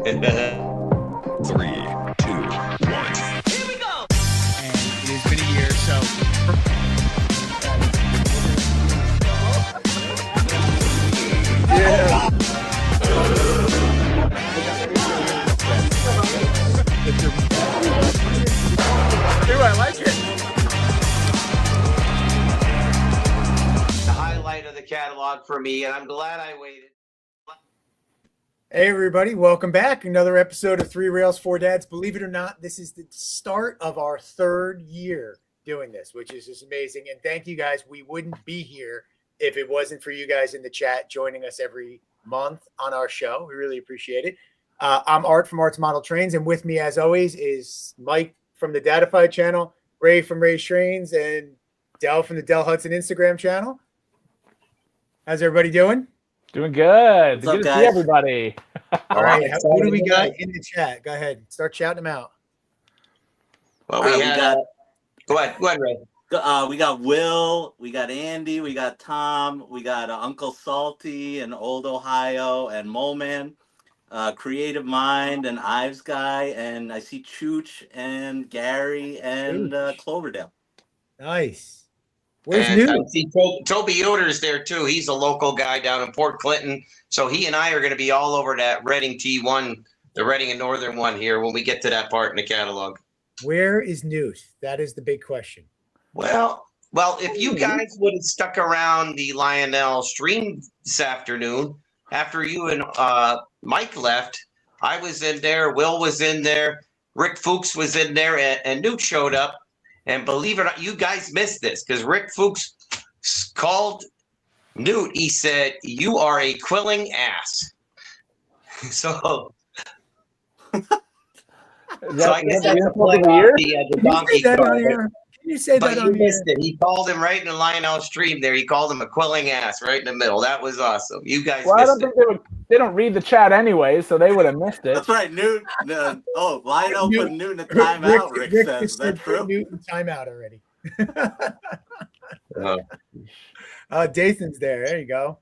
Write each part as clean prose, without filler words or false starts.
Three, two, one. Here we go. And it has been a year, so. Yeah. Dude, I like it. The highlight of the catalog for me, and I'm glad I waited. Hey everybody, welcome back. Another episode of Three Rails, Four Dads. Believe it or not, this is the start of our third year doing this, which is just amazing. And thank you guys. We wouldn't be here if it wasn't for you guys in the chat joining us every month on our show. We really appreciate it. I'm Art from Art's Model Trains, and with me as always is Mike from the Datified channel, Ray from Ray's Trains, and Del from the Del Hudson Instagram channel. How's everybody doing? Doing good. What's up, Good to guys? see everybody. All right, who do we got in the chat? Go ahead, start shouting them out. Well, All right, go ahead, Ray. we got Will, we got Andy, we got Tom, we got Uncle Salty and Old Ohio and Moman, Creative Mind and Ives Guy, and I see Chooch and Gary and Cloverdale. Nice. Where's And I Newt? see Toby Yoder's there too. He's a local guy down in Port Clinton. So he and I are going to be all over that Reading T1, the Reading and Northern one here when we get to that part in the catalog. Where is Newt? That is the big question. Well, if you guys would have stuck around the Lionel stream this afternoon, after you and Mike left, I was in there, Will was in there, Rick Fuchs was in there, and Newt showed up. And believe it or not, you guys missed this because Rick Fuchs called Newt. He said, "You are a quilling ass." So I guess that's a play off the donkey card. Can you say But that you on missed here? it. He called him right in the Lionel stream there. He called him a quilling ass right in the middle. That was awesome. You guys Well, I don't missed it. think they don't read the chat anyway, so they would have missed it. That's right, Newt. Lionel put Newt in a timeout, Rick says. Is that true? Put Newt in timeout already. Uh, Dathan's there. There you go.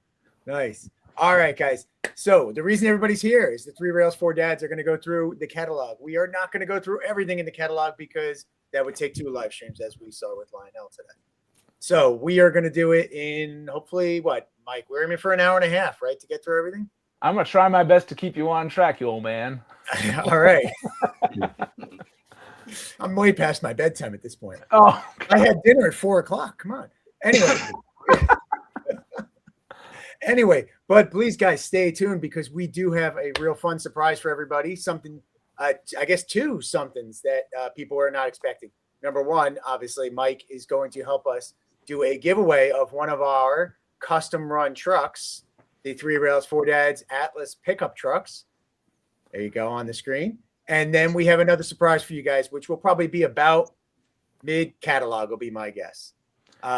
Nice. All right, guys. So the reason everybody's here is the Three Rails, Four Dads are going to go through the catalog. We are not going to go through everything in the catalog because that would take 2 live streams, as we saw with Lionel today. So we are going to do it in hopefully Mike? We're aiming for an hour and a half, right, to get through everything. I'm gonna try my best to keep you on track, you old man. All right. I'm way past my bedtime at this point. Oh, I had dinner at 4:00. Come on. Anyway, but please, guys, stay tuned because we do have a real fun surprise for everybody. Something, I guess, 2 somethings that people are not expecting. Number one, obviously, Mike is going to help us do a giveaway of one of our custom run trucks, the Three Rails, Four Dads Atlas pickup trucks. There you go on the screen. And then we have another surprise for you guys, which will probably be about mid-catalog, will be my guess.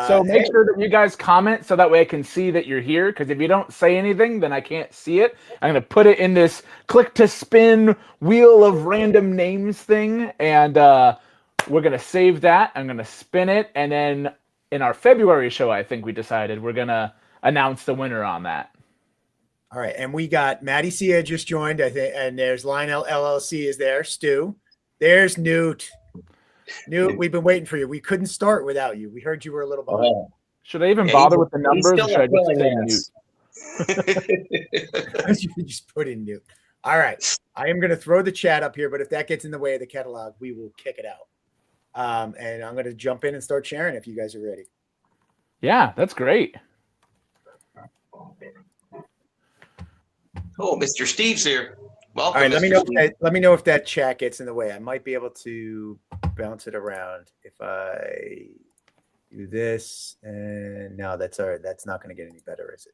so make sure that you guys comment so that way I can see that you're here. Because if you don't say anything, then I can't see it. I'm gonna put it in this click to spin wheel of random names thing, and we're gonna save that. I'm gonna spin it, and then in our February show, I think we decided we're gonna announce the winner on that. All right, and we got Maddie Cia just joined, I think, and there's Lionel LLC is there. Stu, there's Newt. Newt, we've been waiting for you. We couldn't start without you. We heard you were a little behind. Should I even Yeah, bother he's- with the numbers? he's Or still should I a just quilling say ass. Newt? You can just put in Newt. All right, I am going to throw the chat up here, but if that gets in the way of the catalog, we will kick it out. And I'm going to jump in and start sharing if you guys are ready. Yeah, that's great. Oh, Mr. Steve's here. Welcome. All right, let me Mr. know. Steve. Let me know if that chat gets in the way. I might be able to bounce it around if I do this. And no, that's all right. That's not going to get any better, is it?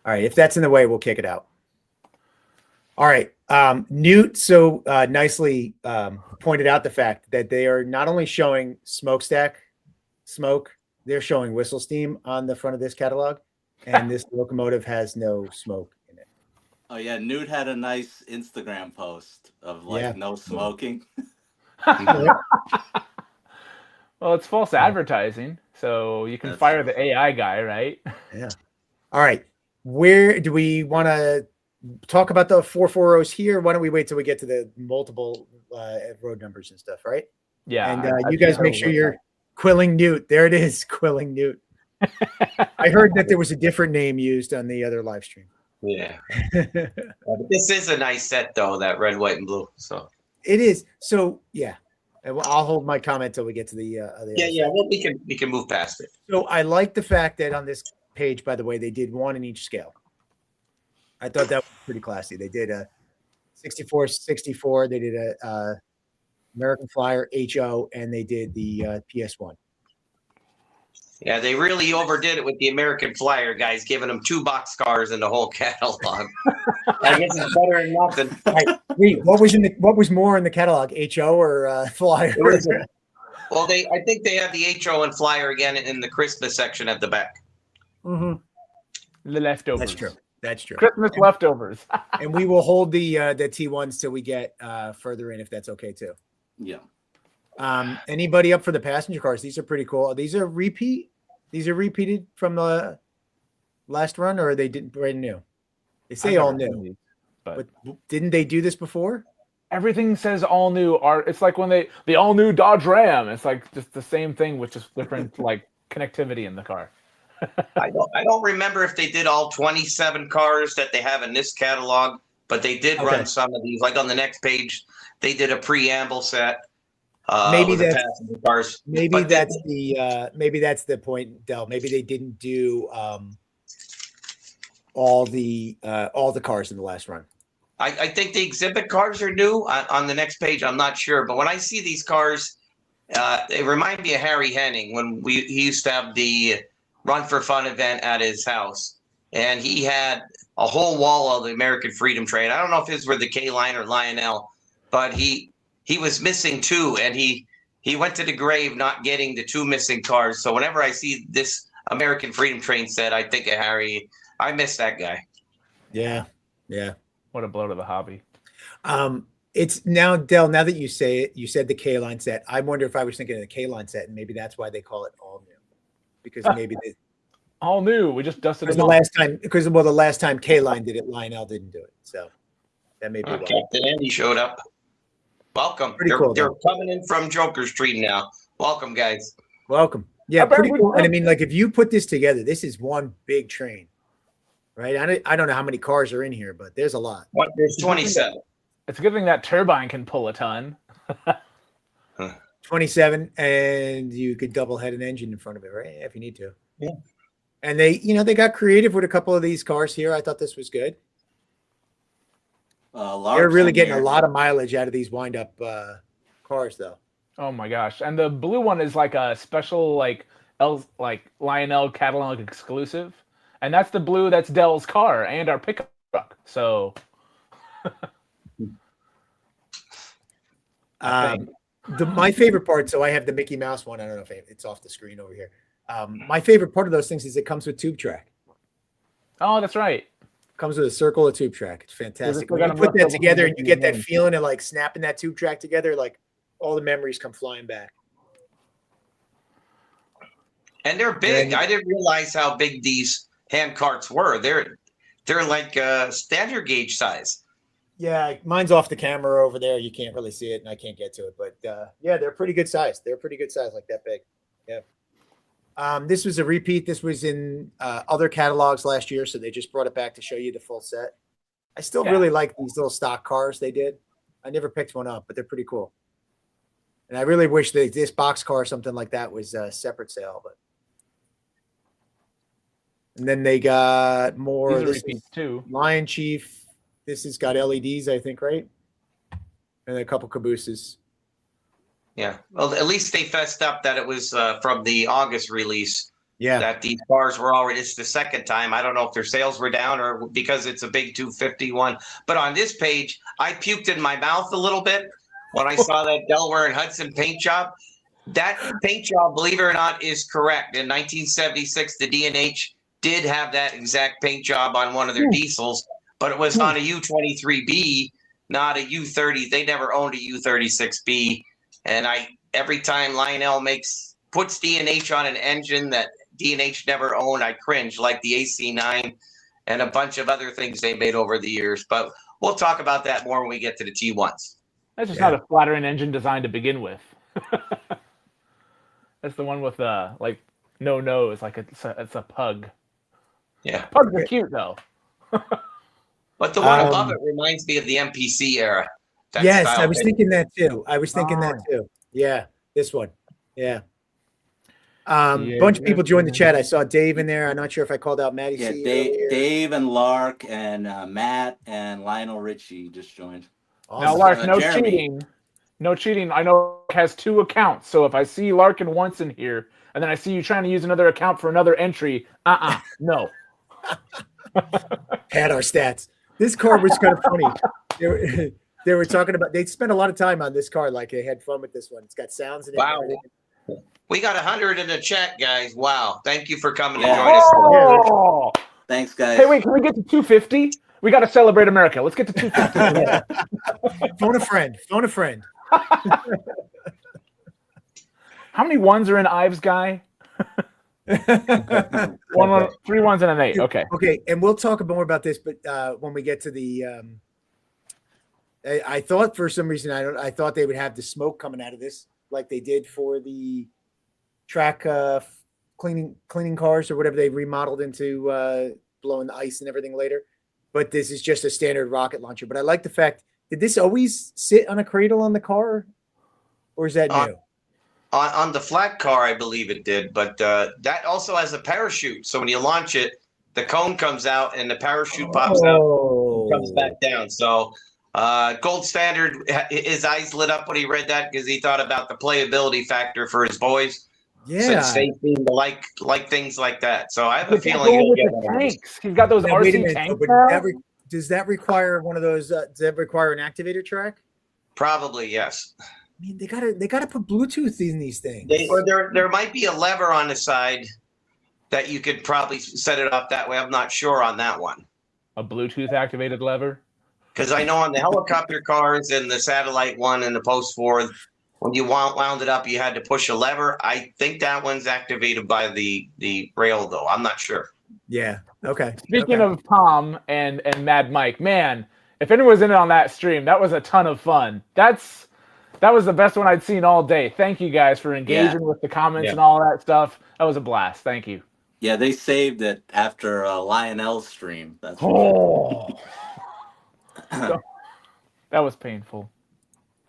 All right, if that's in the way, we'll kick it out. All right, Newt so nicely pointed out the fact that they are not only showing smokestack smoke, they're showing whistle steam on the front of this catalog, and this locomotive has no smoke in it. Oh, yeah, Newt had a nice Instagram post of Yeah. no smoking. Well, it's false advertising, so you can That's fire true. the AI guy, right? Yeah. All right. Where do we want to talk about the 440s here. Why don't we wait till we get to the multiple road numbers and stuff, right? Yeah. And I you guys think make I sure will. you're Quilling Newt. There it is, Quilling Newt. I heard that there was a different name used on the other live stream. Yeah. But this is a nice set, though, that red, white, and blue. So It is. So yeah, and I'll hold my comment till we get to the other yeah. side. Well, we can move past it. So I like the fact that on this page, by the way, they did one in each scale. I thought that was pretty classy. They did a 64-64. They did a American Flyer HO, and they did the PS1. Yeah, they really overdid it with the American Flyer guys, giving them 2 boxcars and the whole catalog. I guess it's better than nothing. Right. Wait, what was more in the catalog, HO or Flyer? Well, I think they have the HO and Flyer again in the Christmas section at the back. Mm-hmm. The leftovers. That's true. That's true. Christmas leftovers. And we will hold the T1s till we get further in, if that's okay too. Yeah. Anybody up for the passenger cars? These are pretty cool. These are repeated from the last run, or are they brand new? They say all new, but didn't they do this before? Everything says all new. It's like when the all new Dodge Ram. It's like just the same thing with just different like connectivity in the car. I don't remember if they did all 27 cars that they have in this catalog, but they did run some of these. Like on the next page, they did a preamble set. Maybe with the that's passenger cars. maybe But that's the point, Del. Maybe they didn't do all the cars in the last run. I think the exhibit cars are new on the next page. I'm not sure, but when I see these cars, they remind me of Harry Henning when he used to have the Run for Fun event at his house, and he had a whole wall of the American Freedom Train. I don't know if his were the K-Line or Lionel, but he was missing 2, and he went to the grave not getting the 2 missing cars. So whenever I see this American Freedom Train set, I think of Harry. I miss that guy. Yeah. What a blow to the hobby. It's now, Del, now that you say it, you said the K-Line set. I wonder if I was thinking of the K-Line set, and maybe that's why they call it all new. Because maybe all new. We just dusted it the last time K-Line did it, Lionel didn't do it. So that may be why. Captain Andy showed up. Welcome. They're coming in from Joker Street now. Welcome, guys. Welcome. Yeah, pretty cool. And I mean, like, if you put this together, this is one big train, right? I don't know how many cars are in here, but there's a lot. There's 27. It's a good thing that turbine can pull a ton. 27, and you could double head an engine in front of it, right? If you need to. Yeah. And they got creative with a couple of these cars here. I thought this was good. They're really getting a lot of mileage out of these wind-up cars, though. Oh my gosh! And the blue one is like a special like Lionel catalog exclusive, and that's the blue that's Dell's car and our pickup truck. So. My favorite part, so I have the Mickey Mouse one. I don't know if it's off the screen over here. My favorite part of those things is it comes with tube track. Oh, that's right. Comes with a circle of tube track. It's fantastic. When you put that together and you get that feeling of like snapping that tube track together, like all the memories come flying back. And they're big. I didn't realize how big these hand carts were. They're like standard gauge size. Yeah, mine's off the camera over there. You can't really see it, and I can't get to it. But yeah, they're pretty good size. They're pretty good size, like that big. Yeah. This was a repeat. This was in other catalogs last year, so they just brought it back to show you the full set. I still really like these little stock cars they did. I never picked one up, but they're pretty cool. And I really wish that this box car or something like that was a separate sale. But and then they got more. These are repeats too. Lion Chief. This has got LEDs, I think, right? And a couple cabooses. Yeah. Well, at least they fessed up that it was from the August release. Yeah. That these cars were already, it's the second time. I don't know if their sales were down or because it's a big 251. But on this page, I puked in my mouth a little bit when I saw that Delaware and Hudson paint job. That paint job, believe it or not, is correct. In 1976, the D&H did have that exact paint job on one of their diesels. But it was on a U23B, not a U30. They never owned a U36B. And every time Lionel puts D&H on an engine that D&H never owned, I cringe, like the AC9 and a bunch of other things they made over the years. But we'll talk about that more when we get to the T1s. That's just not a flattering engine design to begin with. That's the one with like no nose, like it's a pug. Yeah, pugs are cute though. But the one above it reminds me of the MPC era. That Yes, style I was thing. thinking that too. that too. Yeah, this one. Yeah. Bunch of people joined the chat. I saw Dave in there. I'm not sure if I called out Maddie. Yeah, C Dave and Lark and Matt and Lionel Richie just joined. Awesome. Now, Lark, no Jeremy. cheating. No cheating. I know Lark has 2 accounts, so if I see Larkin once in here, and then I see you trying to use another account for another entry, no. Had our stats. This card was kind of funny. They were talking about, they spent a lot of time on this card, like they had fun with this one. It's got sounds in it. Wow. And everything. We got 100 in the chat, guys. Wow. Thank you for coming Yeah. to join us. Oh! Thanks, guys. Hey, wait, can we get to 250? We got to celebrate America. Let's get to 250. Phone a friend. Phone a friend. How many ones are in Ives Guy? 3 ones and an 8. Okay. Okay, and we'll talk more about this, but when we get to the, I thought for some reason I thought they would have the smoke coming out of this, like they did for the track cleaning cars or whatever they remodeled into blowing the ice and everything later. But this is just a standard rocket launcher. But I like the fact, did this always sit on a cradle on the car, or is that new? On the flat car, I believe it did, but that also has a parachute. So when you launch it, the cone comes out and the parachute pops out and comes back down. So Gold Standard, his eyes lit up when he read that because he thought about the playability factor for his boys. Yeah. Since they seem to like things like that. So I have a He's feeling he'll get one of those. tanks. He's got those Now, wait a RC minute, tanks. but now? does that require one of those? Does that require an activator track? Probably, yes. I mean, they gotta put Bluetooth in these things. Or there might be a lever on the side that you could probably set it up that way. I'm not sure on that one. A Bluetooth activated lever. Because I know on the helicopter cars and the satellite one and the post 4, when you wound it up, you had to push a lever. I think that one's activated by the rail, though. I'm not sure. Yeah. Okay. Speaking of Tom and Mad Mike, man, if anyone was in it on that stream, that was a ton of fun. That was the best one I'd seen all day. Thank you guys for engaging with the comments and all that stuff. That was a blast. Thank you. Yeah, they saved it after Lionel's stream. That's that was painful.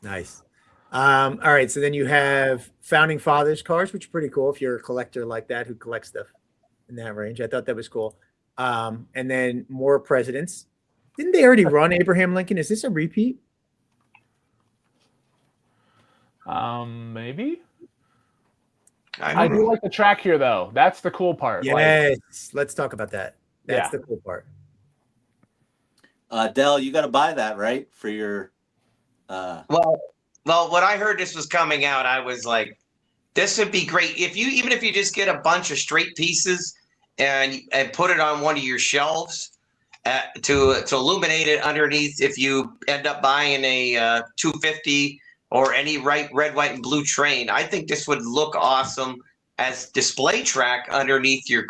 Nice. All right. So then you have Founding Fathers cars, which is pretty cool if you're a collector like that who collects stuff in that range. I thought that was cool. And then more presidents. Didn't they already run Abraham Lincoln? Is this a repeat? Maybe. I I don't do know. like the track here, though. That's the cool part. Yes. Let's talk about that. That's Yeah. the cool part. Dell, you got to buy that, right? For your. Well, when I heard this was coming out, I was like, this would be great. Even if you just get a bunch of straight pieces and put it on one of your shelves to illuminate it underneath, if you end up buying a 250 or any red, white, and blue train, I think this would look awesome as display track underneath your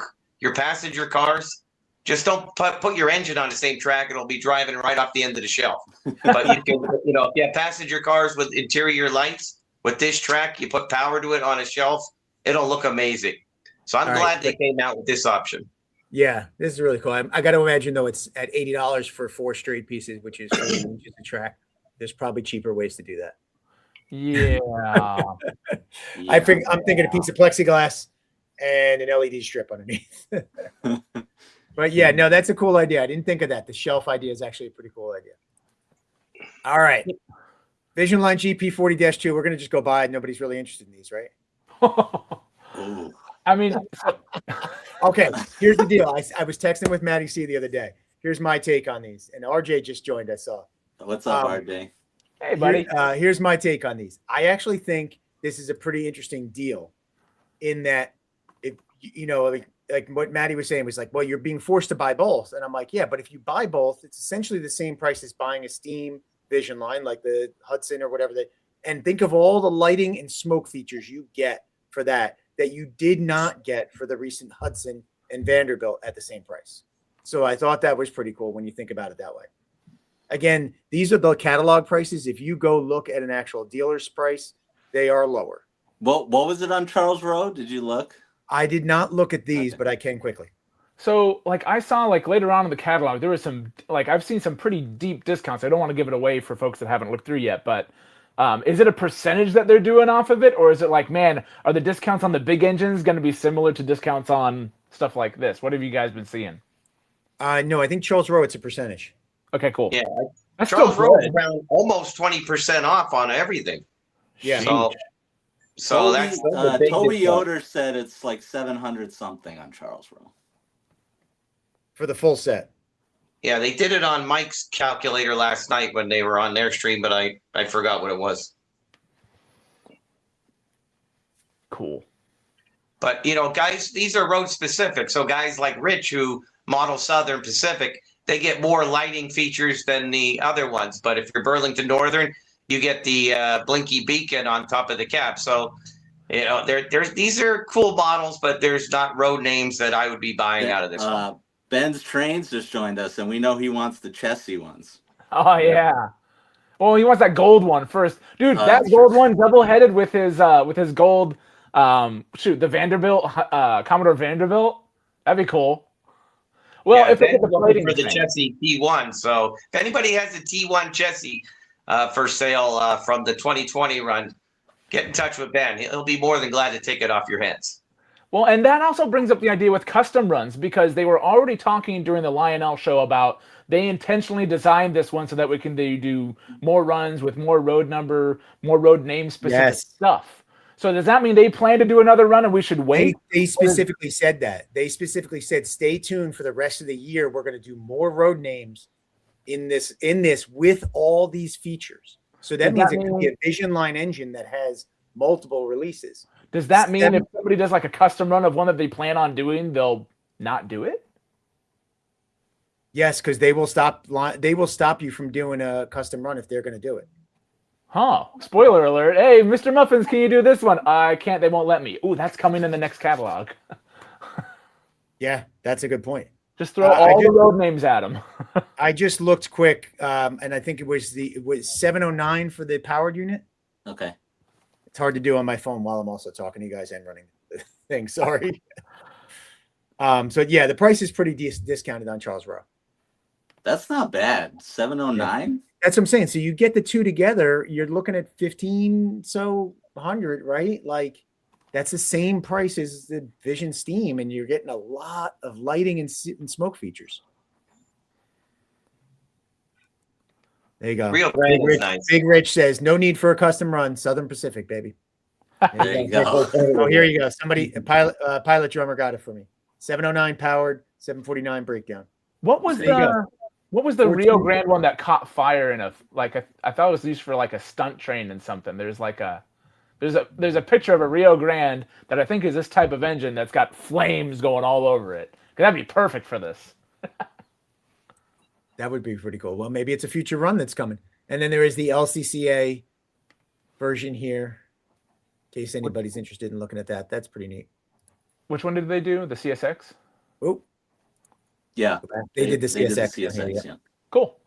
passenger cars. Just don't put your engine on the same track; it'll be driving right off the end of the shelf. But you can, if you have passenger cars with interior lights with this track, you put power to it on a shelf, it'll look amazing. So I'm All glad right. they came out with this option. Yeah, this is really cool. I got to imagine though it's at $80 for 4 straight pieces, which is just a track. There's probably cheaper ways to do that. Yeah. I'm thinking a piece of plexiglass and an LED strip underneath. But yeah, no, that's a cool idea. I didn't think of that. The shelf idea is actually a pretty cool idea. All right. Vision Line GP40-2. We're going to just go by it. Nobody's really interested in these, right? Ooh. I mean, Okay, here's the deal. I was texting with Maddie C the other day. Here's my take on these. And RJ just joined, I saw. What's up, RJ? hey, buddy. Here's my take on these. I actually think this is a pretty interesting deal in that, like what Maddie was saying was like, well, you're being forced to buy both. And I'm like, yeah, but if you buy both, it's essentially the same price as buying a Steam Vision Line, like the Hudson or whatever. And think of all the lighting and smoke features you get for that you did not get for the recent Hudson and Vanderbilt at the same price. So I thought that was pretty cool when you think about it that way. Again, these are the catalog prices. If you go look at an actual dealer's price, they are lower. What was it on Charles Road? Did you look? I did not look at these, but I can quickly. So, like, I saw, like, later on in the catalog, there was some, like, I've seen some pretty deep discounts. I don't want to give it away for folks that haven't looked through yet, but is it a percentage that they're doing off of it? Or is it like, man, are the discounts on the big engines going to be similar to discounts on stuff like this? What have you guys been seeing? No, I think Charles Rowe, it's a percentage. Okay, cool. Yeah, That's Charles still Rowe is good. around almost 20% off on everything. Yeah. So that's a big Toby discount. Yoder said it's like 700 something on Charles Rowe. For the full set. Yeah, they did it on Mike's calculator last night when they were on their stream, but I forgot what it was. Cool. But, you know, guys, these are road specific. So guys like Rich who model Southern Pacific, they get more lighting features than the other ones. But if you're Burlington Northern, you get the blinky beacon on top of the cab. So, you know, these are cool models, but there's not road names that I would be buying out of this one. Ben's Trains just joined us, and we know he wants the Chessie ones. Oh, yeah. Well, he wants that gold one first. Dude, that gold one double-headed with his gold, the Vanderbilt, Commodore Vanderbilt. That'd be cool. Well, Yeah, if it's Ben's the looking plating for the thing. Chessie T1. So if anybody has a T1 Chessie for sale from the 2020 run, get in touch with Ben. He'll be more than glad to take it off your hands. Well, and that also brings up the idea with custom runs, because they were already talking during the Lionel show about they intentionally designed this one so that we can do more runs with more road number, more road name specific stuff. So does that mean they plan to do another run and we should wait? They specifically said that. They specifically said, stay tuned for the rest of the year. We're going to do more road names in this with all these features. So that means it could be a Vision Line engine that has multiple releases. Does that mean if somebody does like a custom run of one that they plan on doing, they'll not do it? Yes, because they will stop you from doing a custom run if they're going to do it. Huh. Spoiler alert. Hey, Mr. Muffins, can you do this one? I can't. They won't let me. Ooh, that's coming in the next catalog. Yeah, that's a good point. Just throw all the road names at them. I just looked quick, and I think it was 709 for the powered unit. Okay. It's hard to do on my phone while I'm also talking to you guys and running the thing. Sorry. So yeah, the price is pretty discounted on Charles Rowe. That's not bad. 709. That's what I'm saying. So you get the two together, you're looking at 1,500, right? Like that's the same price as the Vision Steam, and you're getting a lot of lighting and smoke features. There you go. Real Big Rich, nice. Big Rich says, no need for a custom run, Southern Pacific, baby. There you go. Oh, here you go. Somebody, pilot drummer got it for me. 709 powered, 749 breakdown. What was the Rio Grande one that caught fire in I thought it was used for like a stunt train and something. There's a picture of a Rio Grande that I think is this type of engine that's got flames going all over it. That'd be perfect for this. That would be pretty cool. Well, maybe it's a future run that's coming. And then there is the LCCA version here, in case anybody's interested in looking at that. That's pretty neat. Which one did they do? The CSX? Oh, Yeah. they did the CSX. CSX, yeah. Cool.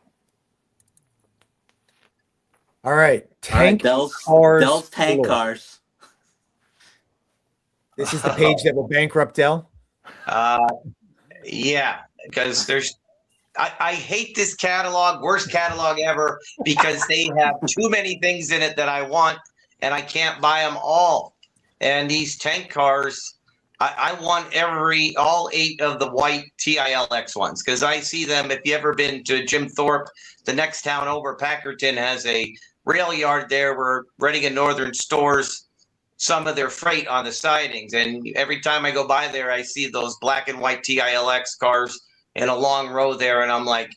All right. Tank Dell's tank cars. This is the page that will bankrupt Dell. Yeah, because I hate this catalog, worst catalog ever, because they have too many things in it that I want, and I can't buy them all. And these tank cars, I want all 8 of the white TILX ones, because I see them. If you ever been to Jim Thorpe, the next town over, Packerton has a rail yard there where Reading and Northern stores some of their freight on the sidings. And every time I go by there, I see those black and white TILX cars in a long row there. And I'm like,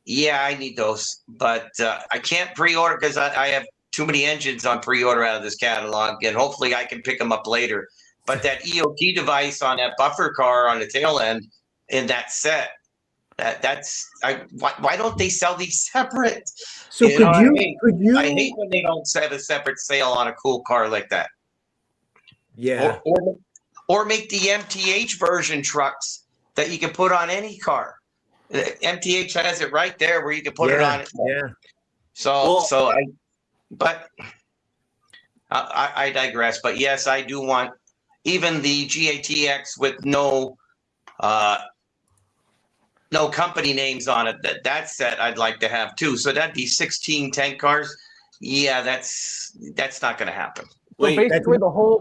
yeah, I need those. But I can't pre-order because I have too many engines on pre-order out of this catalog. And hopefully I can pick them up later. But that EOT device on that buffer car on the tail end in that set, why don't they sell these separate? So You know what I could mean? you? I hate when they don't have a separate sale on a cool car like that. Yeah. Or make the MTH version trucks that you can put on any car. MTH has it right there where you can put it on it. Yeah. But I digress. But yes, I do want even the GATX with no company names on it. That set I'd like to have too. So that'd be 16 tank cars. Yeah, that's not going to happen. So basically, the whole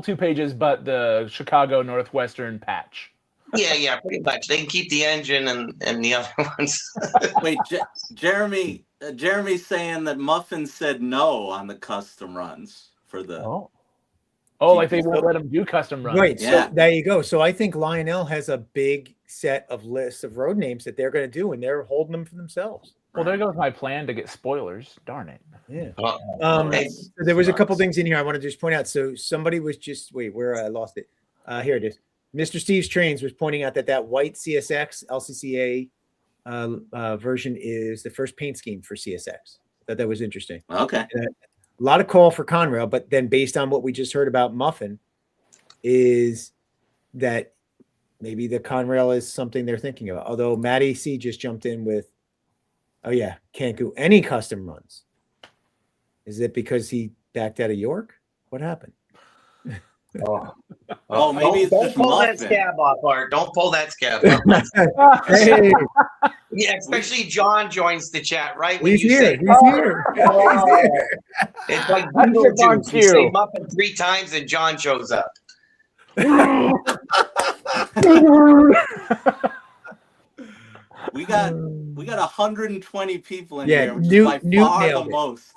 2 pages, but the Chicago Northwestern patch. Yeah, pretty much. They can keep the engine and the other ones. Wait, Jeremy's saying that Muffin said no on the custom runs for the. Like they won't let them do custom runs. Right. Yeah. So there you go. So I think Lionel has a big set of lists of road names that they're going to do, and they're holding them for themselves. Well, there goes my plan to get spoilers. Darn it. Yeah. Hey, So there was a couple things in here I want to just point out. So somebody was just where I lost it. Here it is. Mr. Steve's Trains was pointing out that white CSX LCCA version is the first paint scheme for CSX. That was interesting. Okay. A lot of call for Conrail, but then based on what we just heard about Muffin, is that maybe the Conrail is something they're thinking about. Although Matty C just jumped in with, can't do any custom runs. Is it because he backed out of York? What happened? Maybe it's don't just pull that Muffin. scab off, Art. Don't pull that scab off. Hey, Yeah, especially John joins the chat, right? he's here. He's here. It's like That's Beetlejuice. on You say cue. Muffin 3 times and John shows up. We got 120 people in Yeah, here, which Newt is by far the nailed it. most.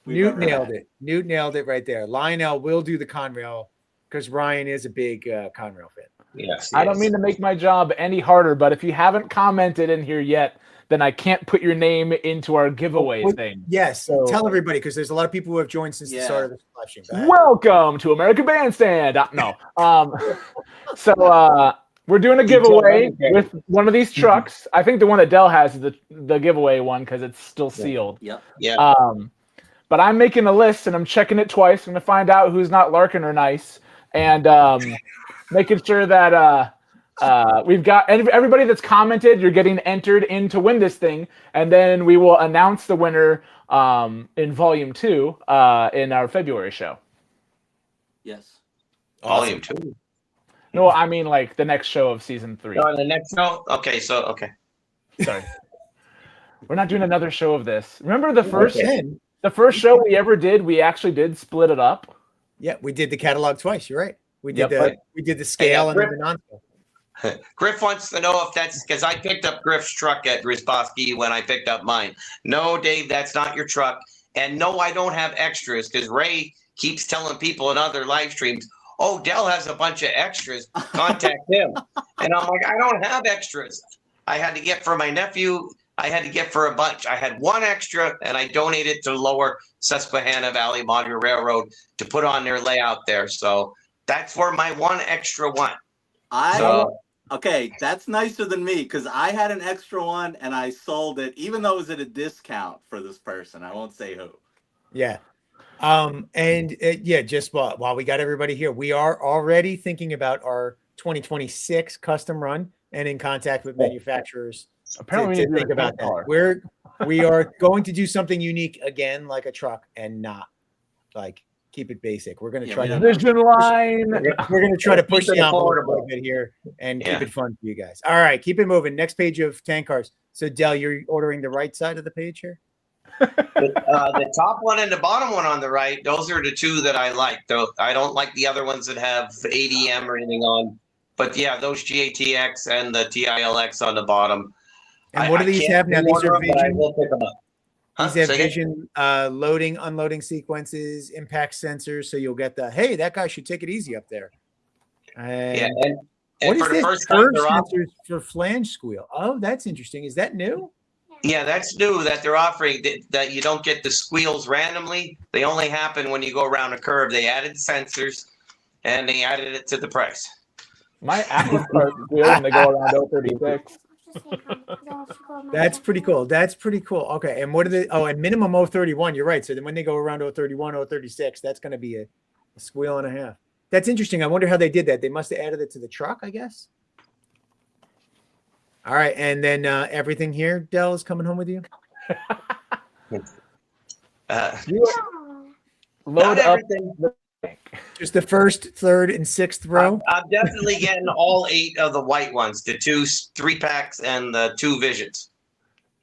Newt nailed it. Newt nailed it right there. Lionel will do the Conrail because Ryan is a big Conrail fan. Yes. I don't mean to make my job any harder, but if you haven't commented in here yet, then I can't put your name into our giveaway thing. Yes, So- tell everybody because there's a lot of people who have joined since the start of this live stream. Go ahead. Welcome to American Bandstand. We're doing a giveaway with one of these trucks. I think the one that Dell has is the giveaway one because it's still sealed. Yep. Yeah. But I'm making a list and I'm checking it twice. I'm going to find out who's not Larkin or nice, and making sure that we've got everybody that's commented. You're getting entered in to win this thing, and then we will announce the winner in Volume 2 in our February show. Yes. Volume 2. No, I mean like the next show of Season 3. On the next show? Okay. Sorry. We're not doing another show of this. Remember the first Then, the first show we ever did, we actually did split it up. yeah, we did the catalog twice. You're right. We did Yep. we did the scale and Griff- then the non-scale. Griff wants to know if that's because I picked up Griff's truck at Rizbowski when I picked up mine. No, Dave, that's not your truck. And no, I don't have extras because Ray keeps telling people in other live streams, oh, Dell has a bunch of extras. Contact him. And I'm like, I don't have extras. I had to get for my nephew. I had to get for a bunch. I had one extra, and I donated to Lower Susquehanna Valley Modern Railroad to put on their layout there. So that's for my one extra one. Okay, that's nicer than me because I had an extra one and I sold it, even though it was at a discount for this person. I won't say who. Yeah. Just while we got everybody here, we are already thinking about our 2026 custom run and in contact with manufacturers. Apparently, to think about that. We are going to do something unique again, like a truck, and not like keep it basic. We're going to try to Vision line. we're going to try to push Keep it the envelope a affordable. little bit here and keep it fun for you guys. All right, keep it moving. Next page of tank cars. So Dell, you're ordering the right side of the page here. The top one and the bottom one on the right, those are the two that I like. Though I don't like the other ones that have ADM or anything on. But yeah, those GATX and the TILX on the bottom. And what do these have now? These are I vision. will pick them up. Huh? These have Say again? vision loading, unloading sequences, impact sensors. So you'll get the hey, that guy should take it easy up there. And Yeah, and what is for the this? first time, Curve they're off- sensors for flange squeal. Oh, that's interesting. Is that new? yeah, that's new that they're offering that you don't get the squeals randomly. They only happen when you go around a curve. They added sensors, and they added it to the price. My Atlas cards squeal when they go around 036. That's pretty cool. That's pretty cool. Okay. And what are the and minimum 031. You're right. So then when they go around 031, 036, that's going to be a squeal and a half. That's interesting. I wonder how they did that. They must have added it to the truck, I guess. All right, and then everything here, Dell, is coming home with you. You load Not up everything. the tank. Just the first, third, and sixth row. I'm definitely getting all 8 of the white ones, the 2 3-packs and the 2 visions.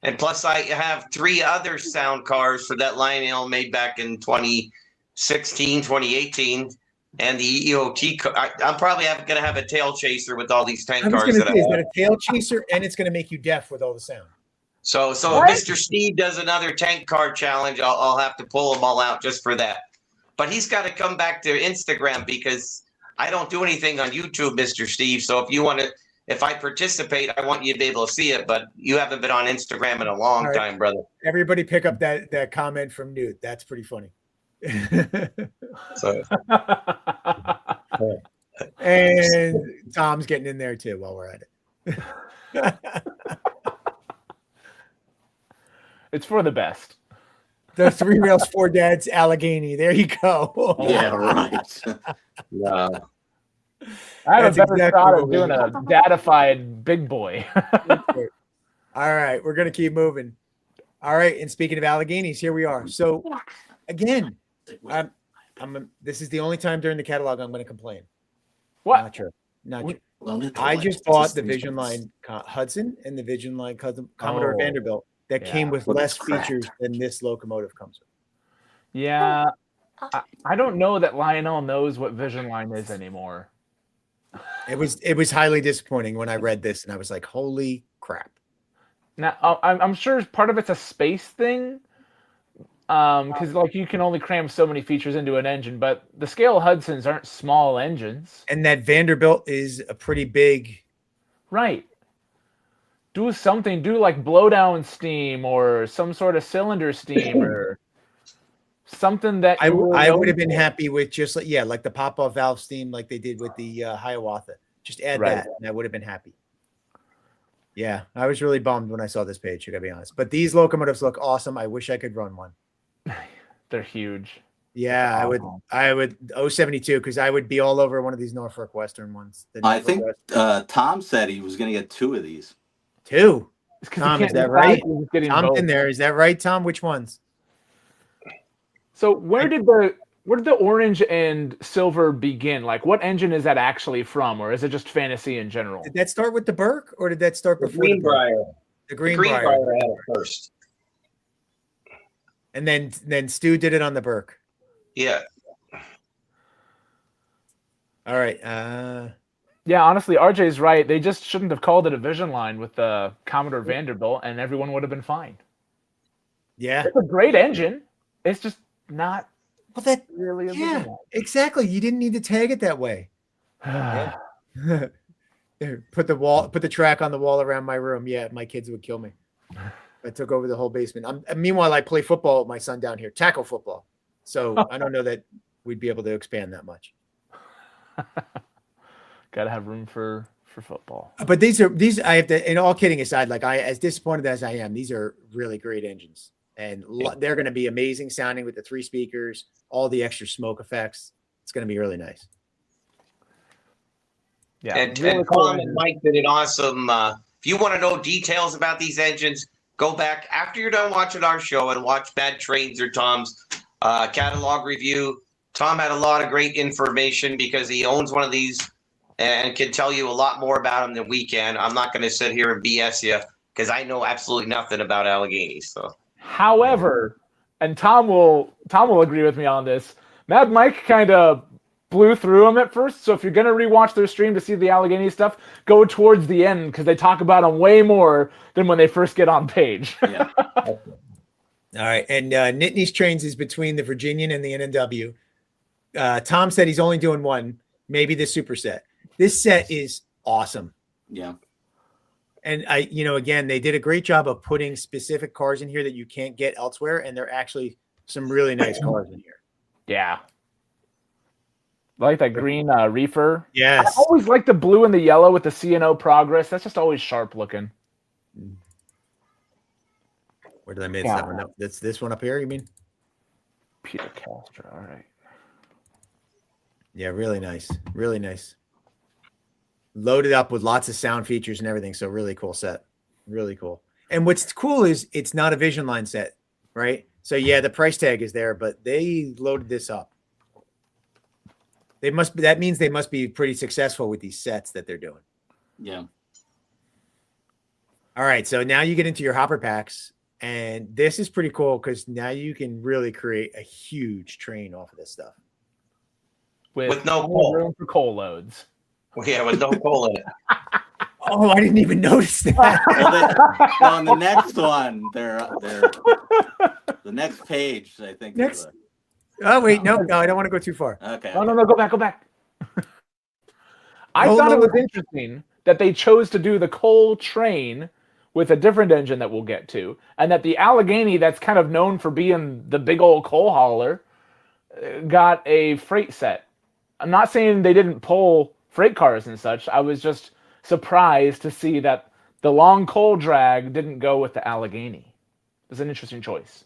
And plus, I have 3 other sound cars for that Lionel made back in 2016, 2018. And the EOT car. I'm probably going to have a tail chaser with all these tank I was cars going to that I say, is have. that a tail chaser, and it's going to make you deaf with all the sound. So What? if Mr. Steve does another tank car challenge, I'll have to pull them all out just for that. But he's got to come back to Instagram because I don't do anything on YouTube, Mr. Steve. So if I participate, I want you to be able to see it. But you haven't been on Instagram in a long All right. time, brother. Everybody pick up that comment from Newt. That's pretty funny. So And Tom's getting in there too while we're at it. It's for the best. The 3 Rails 4 Dads Allegheny. There you go. Yeah, right. no. I have That's a better exactly shot what of we doing a datified big boy. All right, we're gonna keep moving. All right, and speaking of Alleghenies, here we are. So again, this is the only time during the catalog I'm going to complain. What? Not true. Not What? true. I just bought the Vision Line Hudson and the Vision Line Commodore Oh, Vanderbilt that yeah. came with Well, less that's crap. features than this locomotive comes with. Yeah. I don't know that Lionel knows what Vision Line is anymore. It was highly disappointing when I read this and I was like, holy crap. Now, I'm sure part of it's a space thing, because like you can only cram so many features into an engine, but the scale Hudsons aren't small engines, And that Vanderbilt is a pretty big. right? Do something, do like blowdown steam or some sort of cylinder steam or something that I you really would have know been for. happy with just like the pop-off valve steam like they did with the Hiawatha. Just add Right. that and I would have been happy. Yeah, I was really bummed when I saw this page, I gotta be honest. But these locomotives look awesome. I wish I could run one. They're huge. Yeah, Awesome. I would 072 because I would be all over one of these Norfolk Western ones. The I Norfolk think Western. Tom said he was going to get 2 of these. 2. It's 'cause you Tom, can't is that decide right? who's getting Tom's both. in there. Is that right, Tom? Which ones? So where did the orange and silver begin? Like, what engine is that actually from, or is it just fantasy in general? Did that start with the Burke or did that start The before the Burke? Greenbrier. The The Greenbrier. Greenbrier had it first. And then Stu did it on the Burke. Yeah. All right. Yeah, honestly, RJ's right. They just shouldn't have called it a Vision Line with the Commodore Vanderbilt, and everyone would have been fine. Yeah. It's a great engine. It's just not Well, that really a yeah, Vision exactly. You didn't need to tag it that way. Line. There, put the track on the wall around my room. Yeah, my kids would kill me. I took over the whole basement. Meanwhile, I play football with my son down here, tackle football. So I don't know that we'd be able to expand that much. Gotta have room for football. But these I have to. And all kidding aside, like as disappointed as I am, these are really great engines, and they're going to be amazing sounding with the 3 speakers, all the extra smoke effects. It's going to be really nice. Yeah, And really cool Tom and engine. Mike did an awesome. If you want to know details about these engines, go back after you're done watching our show and watch Bad Trains or Tom's catalog review. Tom had a lot of great information because he owns one of these and can tell you a lot more about them than we can. I'm not going to sit here and BS you because I know absolutely nothing about Allegheny. So, However, and Tom will agree with me on this. Mad Mike kind of blew through them at first. So if you're gonna rewatch their stream to see the Allegheny stuff, go towards the end because they talk about them way more than when they first get on page. Yeah. All right, and Nittany's Trains is between the Virginian and the NNW. Tom said he's only doing one, maybe the superset. This set is awesome. Yeah. And again, they did a great job of putting specific cars in here that you can't get elsewhere, and they're actually some really nice cars in here. Yeah. I like that green reefer. I Yes. always like the blue and the yellow with the C&O Progress. That's just always sharp looking. Where did I miss that one up? That's this one up here, you mean? Peter Castro. All right. Yeah, really nice. Really nice. loaded up with lots of sound features and everything. So really cool set. Really cool. And what's cool is it's not a Vision Line set, right? So yeah, the price tag is there, but they loaded this up. That means they must be pretty successful with these sets that they're doing. Yeah. All right, so now you get into your hopper packs, and this is pretty cool because now you can really create a huge train off of this stuff. With no coal. room for coal loads. Yeah, with no coal in it. Oh, I didn't even notice that. Well, on the next one, they're the next page, I think. Next. Oh wait, no, I don't want to go too far. Okay. No, go back. I Hold thought it on. was interesting that they chose to do the coal train with a different engine that we'll get to, and that the Allegheny, that's kind of known for being the big old coal hauler, got a freight set. I'm not saying they didn't pull freight cars and such. I was just surprised to see that the long coal drag didn't go with the Allegheny. It's an interesting choice.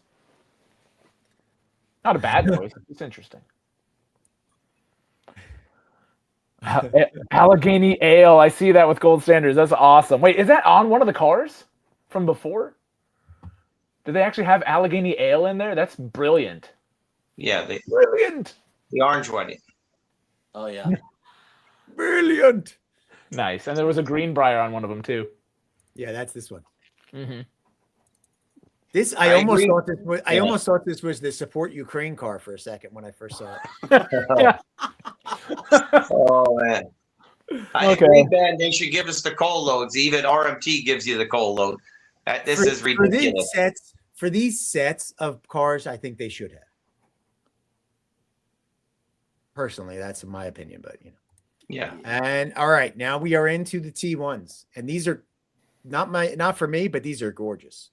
Not a bad choice. It's interesting. Allegheny Ale. I see that with gold standards. That's awesome. Wait, is that on one of the cars from before? Did they actually have Allegheny Ale in there? That's brilliant. Yeah, Brilliant. the orange one. Oh yeah. Brilliant. Nice. And there was a Greenbrier on one of them too. Yeah, that's this one. Mm-hmm. This I almost thought this was the support Ukraine car for a second when I first saw it. Oh man. I Okay. agree, Ben. They should give us the coal loads. Even RMT gives you the coal load. This is ridiculous. For these sets of cars, I think they should have. Personally, that's my opinion, but you know. Yeah. And all right, now we are into the T1s, and these are not for me, but these are gorgeous.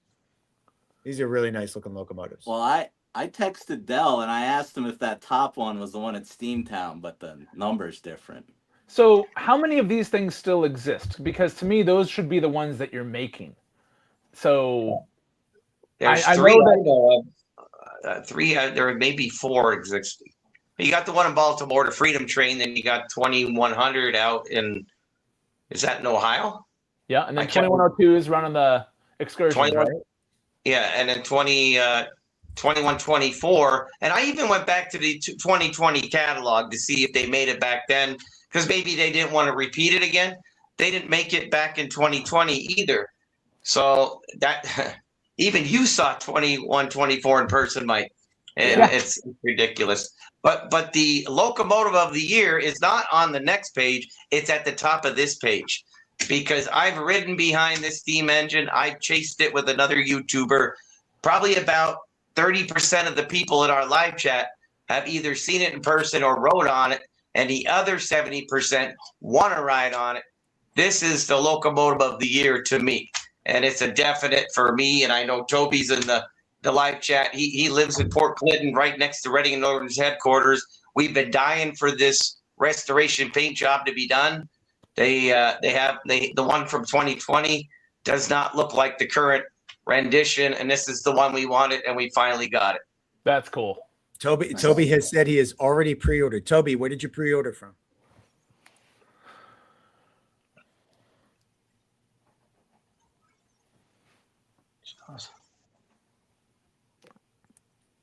These are really nice looking locomotives. Well, I texted Dell and I asked him if that top one was the one at Steamtown, but the number's different. So how many of these things still exist? Because to me, those should be the ones that you're making. So There's I three. know Three. There may be four existing. You got the one in Baltimore, the Freedom Train. Then you got 2100 out in. Is that in Ohio? Yeah, and then 2102 is running the excursion, 21 right? Yeah, and then 2124. And I even went back to the 2020 catalog to see if they made it back then, because maybe they didn't want to repeat it again. They didn't make it back in 2020 either. So that even you saw 2124 in person, Mike. And Yeah. it's ridiculous. But the locomotive of the year is not on the next page. It's at the top of this page. Because I've ridden behind this steam engine. I've chased it with another YouTuber. Probably about 30% of the people in our live chat have either seen it in person or rode on it. And the other 70% want to ride on it. This is the locomotive of the year to me. And it's a definite for me. And I know Toby's in the live chat. He lives in Port Clinton, right next to Reading and Northern's headquarters. We've been dying for this restoration paint job to be done. The one from 2020 does not look like the current rendition, and this is the one we wanted, and we finally got it. That's cool. Toby has said he has already pre-ordered. Toby, where did you pre-order from?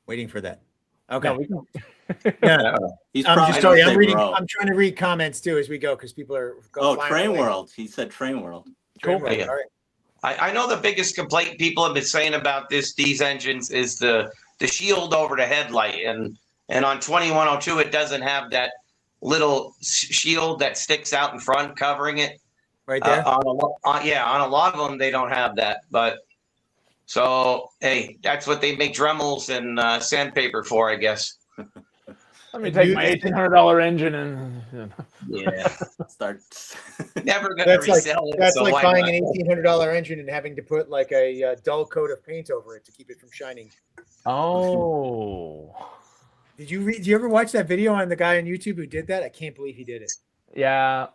Waiting for that. Okay. No, we can... Yeah. He's I'm probably just sorry. gonna say row. I'm trying to read comments too as we go because people are Oh, flying Train away. World. He said Train World. Train Cool. World. Yeah. All right. I know the biggest complaint people have been saying about these engines is the shield over the headlight, and on 2102 it doesn't have that little shield that sticks out in front covering it. Right there. On a lot of them they don't have that, but so hey, that's what they make Dremels and sandpaper for, I guess. Let me take my $1,800 engine and Yeah, Start. never gonna That's like resell it. that's so like why buying not? an $1,800 engine and having to put like a dull coat of paint over it to keep it from shining. oh. Did you ever watch that video on the guy on YouTube who did that? I can't believe he did it. Yeah,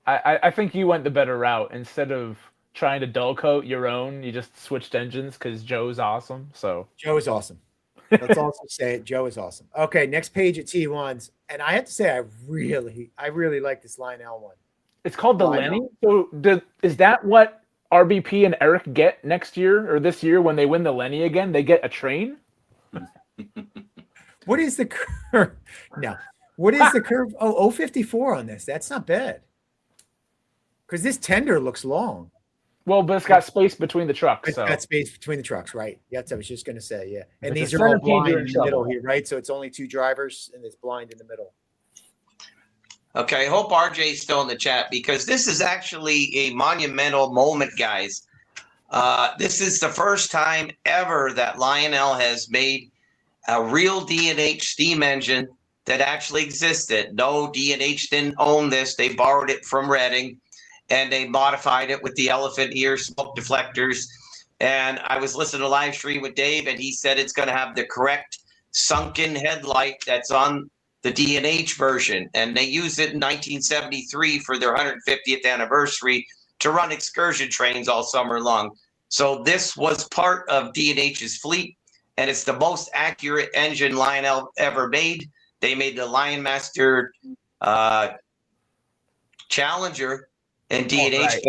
I think you went the better route. Instead of trying to dull coat your own, you just switched engines because Joe's awesome. So Joe is awesome. Let's also say it. Joe is awesome. Okay, next page at T1s, and I have to say I really like this Lionel one. It's called the Oh, I Lenny. So is that what RBP and Eric get next year or this year when they win the Lenny again? They get a train? What is the curve? No. What is the curve? Oh, 054 on this. That's not bad. Because this tender looks long. Well, but it's got space between the trucks. It's So got space between the trucks, right? Yes, I was just going to say, yeah. And If it's these a are all centipede, blind you're in in the middle trouble. here, right? So it's only 2 drivers and it's blind in the middle. Okay, I hope RJ's still in the chat because this is actually a monumental moment, guys. This is the first time ever that Lionel has made a real D&H steam engine that actually existed. No, D&H didn't own this. They borrowed it from Reading, and they modified it with the elephant ear smoke deflectors. And I was listening to live stream with Dave, and he said it's going to have the correct sunken headlight that's on the D&H version. And they used it in 1973 for their 150th anniversary to run excursion trains all summer long. So this was part of D&H's fleet, and it's the most accurate engine Lionel ever made. They made the Lionmaster Challenger and D&H,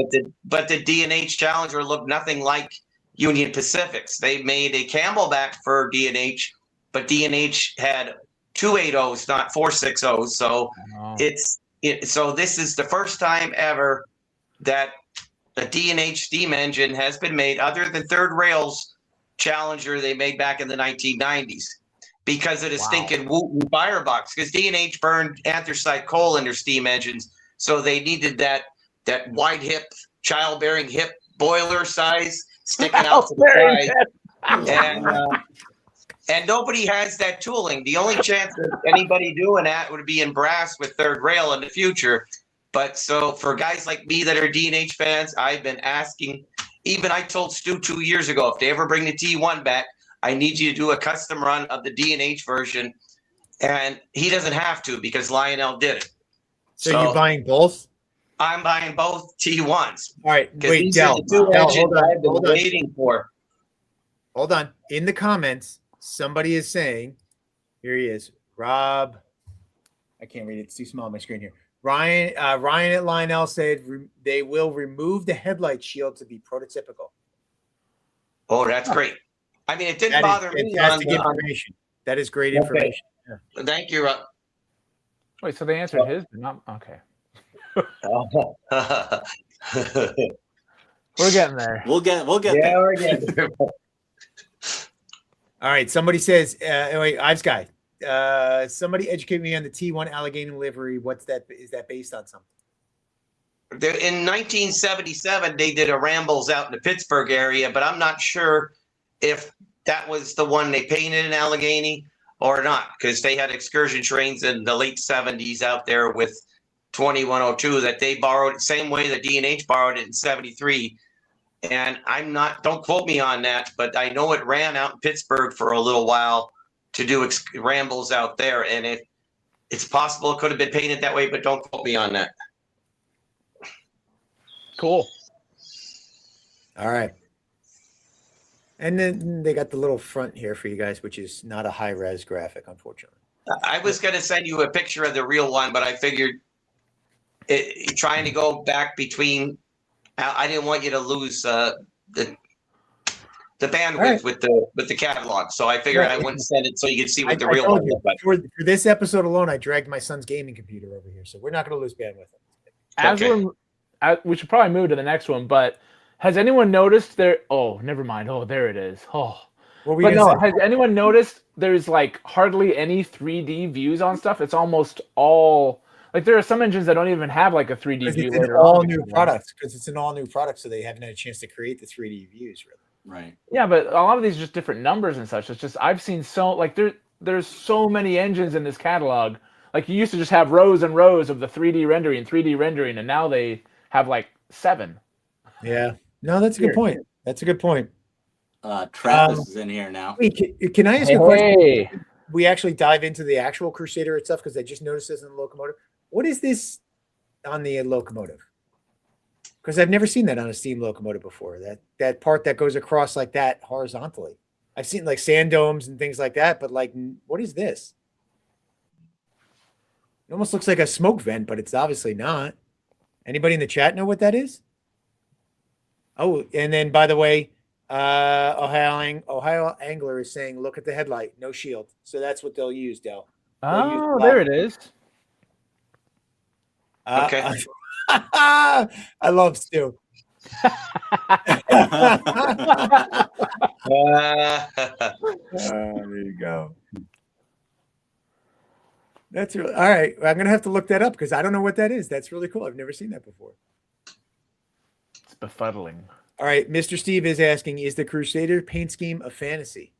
but the D&H Challenger looked nothing like Union Pacific's. They made a Camelback for D&H, but D&H had 280s, not 460s. So so this is the first time ever that a D&H steam engine has been made, other than Third Rail's Challenger they made back in the 1990s, because of the stinking Wooten firebox. Because D&H burned anthracite coal in their steam engines, so they needed that wide hip, childbearing hip boiler size sticking out to the side. And nobody has that tooling. The only chance of anybody doing that would be in brass with Third Rail in the future. But so for guys like me that are D&H fans, I've been asking. Even I told Stu 2 years ago, if they ever bring the T1 back, I need you to do a custom run of the D&H version. And he doesn't have to because Lionel did it. So you're buying both? I'm buying both T1s. All right, wait, These Del. are the two engines Hold on, I've been waiting for. Hold on. In the comments, somebody is saying, here he is, Rob. I can't read it. It's too small on my screen here. Ryan at Lionel said they will remove the headlight shield to be prototypical. Oh, that's great. I mean, it didn't bother me. Fantastic information. That is great information. Yeah. Thank you, Rob. Wait, so they answered his, but not okay. We're getting there. We'll get there. We're getting there. All right. Somebody says, wait, Ives Guy. Somebody educate me on the T1 Allegheny livery. What's that? Is that based on something? In 1977, they did a Rambles out in the Pittsburgh area, but I'm not sure if that was the one they painted in Allegheny or not, because they had excursion trains in the late 70s out there with 2102 that they borrowed, same way that D&H borrowed it in 73. And don't quote me on that, but I know it ran out in Pittsburgh for a little while to do rambles out there. And it's possible it could have been painted that way, but don't quote me on that. Cool. All right. And then they got the little front here for you guys, which is not a high res graphic, unfortunately. I was going to send you a picture of the real one, but I figured trying to go back between, I didn't want you to lose the bandwidth with the catalog, so I figured I wouldn't send it so you could see what the real one looked like. For this episode alone, I dragged my son's gaming computer over here, so we're not going to lose bandwidth. We should probably move to the next one, but has anyone noticed there? Oh, never mind. Oh, there it is. Oh, has anyone noticed there's like hardly any 3D views on stuff? It's almost all like there are some engines that don't even have like a 3D view. It's an all new product because it's an all new product, so they haven't had a chance to create the 3D views really. Right. Yeah, but a lot of these are just different numbers and such. It's just I've seen there's so many engines in this catalog. Like you used to just have rows and rows of the 3D rendering, and now they have like 7. Yeah. No, that's a good point. That's a good point. Travis is in here now. Wait, can I ask you a question? We actually dive into the actual Crusader itself because I just noticed this in the Locomotive. What is this on the Locomotive? Because I've never seen that on a steam locomotive before. That part that goes across like that horizontally. I've seen like sand domes and things like that, but like, what is this? It almost looks like a smoke vent, but it's obviously not. Anybody in the chat know what that is? Oh, and then by the way, Ohio Angler is saying, look at the headlight, no shield. So that's what they'll use, Del. Oh, there it is. Okay. I love Stu. There you go. That's really all right. I'm gonna have to look that up because I don't know what that is. That's really cool. I've never seen that before. It's befuddling. All right, Mr. Steve is asking: is the Crusader paint scheme a fantasy?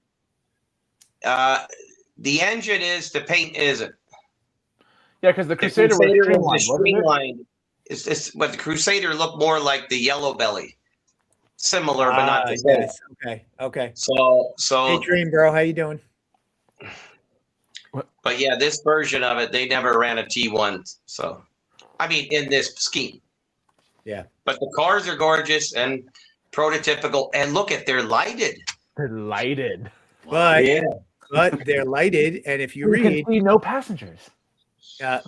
The engine is, the paint isn't. Yeah, because the The Crusader was Crusader streamlined, is wasn't it? streamlined. But the Crusader looked more like the Yellow Belly, similar but not the same. Yes. Okay. So Hey, Dream, bro, how you doing? But yeah, this version of it, they never ran a T1. So, I mean, in this scheme. Yeah. But the cars are gorgeous and prototypical. And look at, they're lighted. They're lighted. But Yeah. but they're lighted, and if you You read can see no passengers.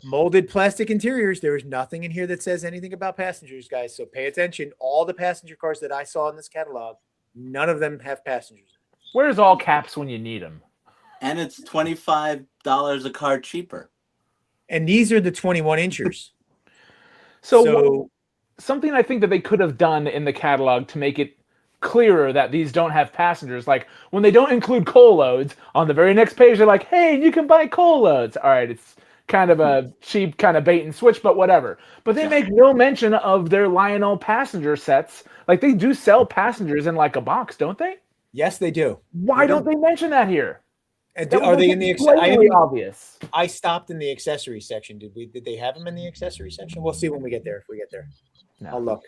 molded plastic interiors, there is nothing in here that says anything about passengers, guys. So pay attention. All the passenger cars that I saw in this catalog, none of them have passengers. Where's all caps when you need them? And it's $25 a car cheaper. And these are the 21 inchers. So something I think that they could have done in the catalog to make it clearer that these don't have passengers, like when they don't include coal loads, on the very next page they're like, hey, you can buy coal loads. All right, it's kind of a cheap kind of bait and switch, but whatever. But they make no mention of their Lionel passenger sets. Like, they do sell passengers in like a box, don't they? Yes, they do. Why don't they mention that here? And That are would they make in the it blatantly obvious? I stopped in the accessory section. Did they have them in the accessory section? We'll see when we get there. If we get there, No. I'll look.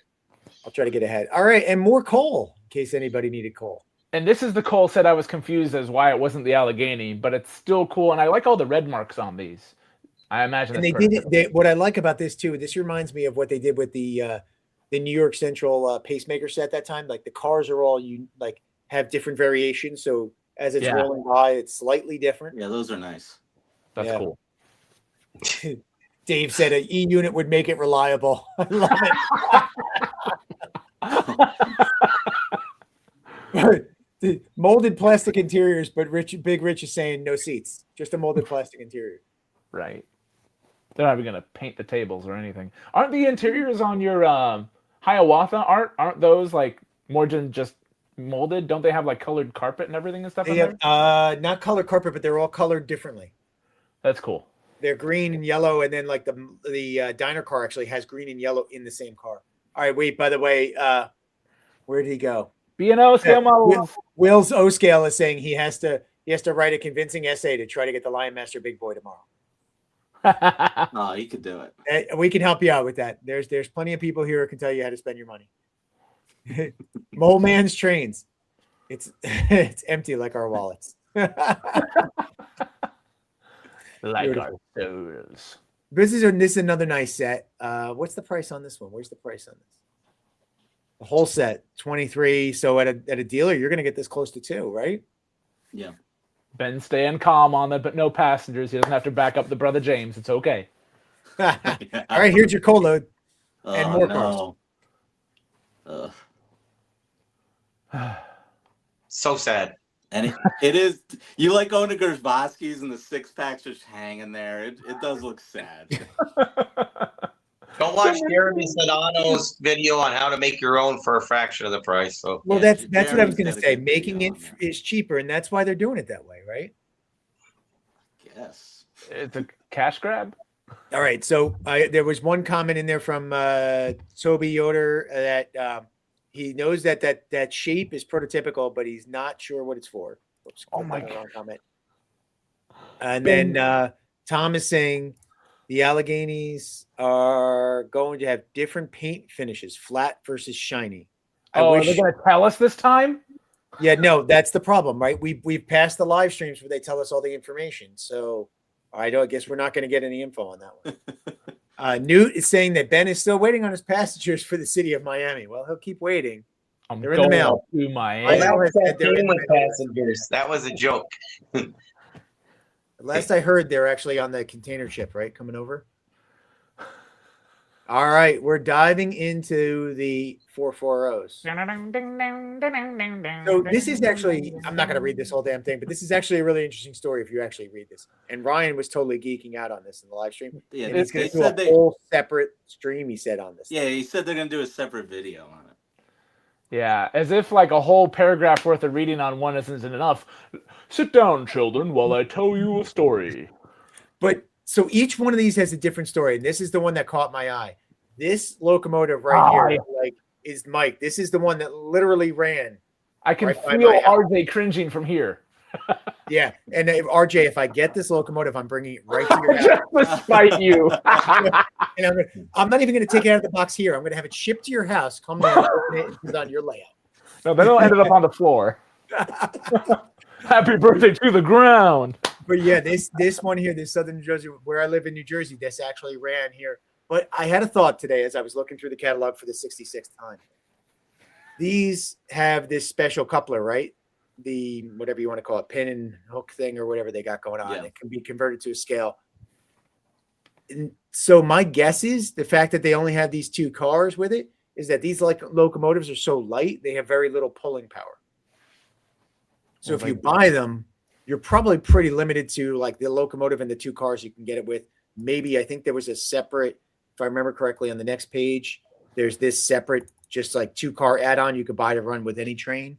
I'll try to get ahead. All right, and more coal in case anybody needed coal. And this is the coal set I was confused as why it wasn't the Allegheny, but it's still cool, and I like all the red marks on these. I imagine. And they did it. What I like about this too, this reminds me of what they did with the New York Central pacemaker set that time. Like the cars are all have different variations. So as it's rolling by, it's slightly different. Yeah, those are nice. That's cool. Dave said an E unit would make it reliable. I love it. The molded plastic interiors, but Big Rich is saying no seats, just a molded plastic interior. Right. They're not even going to paint the tables or anything. Aren't the interiors on your Hiawatha aren't those like more than just molded? Don't they have like colored carpet and everything and stuff in there? Not colored carpet, but they're all colored differently. That's cool. They're green and yellow, and then like the diner car actually has green and yellow in the same car. All right, wait. By the way, where did he go? B&O scale models. Will's O scale is saying he has to write a convincing essay to try to get the Lion Master Big Boy tomorrow. Oh, you could do it. We can help you out with that. There's plenty of people here who can tell you how to spend your money. Mole Man's trains. It's empty like our wallets. Like our souls. This is another nice set. What's the price on this one? Where's the price on this? The whole set, 23. So at a dealer, you're gonna get this close to 2, right? Yeah. Ben staying calm on it, but no passengers. He doesn't have to back up the brother James. It's okay. All right, here's your coal load and more cars. So sad. And it is, you like going to Gersbowski's and the 6-packs just hanging there. It does look sad. Go watch Jeremy Sedano's video on how to make your own for a fraction of the price. So Well, Yeah, that's what I was going to Jeremy's say. got a good Making video it on there. is cheaper, and that's why they're doing it that way, right? Yes. It's a cash grab. All right. So there was one comment in there from Toby Yoder that he knows that shape is prototypical, but he's not sure what it's for. Oops, Oh my wrong comment. And then Tom is saying the Alleghenies are going to have different paint finishes, flat versus shiny. Are they going to tell us this time? Yeah, no, that's the problem, right? We've passed the live streams where they tell us all the information. So I guess we're not going to get any info on that one. Newt is saying that Ben is still waiting on his passengers for the city of Miami. Well, he'll keep waiting. They're in the mail. To Well, Miami. that was that They're in game the with mail. passengers. That was a joke. Last I heard, they're actually on the container ship, right? Coming over. All right, we're diving into the 440s. So this is actually, I'm not going to read this whole damn thing, but this is actually a really interesting story if you actually read this. And Ryan was totally geeking out on this in the live stream. Yeah, And he's going they to do said a whole separate stream, he said, on this. Yeah, he said they're gonna do a separate video on it. Yeah, as if like a whole paragraph worth of reading on one isn't enough. Sit down, children, while I tell you a story. But so each one of these has a different story. And this is the one that caught my eye. This locomotive right here, like, is Mike. This is the one that literally ran. I can right by feel my house. RJ cringing from here. Yeah. And if, RJ, if I get this locomotive, I'm bringing it right to your house. Just to spite you. And I'm not even going to take it out of the box here. I'm going to have it shipped to your house. Come down, open it, and put it on your layout. No, then it'll end up on the floor. Happy birthday to the ground. But yeah, this one here, this Southern New Jersey, where I live in New Jersey, this actually ran here. But I had a thought today as I was looking through the catalog for the 66th time. These have this special coupler, right? The whatever you want to call it, pin and hook thing or whatever they got going on. Yeah. It can be converted to a scale. And so my guess is the fact that they only have these two cars with it is that these like locomotives are so light, they have very little pulling power. So if you buy them, you're probably pretty limited to like the locomotive and the two cars you can get it with. Maybe I think there was a separate, if I remember correctly, on the next page, there's this separate, just like 2-car add-on you could buy to run with any train.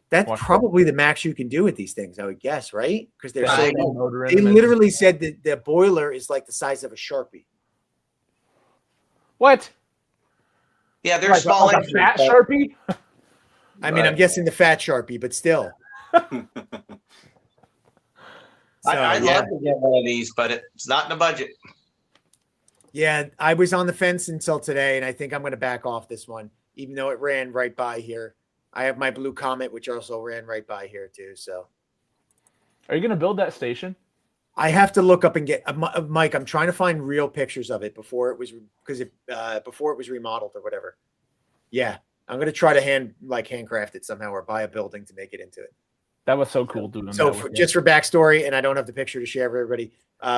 That's probably the max you can do with these things, I would guess, right? Because they're so they literally said that the boiler is like the size of a Sharpie. What? Yeah, they're Like, small. like a fat Sharpie? I mean, I'm guessing the fat Sharpie, but still. I'd love to get one of these, but it's not in the budget. Yeah, I was on the fence until today, and I think I'm going to back off this one, even though it ran right by here. I have my Blue Comet, which also ran right by here too. So, Are you going to build that station? I have to look up and get Mike. I'm trying to find real pictures of it before it was before it was remodeled or whatever. Yeah, I'm going to try to handcraft it somehow or buy a building to make it into it. That was so cool doing So that. just for backstory, and I don't have the picture to share with everybody.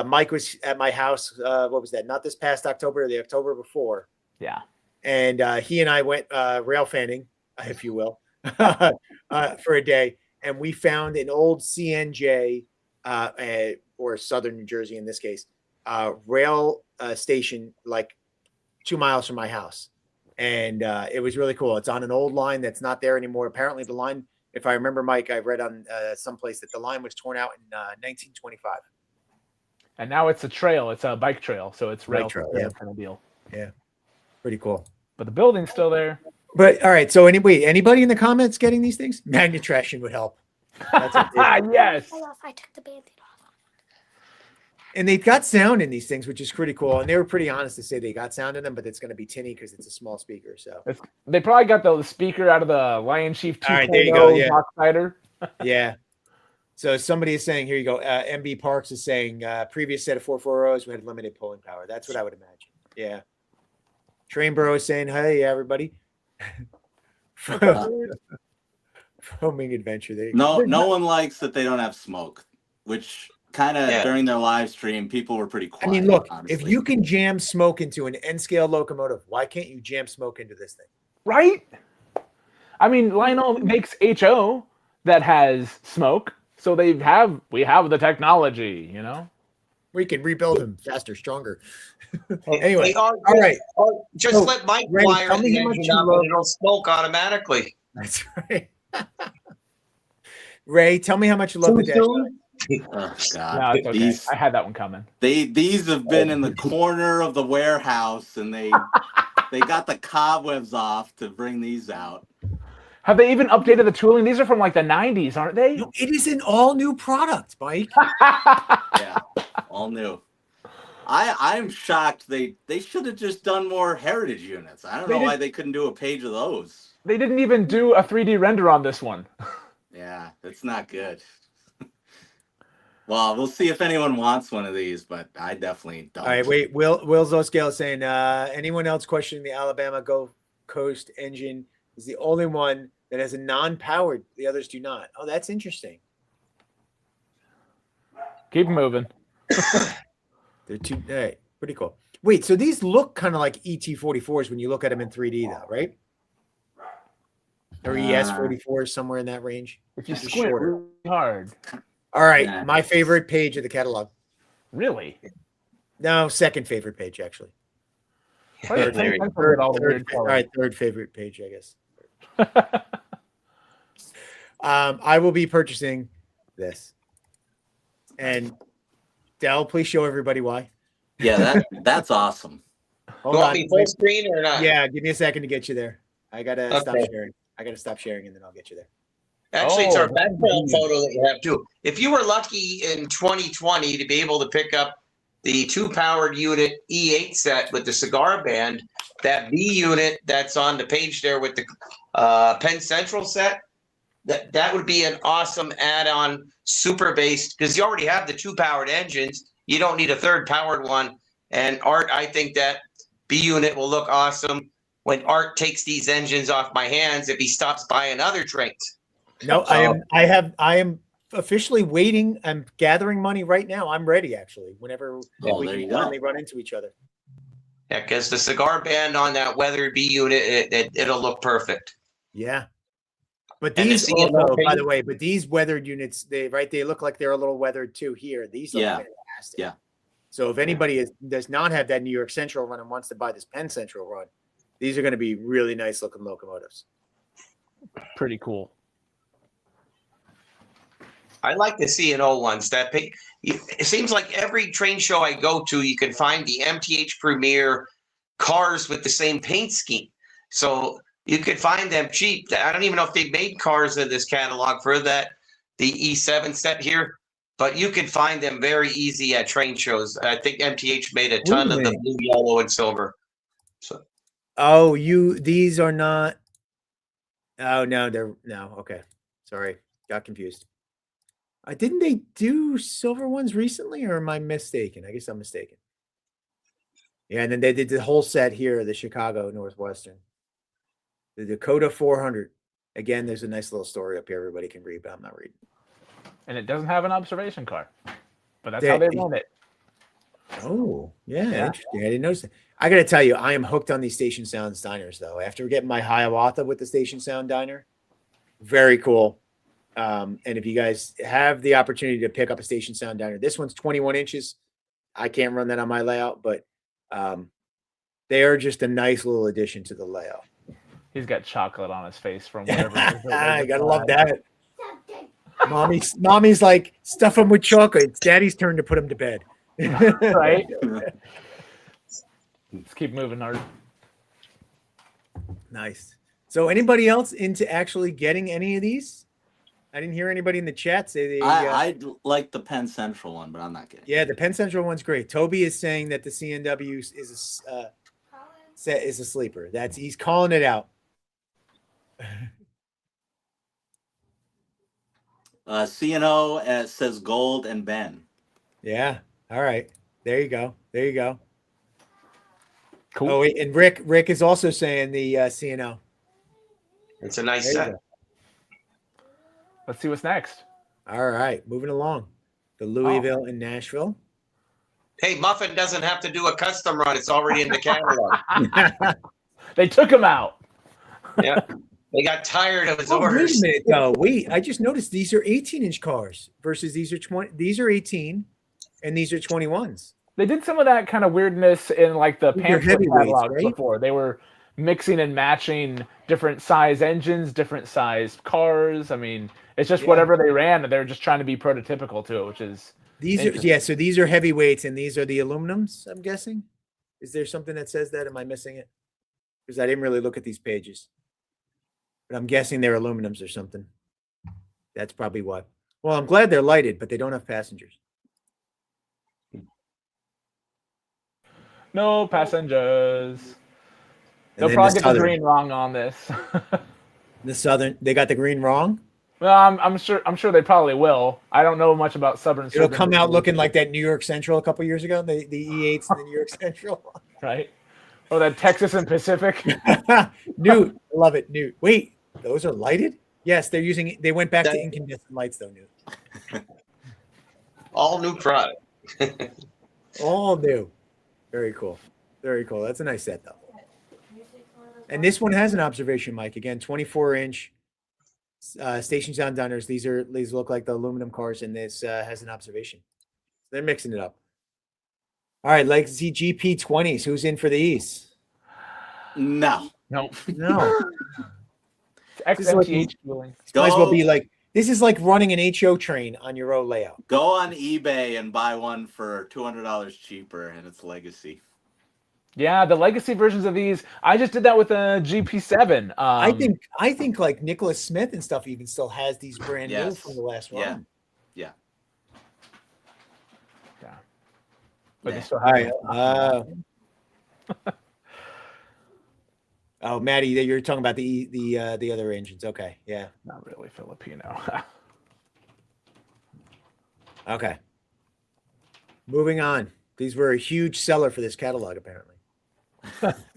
Mike was at my house. What was that? Not this past October, the October before. Yeah. And he and I went rail fanning, if you will, for a day, and we found an old CNJ or Southern New Jersey in this case rail station like 2 miles from my house, and it was really cool. It's on an old line that's not there anymore. Apparently, the line, if I remember, Mike, I read on someplace that the line was torn out in 1925. And now it's a trail. It's a bike trail, so it's rail trail, kind yeah. of deal. Yeah, pretty cool. But the building's still there. But all right, so anybody in the comments getting these things? Magnetration would help. That's Yes. I took the Band-Aid off. And they've got sound in these things, which is pretty cool. And they were pretty honest to say they got sound in them, but it's going to be tinny because it's a small speaker. So They probably got the speaker out of the Lion Chief 2.0 All right, there you go, yeah. Boxfighter. yeah. So somebody is saying, here you go. MB Parks is saying previous set of 440s we had limited pulling power. That's what I would imagine. Yeah. Train Bro is saying, hey, everybody. Foaming adventure. There you go. No one likes that they don't have smoke, which kind of during their live stream, people were pretty quiet. I mean, look, honestly. if you can jam smoke into an N-scale locomotive, why can't you jam smoke into this thing? Right? I mean, Lionel makes HO that has smoke, so we have the technology, you know? We can rebuild them faster, stronger. Anyway, Hey, all right. Just So, let Mike Ray, wire tell me the how much engine you up love- and it'll smoke automatically. That's right. Ray, tell me how much you love the dash. Oh, God. No, it's okay. These I had that one coming. these have been in the corner of the warehouse, and they got the cobwebs off to bring these out. Have they even updated the tooling? These are from like the 90s, aren't they? No, it is an all new product, Mike. Yeah, all new. I'm shocked. They should have just done more heritage units. I don't know why they couldn't do a page of those. They didn't even do a 3D render on this one. Yeah, it's not good. Well, we'll see if anyone wants one of these, but I definitely don't. All right, wait. Will Zoscale is saying, anyone else questioning the Alabama Go Coast engine is the only one that has a non-powered. The others do not. Oh, that's interesting. Keep moving. They're too. Hey, Pretty cool. Wait, so these look kind of like ET44s when you look at them in 3D, though, right? Or ES44 somewhere in that range. If you Just squint shorter. really hard. All right, Yeah. my favorite page of the catalog. Really? No, second favorite page actually. Why did There you Penn get all the Third, weird all colors? right, third favorite page, I guess. I will be purchasing this. And Dell, please show everybody why. Yeah, that's awesome. Hold You want on. me full screen or not? Yeah, give me a second to get you there. I gotta stop Okay. sharing. I gotta stop sharing and then I'll get you there. Actually, it's Oh, our that's background neat. photo that you have too. If you were lucky in 2020 to be able to pick up the 2-powered unit E8 set with the cigar band, that B unit that's on the page there with the Penn Central set, that would be an awesome add-on super based because you already have the 2-powered engines. You don't need a third powered one. And Art, I think that B unit will look awesome when Art takes these engines off my hands if he stops buying other trains. No, I am officially waiting. I'm gathering money right now. I'm ready actually. Whenever Oh, we there can you go. finally run into each other. Yeah, because the cigar band on that weathered B unit, it'll look perfect. Yeah. But And these the CMO also, by page- the way, but these weathered units, they look like they're a little weathered too here. These look Yeah. fantastic. Yeah. So if anybody does not have that New York Central run and wants to buy this Penn Central run, these are going to be really nice looking locomotives. Pretty cool. I like the C&O ones. It seems like every train show I go to, you can find the MTH Premier cars with the same paint scheme. So you could find them cheap. I don't even know if they made cars in this catalog for the E7 set here, but you can find them very easy at train shows. I think MTH made a ton of the Really? blue, yellow, and silver. So Oh, these are not. Oh, no, no. Okay. Sorry. Got confused. Didn't they do silver ones recently or am I mistaken? I guess I'm mistaken. Yeah. And then they did the whole set here, the Chicago Northwestern, the Dakota 400. Again, there's a nice little story up here. Everybody can read, but I'm not reading. And it doesn't have an observation car. But that's Yeah, how they run it. Oh, yeah, Yeah. interesting. I didn't notice that. I got to tell you, I am hooked on these Station Sounds diners, though. After getting my Hiawatha with the Station Sound diner, very cool. And if you guys have the opportunity to pick up a Station Sound diner, this one's 21 inches. I can't run that on my layout, but they are just a nice little addition to the layout. He's got chocolate on his face from whatever. I gotta love that. Mommy's like, stuff him with chocolate. It's daddy's turn to put him to bed. Right? Let's keep moving, Art. Nice. So anybody else into actually getting any of these? I didn't hear anybody in the chat say they. I'd like the Penn Central one, but I'm not getting it. Yeah, the Penn Central one's great. Toby is saying that the CNW is a sleeper. He's calling it out. C&O says Gold and Ben. Yeah. All right. There you go. There you go. Cool. Oh, wait, and Rick is also saying the CNO. it's a nice There you set. go. Let's see what's next. All right, moving along. The Louisville and Nashville. Hey, Muffin doesn't have to do a custom run. It's already in the catalog. They took him out. Yeah. They got tired of his Oh, wait orders. a minute, though. Wait, I just noticed these are 18-inch cars versus these are 20. These are 18, and these are 21s. They did some of that kind of weirdness in like the These are pamphlet heavyweights, catalog right? before. They were mixing and matching different size engines, different size cars. I mean, it's just Yeah. whatever they ran, and they're just trying to be prototypical to it, which is These are interesting. yeah. So these are heavyweights, and these are the aluminums. I'm guessing. Is there something that says that? Am I missing it? Because I didn't really look at these pages. But I'm guessing they're aluminums or something. That's probably what. Well, I'm glad they're lighted, but they don't have passengers. no passengers. And They'll then probably get the Southern. green wrong on this. The Southern, they got the green wrong. Well, I'm sure they probably will. I don't know much about Southern. It'll come out looking like that New York Central a couple years ago, the E8s and the New York Central. right. Or that Texas and Pacific. Newt, love it, Newt. Wait, those are lighted? Yes, they went back to incandescent lights though, Newt. All new product. All new. Very cool. Very cool. That's a nice set, though. And this one has an observation mic. Again, 24-inch station sound dunners. These look like the aluminum cars, and this has an observation. They're mixing it up. All right, Legacy GP20s. Who's in for these? No. No. No. It's This is like- XMTH feeling. Might as well be like, this is like running an HO train on your own layout. Go on eBay and buy one for $200 cheaper, and it's Legacy. Yeah, the legacy versions of these. I just did that with a GP7. I think like Nicholas Smith and stuff even still has these brand new Yes. from the last run. Yeah. But Yeah. they still All have right. Oh, Maddie, you're talking about the other engines. Okay, yeah. not really Filipino. Okay. Moving on. These were a huge seller for this catalog, apparently.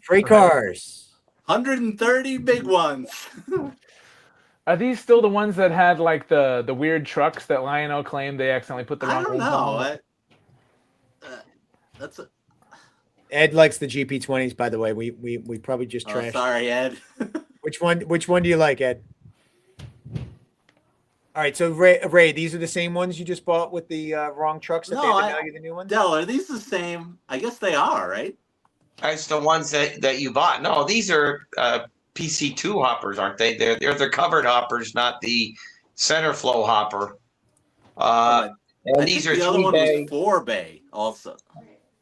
Freight cars. 130 big ones. Are these still the ones that had like the weird trucks that Lionel claimed they accidentally put the I wrong don't ones on? know. That's a, Ed likes the GP20s, by the way. We probably just oh, trashed. sorry, Ed. Which one do you like, Ed? All right, so Ray, these are the same ones you just bought with the wrong trucks that No, they had to I- mail you the new ones? Del, are these the same? I guess they are, right? That's the ones that you bought. No, these are PC2 hoppers, aren't they? They're the covered hoppers, not the center flow hopper. I And think these are the other one 3-bay. was 4-bay also.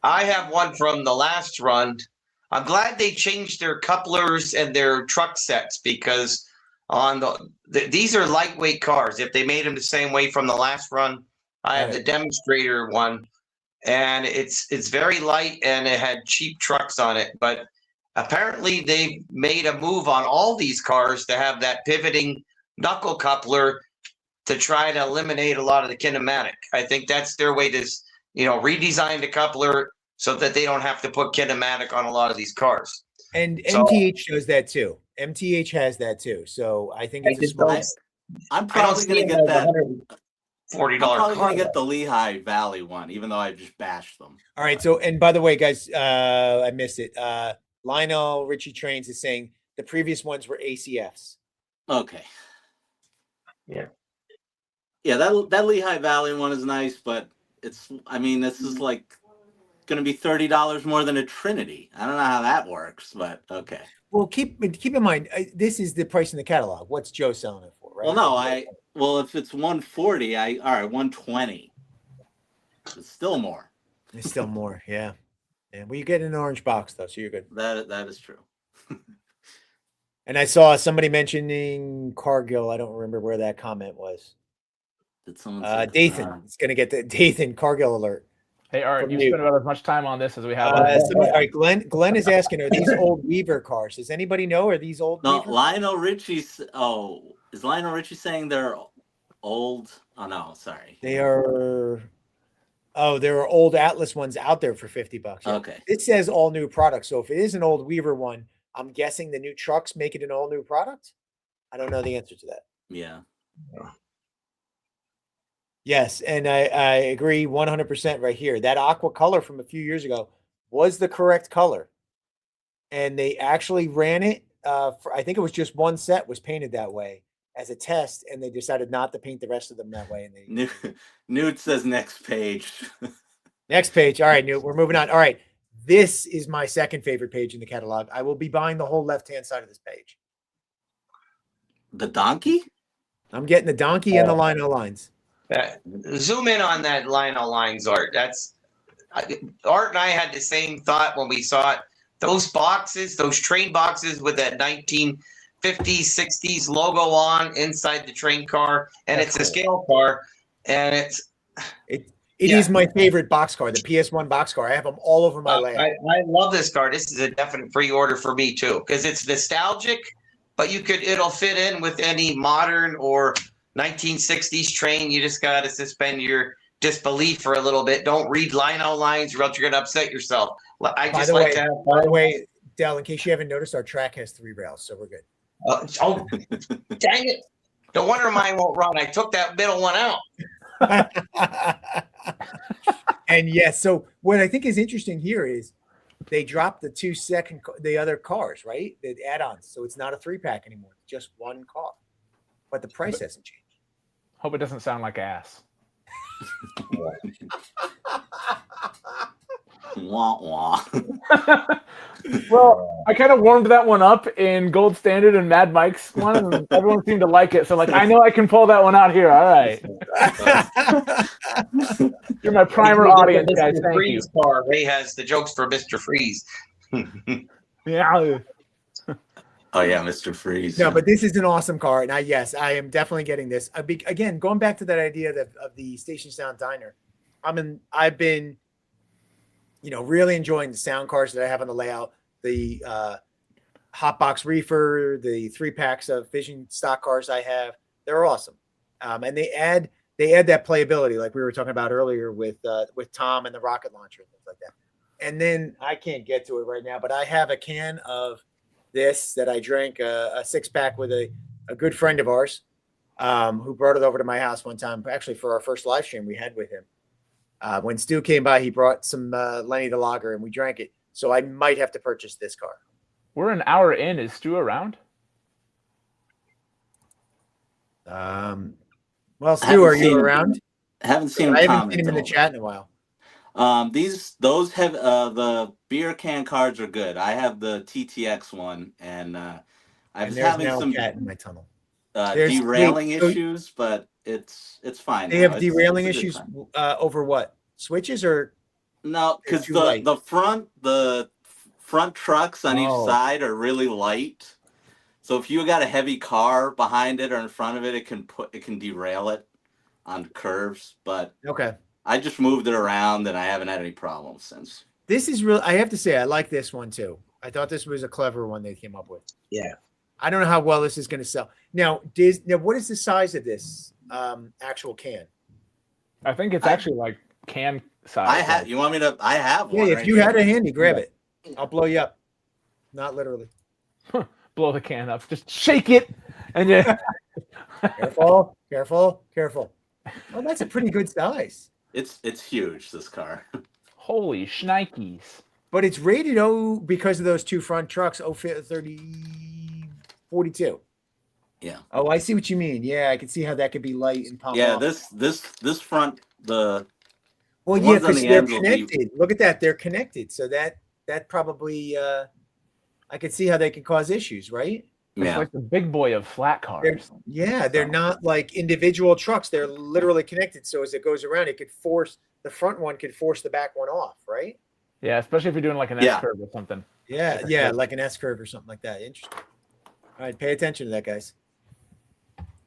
I have one from the last run. I'm glad they changed their couplers and their truck sets because on these are lightweight cars. If they made them the same way from the last run, I have the demonstrator one, and it's very light and it had cheap trucks on it. But apparently they made a move on all these cars to have that pivoting knuckle coupler to try to eliminate a lot of the kinematic. I think that's their way to redesign the coupler so that they don't have to put kinematic on a lot of these cars. And So- MTH does that too. MTH has that too. So I think it's a smart. I'm probably going to get that. $40 I'm probably car. going to get the Lehigh Valley one, even though I just bashed them. All right. So, and by the way, guys, I missed it. Lionel Richie Trains is saying the previous ones were ACFs. Okay. Yeah. Yeah, that Lehigh Valley one is nice, but this is like going to be $30 more than a Trinity. I don't know how that works, but okay. Well, keep in mind, this is the price in the catalog. What's Joe selling it for, right? Well, if it's 140, all right, 120. It's still more. There's still more. Yeah. And well, you get an orange box though, so you're good. That is true. And I saw somebody mentioning Cargill. I don't remember where that comment was. Did someone say Dathan. It's gonna get the Dathan Cargill alert. Hey, Art, From you you. spent about as much time on this as we have. on this. All right, Glenn is asking, are these old Weaver cars? Does anybody know? Are these old? No, Weaver? Lionel Richie's. Oh, is Lionel Richie saying they're old? Oh no, sorry. They are. Oh, there are old Atlas ones out there for $50. Yeah. Okay. It says all new products. So if it is an old Weaver one, I'm guessing the new trucks make it an all new product. I don't know the answer to that. Yeah. Yes, and I agree 100% right here. That aqua color from a few years ago was the correct color. And they actually ran it I think it was just one set was painted that way as a test, and they decided not to paint the rest of them that way. And Newt says next page. Next page. All right, Newt, we're moving on. All right. This is my second favorite page in the catalog. I will be buying the whole left-hand side of this page. The donkey? I'm getting the donkey and the Lionel lines. Zoom in on that Lionel lines, Art. Art and I had the same thought when we saw it. Those boxes, those train boxes with that 1950s, 60s logo on inside the train car, and That's it's a scale car, and It is my favorite box car, the PS1 box car. I have them all over my layout. I love this car. This is a definite pre-order for me too, because it's nostalgic, but it'll fit in with any modern or 1960s train. You just got to suspend your disbelief for a little bit. Don't read Lionel lines or else you're going to upset yourself. I By just the like way, to have by the way, Del, in case you haven't noticed, our track has 3 rails, so we're good. Dang it. No wonder mine won't run. I took that middle one out. And yes, so what I think is interesting here is they dropped the other cars, right? The add-ons. So it's not a 3-pack anymore. It's just one car. But the price hasn't changed. Hope it doesn't sound like ass. Wah, wah. Well, I kind of warmed that one up in Gold Standard and Mad Mike's one, and everyone seemed to like it. So, like, I know I can pull that one out here. All right. You're my primer audience, guys. Thank you. Car. Ray has the jokes for Mr. Freeze. Yeah. Oh yeah, Mr. Freeze. No, but this is an awesome car, and I am definitely getting this. Again, going back to that idea of the Station Sound Diner, I've been, really enjoying the sound cars that I have on the layout. The Hotbox Reefer, the 3-packs of Vision stock cars I have, they're awesome, and they add that playability like we were talking about earlier with Tom and the rocket launcher and things like that. And then I can't get to it right now, but I have a can of this that I drank a 6-pack with a good friend of ours who brought it over to my house one time, actually for our first live stream we had with him. When Stu came by, he brought some Lenny the Lager and we drank it. So I might have to purchase this car. We're an hour in. Is Stu around? Well, Stu, are you around? I haven't seen him. I haven't seen him in the chat in a while. Those have the beer can cards are good. I have the TTX one, and I was having some cat in my tunnel. derailing issues, but it's fine. They have derailing issues over what? Switches or no? Because the front trucks on each side are really light. So if you got a heavy car behind it or in front of it, it can derail it on curves. But okay. I just moved it around and I haven't had any problems since. This is real. I have to say, I like this one too. I thought this was a clever one they came up with. Yeah. I don't know how well this is going to sell. Now, what is the size of this actual can? I think it's actually like can size. I have. You want me to? I have one. Yeah, if you had a handy, grab it. I'll blow you up. Not literally. Blow the can up. Just shake it, and yeah. Careful. Oh, that's a pretty good size. It's huge, this car. Holy shnikes. But it's rated O because of those two front trucks, 42. Yeah. Oh, I see what you mean. Yeah, I can see how that could be light and pop off. This front because they're connected. Look at that. They're connected. So that probably I could see how they can cause issues, right? It's like the big boy of flat cars. They're not like individual trucks. They're literally connected. So as it goes around, the front one could force the back one off, right? Yeah, especially if you're doing like an S-curve or something. Yeah, like an S-curve or something like that. Interesting. All right, pay attention to that, guys.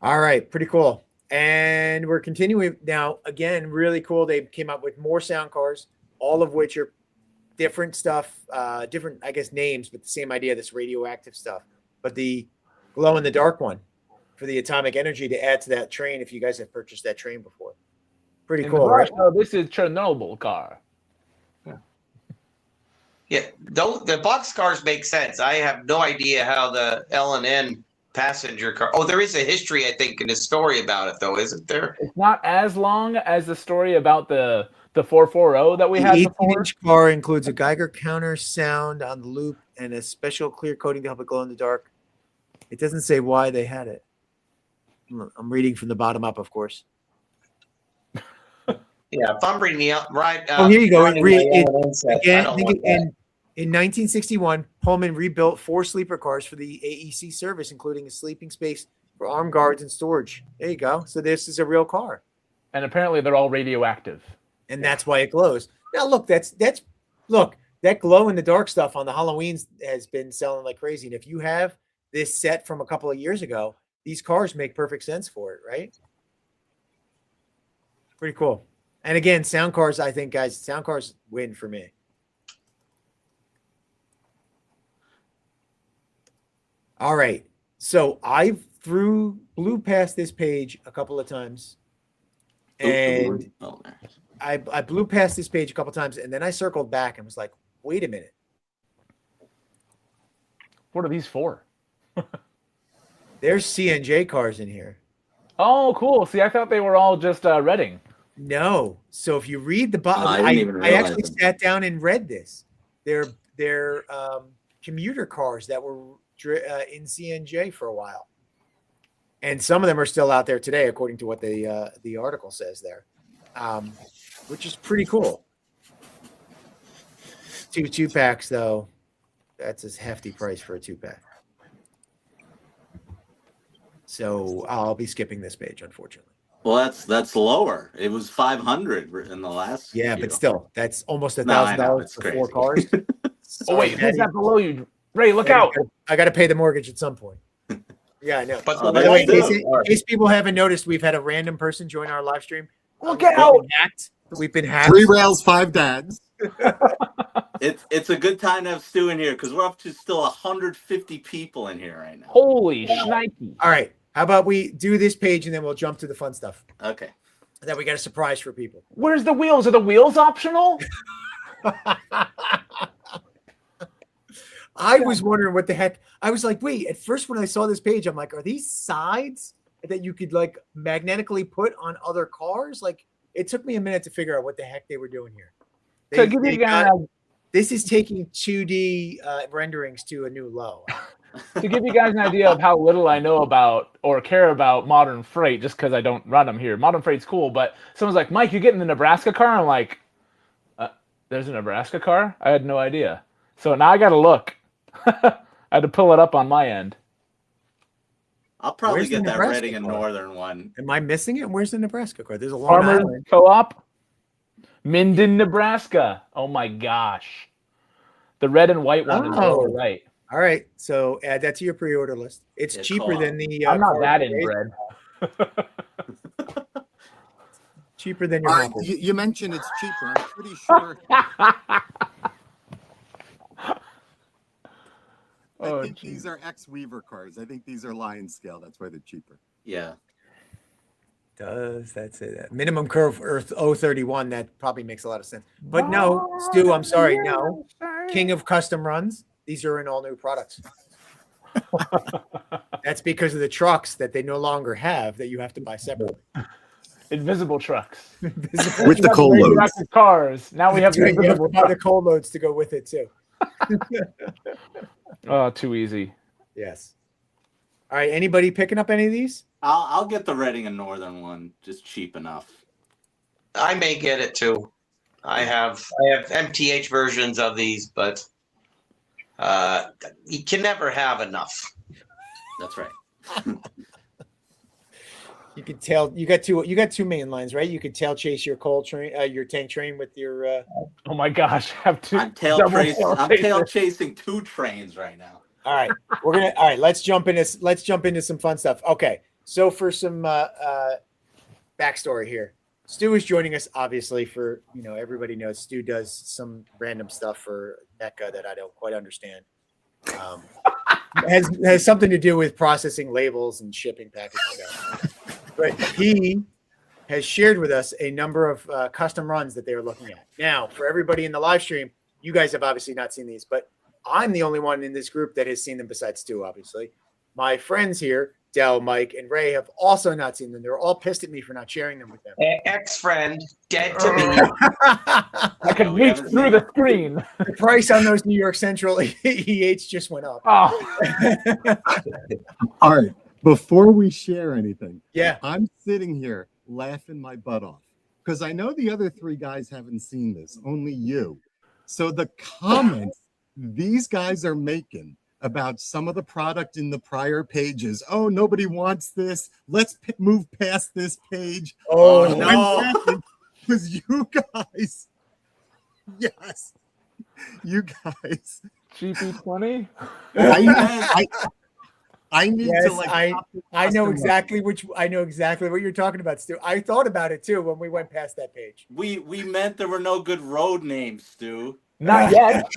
All right, pretty cool. And we're continuing now. Again, really cool. They came up with more sound cars, all of which are different stuff, different, I guess, names, but the same idea, this radioactive stuff. But the glow-in-the-dark one for the atomic energy to add to that train, if you guys have purchased that train before. Pretty cool, right? Oh, this is Chernobyl car. Yeah, the box cars make sense. I have no idea how the L&N passenger car. Oh, there is a history, I think, in the story about it, though, isn't there? It's not as long as the story about the 440 that we had before. The 18-inch car includes a Geiger counter sound on the loop and a special clear coating to help it glow in the dark. It doesn't say why they had it. I'm reading from the bottom up, of course. Yeah, if I'm reading the right. Here you go. In In 1961, Pullman rebuilt 4 sleeper cars for the AEC service, including a sleeping space for armed guards and storage. There you go. So this is a real car. And apparently they're all radioactive. And that's why it glows. Now, look, that glow in the dark stuff on the Halloweens has been selling like crazy. And if you have this set from a couple of years ago, these cars make perfect sense for it, right? Pretty cool. And again, sound cars, I think, guys, sound cars win for me. All right. So I blew past this page a couple of times. And I blew past this page a couple of times, and then I circled back and was like, wait a minute. What are these for? There's CNJ cars in here. Oh, cool. See, I thought they were all just Reading. No. So if you read the bottom, I actually sat down and read this. They're their commuter cars that were in CNJ for a while. And some of them are still out there today, according to what the article says there, which is pretty cool. 2 packs, though. That's a hefty price for a 2-pack. So I'll be skipping this page, unfortunately. Well, that's lower. It was 500 in the last. Yeah, few. but still, that's almost No, I know, $1,000 it's for crazy. 4 cars. Oh wait, who's that below you? Ray, look out! I got to pay the mortgage at some point. Yeah, I know. But Oh, By the way, that's in case people haven't noticed, we've had a random person join our live stream. Look out! We've been hacked. 3 rails, 5 dads. It's a good time to have Stu in here because we're up to still 150 people in here right now. Holy shnikey! All right. How about we do this page and then we'll jump to the fun stuff? Okay. And then we got a surprise for people. Where's the wheels? Are the wheels optional? I was wondering what the heck. I was like, wait, at first when I saw this page, I'm like, are these sides that you could like magnetically put on other cars? Like, it took me a minute to figure out what the heck they were doing here. So give you guys, This is taking 2D renderings to a new low. to give you guys an idea of how little I know about or care about modern freight, just because I don't run them here. Modern freight's cool, but someone's like, Mike, you getting the Nebraska car? I'm like, there's a Nebraska car? I had no idea. So now I got to look. I had to pull it up on my end. I'll probably Where's the get that Nebraska Reading and car? Northern one. Am I missing it? Where's the Nebraska car? There's a Long Farmers Island. Co-op, Minden, Nebraska. Oh my gosh. The red and white one is lower right. All right. So add that to your pre-order list. It's Yeah, cheaper co-op. than the. I'm not car that today. inbred. Cheaper than your Honda. You mentioned it's cheaper. I'm pretty sure. I think these are ex-Weaver cars. I think these are Lion scale. That's why they're cheaper. Yeah. Does that say that? Minimum curve Earth 031. That probably makes a lot of sense. But no, Stu, I'm sorry. No. King of custom runs. These are in all new products. That's because of the trucks that they no longer have that you have to buy separately. Invisible trucks. With the coal loads. Radioactive cars. Now we have You have to invisible buy the trucks. cold loads to go with it too. Oh, too easy. Yes. All right. Anybody picking up any of these? I'll get the Reading and Northern one, just cheap enough. I may get it too. I have MTH versions of these, but you can never have enough. That's right. You could tail. You got two main lines, right? You could tail chase your coal train, your tank train with your. Oh my gosh. Have two. I'm tail chasing 2 trains right now. All right, all right. Let's jump into some fun stuff. Okay, so for some backstory here, Stu is joining us. Obviously, for everybody knows Stu does some random stuff for NECA that I don't quite understand. Has something to do with processing labels and shipping packages. But he has shared with us a number of custom runs that they are looking at. Now, for everybody in the live stream, you guys have obviously not seen these, but I'm the only one in this group that has seen them besides Stu, obviously. My friends here, Del, Mike, and Ray, have also not seen them. They're all pissed at me for not sharing them with them. Ex-friend, dead to me. I can reach through the screen. The price on those New York Central EH just went up. Oh. All right. Before we share anything, Yeah. I'm sitting here laughing my butt off because I know the other 3 guys haven't seen this, only you. So the comments these guys are making about some of the product in the prior pages. Oh, nobody wants this. Let's move past this page. Oh, no. Because you guys, yes, you guys. GP20? I need Yes, to like. I know exactly what you're talking about, Stu. I thought about it too when we went past that page. We meant there were no good road names, Stu. Not yet.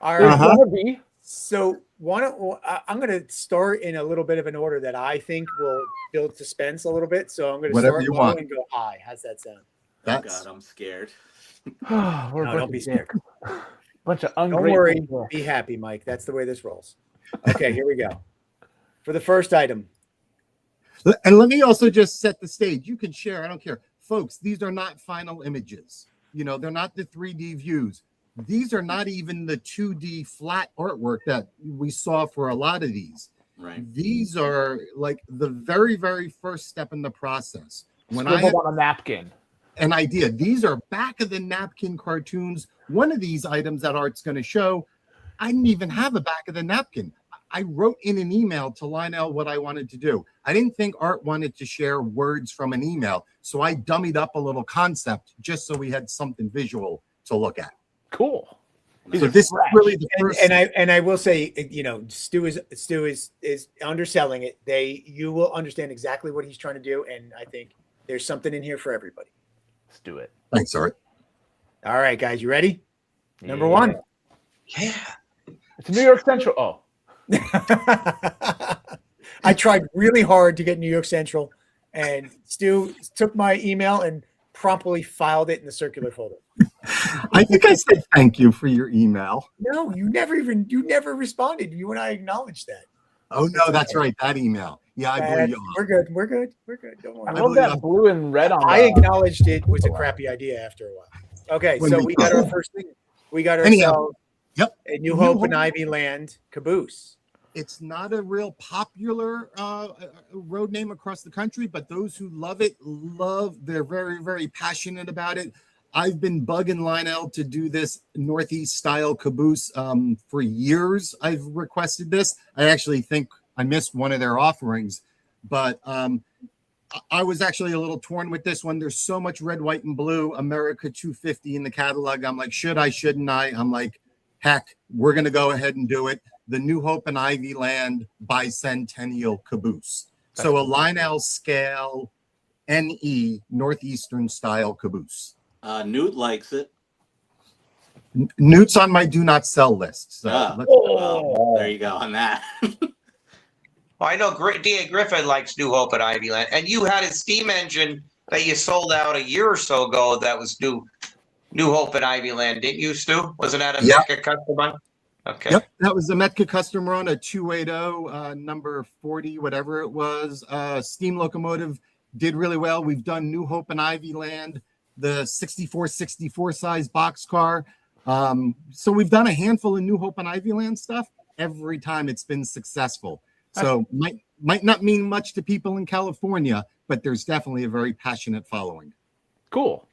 All There's right. gonna be. So I'm going to start in a little bit of an order that I think will build suspense a little bit. So I'm going to Whatever start you low want. and go high. How's that sound? That's God, I'm scared. We're No, a don't bunch be of scared. bunch of Don't ungrateful worry. people. Be happy, Mike. That's the way this rolls. Okay, here we go. For the first item. And let me also just set the stage. You can share. I don't care. Folks, these are not final images. They're not the 3D views. these are not even the 2D flat artwork that we saw for a lot of these. Right. These are like the very, very first step in the process. When I Scribbled had on a napkin. an idea, these are back of the napkin cartoons. One of these items that Art's going to show, I didn't even have a back of the napkin. I wrote in an email to Lionel what I wanted to do. I didn't think Art wanted to share words from an email, so I dummied up a little concept just so we had something visual to look at. Cool. So this is really the And, first. and I will say, you know, Stu is underselling it. You will understand exactly what he's trying to do, and I think there's something in here for everybody. Let's do it. Thanks, Art. All right, guys, you ready? Number Yeah. one. Yeah. It's New York Central. Oh, I tried really hard to get New York Central, and Stu took my email and promptly filed it in the circular folder. I think I said thank you for your email. No, you never responded. You and I acknowledged that. Oh no, that's right, that email. Yeah, I blew you off. We're good. We're good. We're good. Don't worry. I love that blue and red on. I acknowledged it was a crappy idea after a while. Okay, When so we- we got our first thing. We got Anyhow, ourselves yep. a New Hope and Ivy Land caboose. It's not a real popular road name across the country, but those who love it, they're very, very passionate about it. I've been bugging Lionel to do this Northeast style caboose for years. I've requested this. I actually think I missed one of their offerings, but I was actually a little torn with this one. There's so much red, white, and blue America 250 in the catalog. I'm like, should I, shouldn't I? I'm like, heck, we're going to go ahead and do it. The New Hope and Ivy Land Bicentennial Caboose. So a Lionel scale NE Northeastern style caboose. Newt likes it. Newt's on my do not sell list. So Well, there you go on that. Well, I know D.A. Griffin likes New Hope at Ivy Land, and you had a steam engine that you sold out a year or so ago that was New Hope at Ivy Land, didn't you, Stu? Wasn't that a Mecca customer? Okay. Yep, that was a Metka customer on a 280 number 40, whatever it was. Steam locomotive did really well. We've done New Hope and Ivy Land, the 64 size boxcar. So we've done a handful of New Hope and Ivy Land stuff. Every time it's been successful. So might not mean much to people in California, but there's definitely a very passionate following. Cool.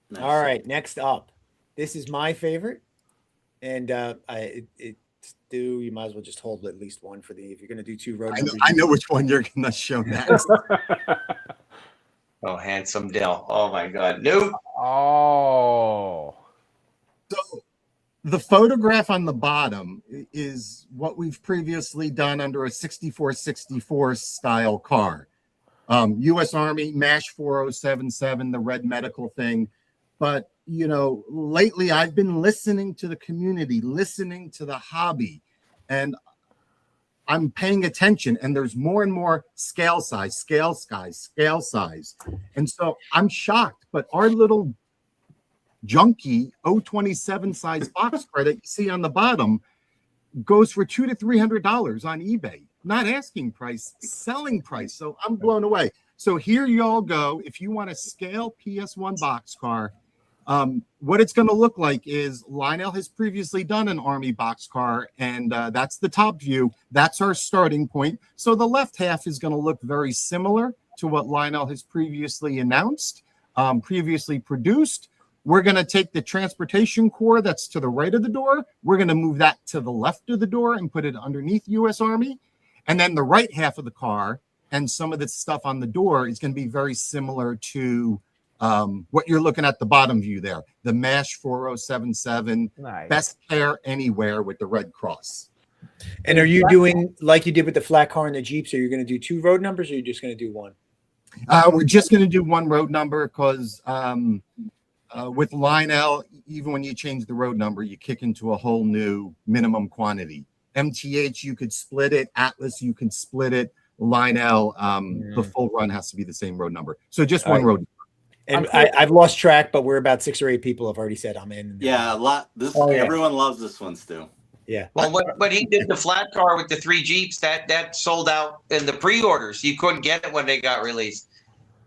Nice. All right, next up. This is my favorite. And Stu, you might as well just hold at least one for if you're going to do two road numbers. I know which one you're going to show next. Oh, handsome Dell. Oh my God. New. Oh. So the photograph on the bottom is what we've previously done under a 64 style car. U.S. Army MASH 4077, the red medical thing. But, you know, lately I've been listening to the community, listening to the hobby, and I'm paying attention, and there's more and more scale size. And so I'm shocked, but our little junky 027 size boxcar that you see on the bottom goes for $200 to $300 on eBay. Not asking price, selling price. So I'm blown away. So here you all go. If you want a scale PS1 boxcar, what it's going to look like is Lionel has previously done an Army boxcar, and that's the top view. That's our starting point. So the left half is going to look very similar to what Lionel has previously announced, previously produced. We're going to take the transportation core that's to the right of the door. We're going to move that to the left of the door and put it underneath U.S. Army. And then the right half of the car and some of the stuff on the door is going to be very similar to what you're looking at the bottom view there, the MASH 4077, Nice. Best Care Anywhere with the red cross. And are you doing like you did with the flat car and the Jeeps? Are you going to do two road numbers, or are you just going to do one? We're just going to do one road number because with Lionel, even when you change the road number, you kick into a whole new minimum quantity. MTH, you could split it. Atlas, you can split it. Lionel, the full run has to be the same road number. So just one road. And I've lost track, but we're about 6 or 8 people have already said I'm in. Yeah, a lot. Everyone loves this one, Stu. Yeah. Well, when he did the flat car with the 3 Jeeps, that sold out in the pre-orders. You couldn't get it when they got released.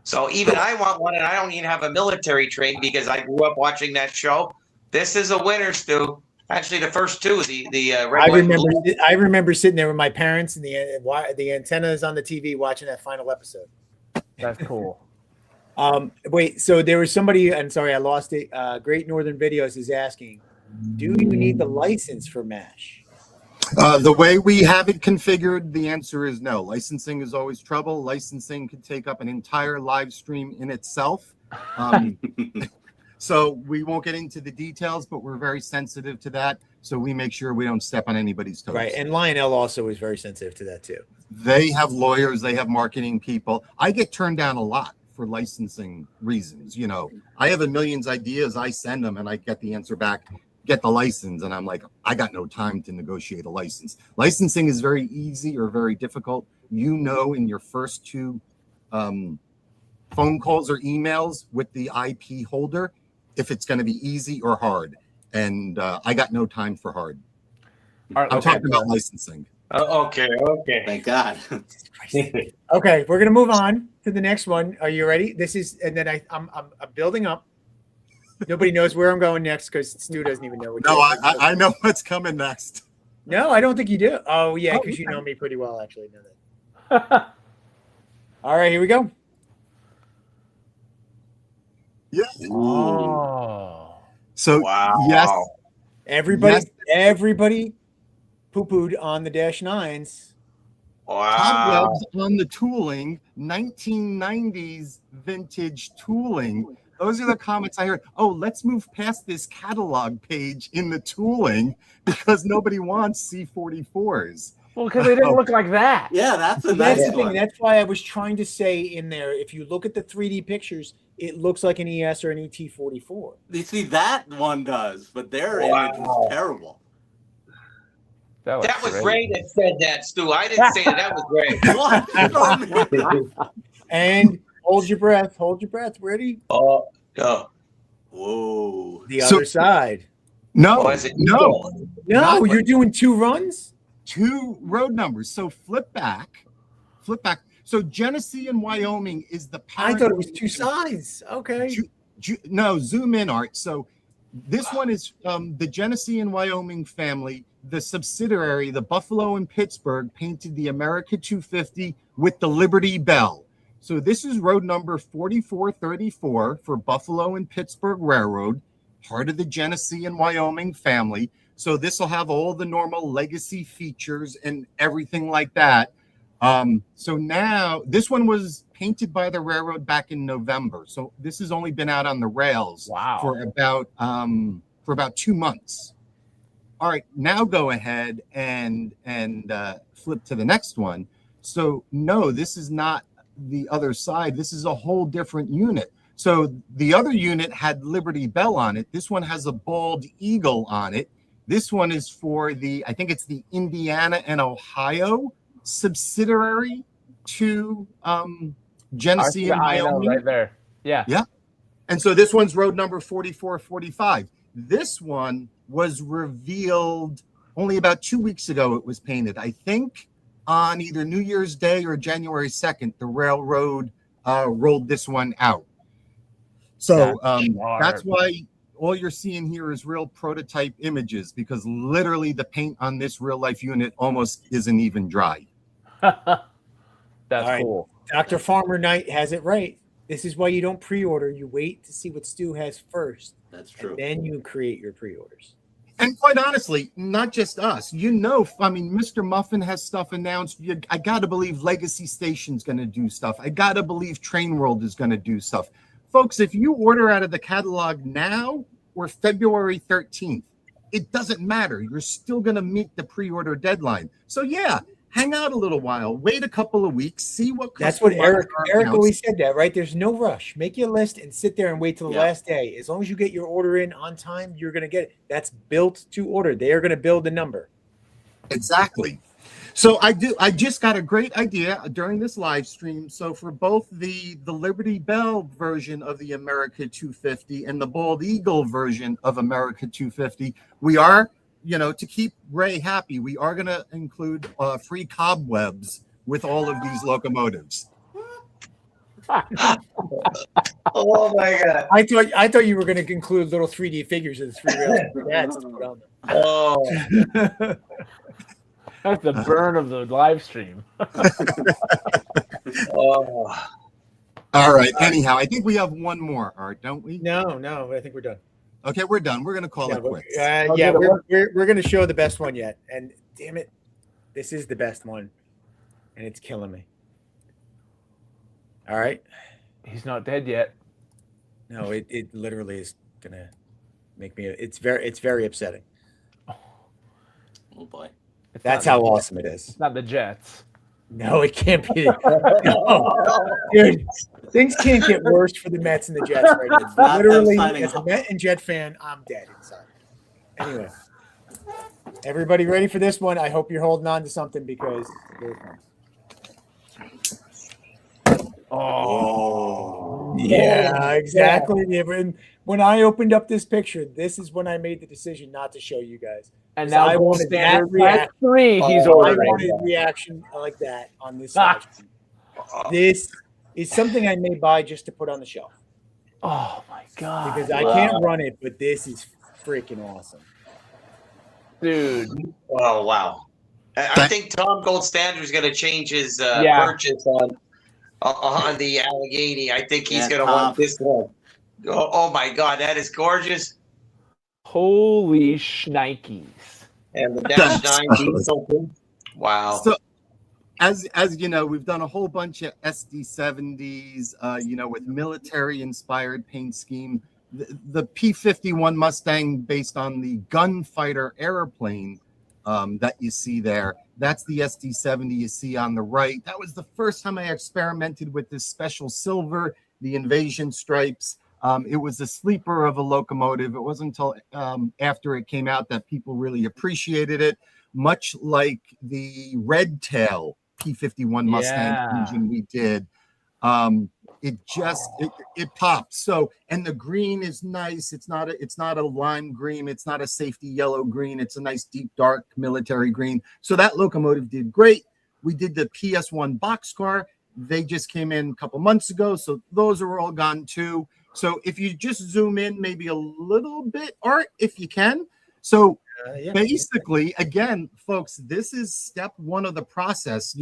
So even I want one, and I don't even have a military train because I grew up watching that show. This is a winner, Stu. Actually, the first two, the red, I white, and remember. blue. I remember sitting there with my parents and the antennas on the TV watching that final episode. That's cool. Wait, so there was somebody. I'm sorry, I lost it. Great Northern Videos is asking, do you need the license for MASH? The way we have it configured, the answer is no. Licensing is always trouble. Licensing could take up an entire live stream in itself. So we won't get into the details, but we're very sensitive to that. So we make sure we don't step on anybody's toes. Right, and Lionel also is very sensitive to that too. They have lawyers, they have marketing people. I get turned down a lot for licensing reasons. You know, I have a million ideas. I send them and I get the answer back, get the license. And I'm like, I got no time to negotiate a license. Licensing is very easy or very difficult. You know, in your first two phone calls or emails with the IP holder, if it's going to be easy or hard. And I got no time for hard. All right, I'm talking about licensing. Okay. Thank God. Okay, we're gonna move on to the next one. Are you ready? This is, and then I'm building up. Nobody knows where I'm going next because Stu doesn't even know. No, I know what's coming next. No, I don't think you do. Oh yeah, because you know me pretty well, actually. Know that. All right, here we go. Yeah. Oh. So Wow. yes, Everybody poo-pooed on the -9s. Wow. cobwebs on the tooling, 1990s vintage tooling. Those are the comments I heard. Oh, let's move past this catalog page in the tooling because nobody wants C44s. Well, because they didn't look like that. Yeah, that's a That's nice the thing. one. That's why I was trying to say in there, if you look at the 3D pictures, it looks like an ES or an ET44. You see, that one does, but their Wow. image was terrible. That was great. Ray that said that, Stu. I didn't say that. That was Ray. What? And hold your breath. Hold your breath. Ready? Oh. Whoa. The So- other side. No, Was it? no, No, Not you're doing 2 runs? 2 road numbers. So flip back. So Genesee and Wyoming is the I parent. thought it was 2 sides. Okay. No, zoom in, Art. So this one is the Genesee and Wyoming family. The subsidiary, the Buffalo and Pittsburgh, painted the America 250 with the Liberty Bell. So this is road number 4434 for Buffalo and Pittsburgh Railroad, part of the Genesee and Wyoming family. So this will have all the normal legacy features and everything like that. So now this one was painted by the railroad back in November. So this has only been out on the rails for about 2 months. All right, now go ahead and flip to the next one. So no, this is not the other side. This is a whole different unit. So the other unit had Liberty Bell on it. This one has a bald eagle on it. This one is for I think it's the Indiana and Ohio subsidiary to Genesee and Wyoming. Right there. Yeah. Yeah. And so this one's road number 4445. This one was revealed only about 2 weeks ago. It was painted, I think, on either New Year's Day or January 2nd. The railroad rolled this one out. So that's why all you're seeing here is real prototype images, because literally the paint on this real life unit almost isn't even dry. That's right. cool. Dr. Farmer Knight has it right. This is why you don't pre-order. You wait to see what Stu has first. That's true. And then you create your pre-orders. And quite honestly, not just us. You know, I mean, Mr. Muffin has stuff announced. I got to believe Legacy Station's going to do stuff. I got to believe Train World is going to do stuff. Folks, if you order out of the catalog now or February 13th, it doesn't matter. You're still going to meet the pre-order deadline. So, yeah, hang out a little while. Wait a couple of weeks. See what. That's what Eric announced. always said that, right? There's no rush. Make your list and sit there and wait till the last day. As long as you get your order in on time, you're going to get it. That's built to order. They are going to build the number. Exactly. So I just got a great idea during this live stream. So for both the Liberty Bell version of the America 250 and the Bald Eagle version of America 250, we are, to keep Ray happy, we are going to include free cobwebs with all of these locomotives. Oh my god. I thought you were going to include little 3D figures of the three rails for dads to put on them. Oh. That's the burn of the live stream. Oh. All right. Anyhow, I think we have one more, Art, don't we? No, I think we're done. Okay, we're done. We're gonna call it quits. We're going to show the best one yet, and damn it, this is the best one, and it's killing me. All right. He's not dead yet. No, it literally is gonna make me. It's very upsetting. Oh boy. It's That's not how the- awesome it is. It's not the Jets. No, it can't be. No, dude, things can't get worse for the Mets and the Jets right now. It's not them Literally, signing as a up. Met and Jet fan, I'm dead inside. Anyway, everybody ready for this one? I hope you're holding on to something because here it comes. Oh. Yeah, exactly. When I opened up this picture, this is when I made the decision not to show you guys. And So I now gold wanted standard that reaction. 3 he's I ordering. wanted a reaction like that on this side. This is something I may buy just to put on the shelf Oh my god. because I can't run it, but this is freaking awesome. Dude. Oh wow. I think Tom Gold Standard is going to change his purchase on the Allegheny. I think he's going to want this one. Oh my god, that is gorgeous. Holy shnikes. And the Dash 9 diesel too. Wow. So, as you know, we've done a whole bunch of SD70s, with military-inspired paint scheme. The P-51 Mustang, based on the gunfighter airplane that you see there, that's the SD70 you see on the right. That was the first time I experimented with this special silver, the invasion stripes. It was a sleeper of a locomotive. It wasn't until after it came out that people really appreciated it, much like the red tail P-51 Mustang engine we did. It pops. So, and the green is nice. It's not a lime green. It's not a safety yellow green. It's a nice deep dark military green. So that locomotive did great. We did the PS1 boxcar. They just came in a couple months ago. So those are all gone too. So if you just zoom in maybe a little bit, Art, if you can. So basically, again, folks, this is step one of the process,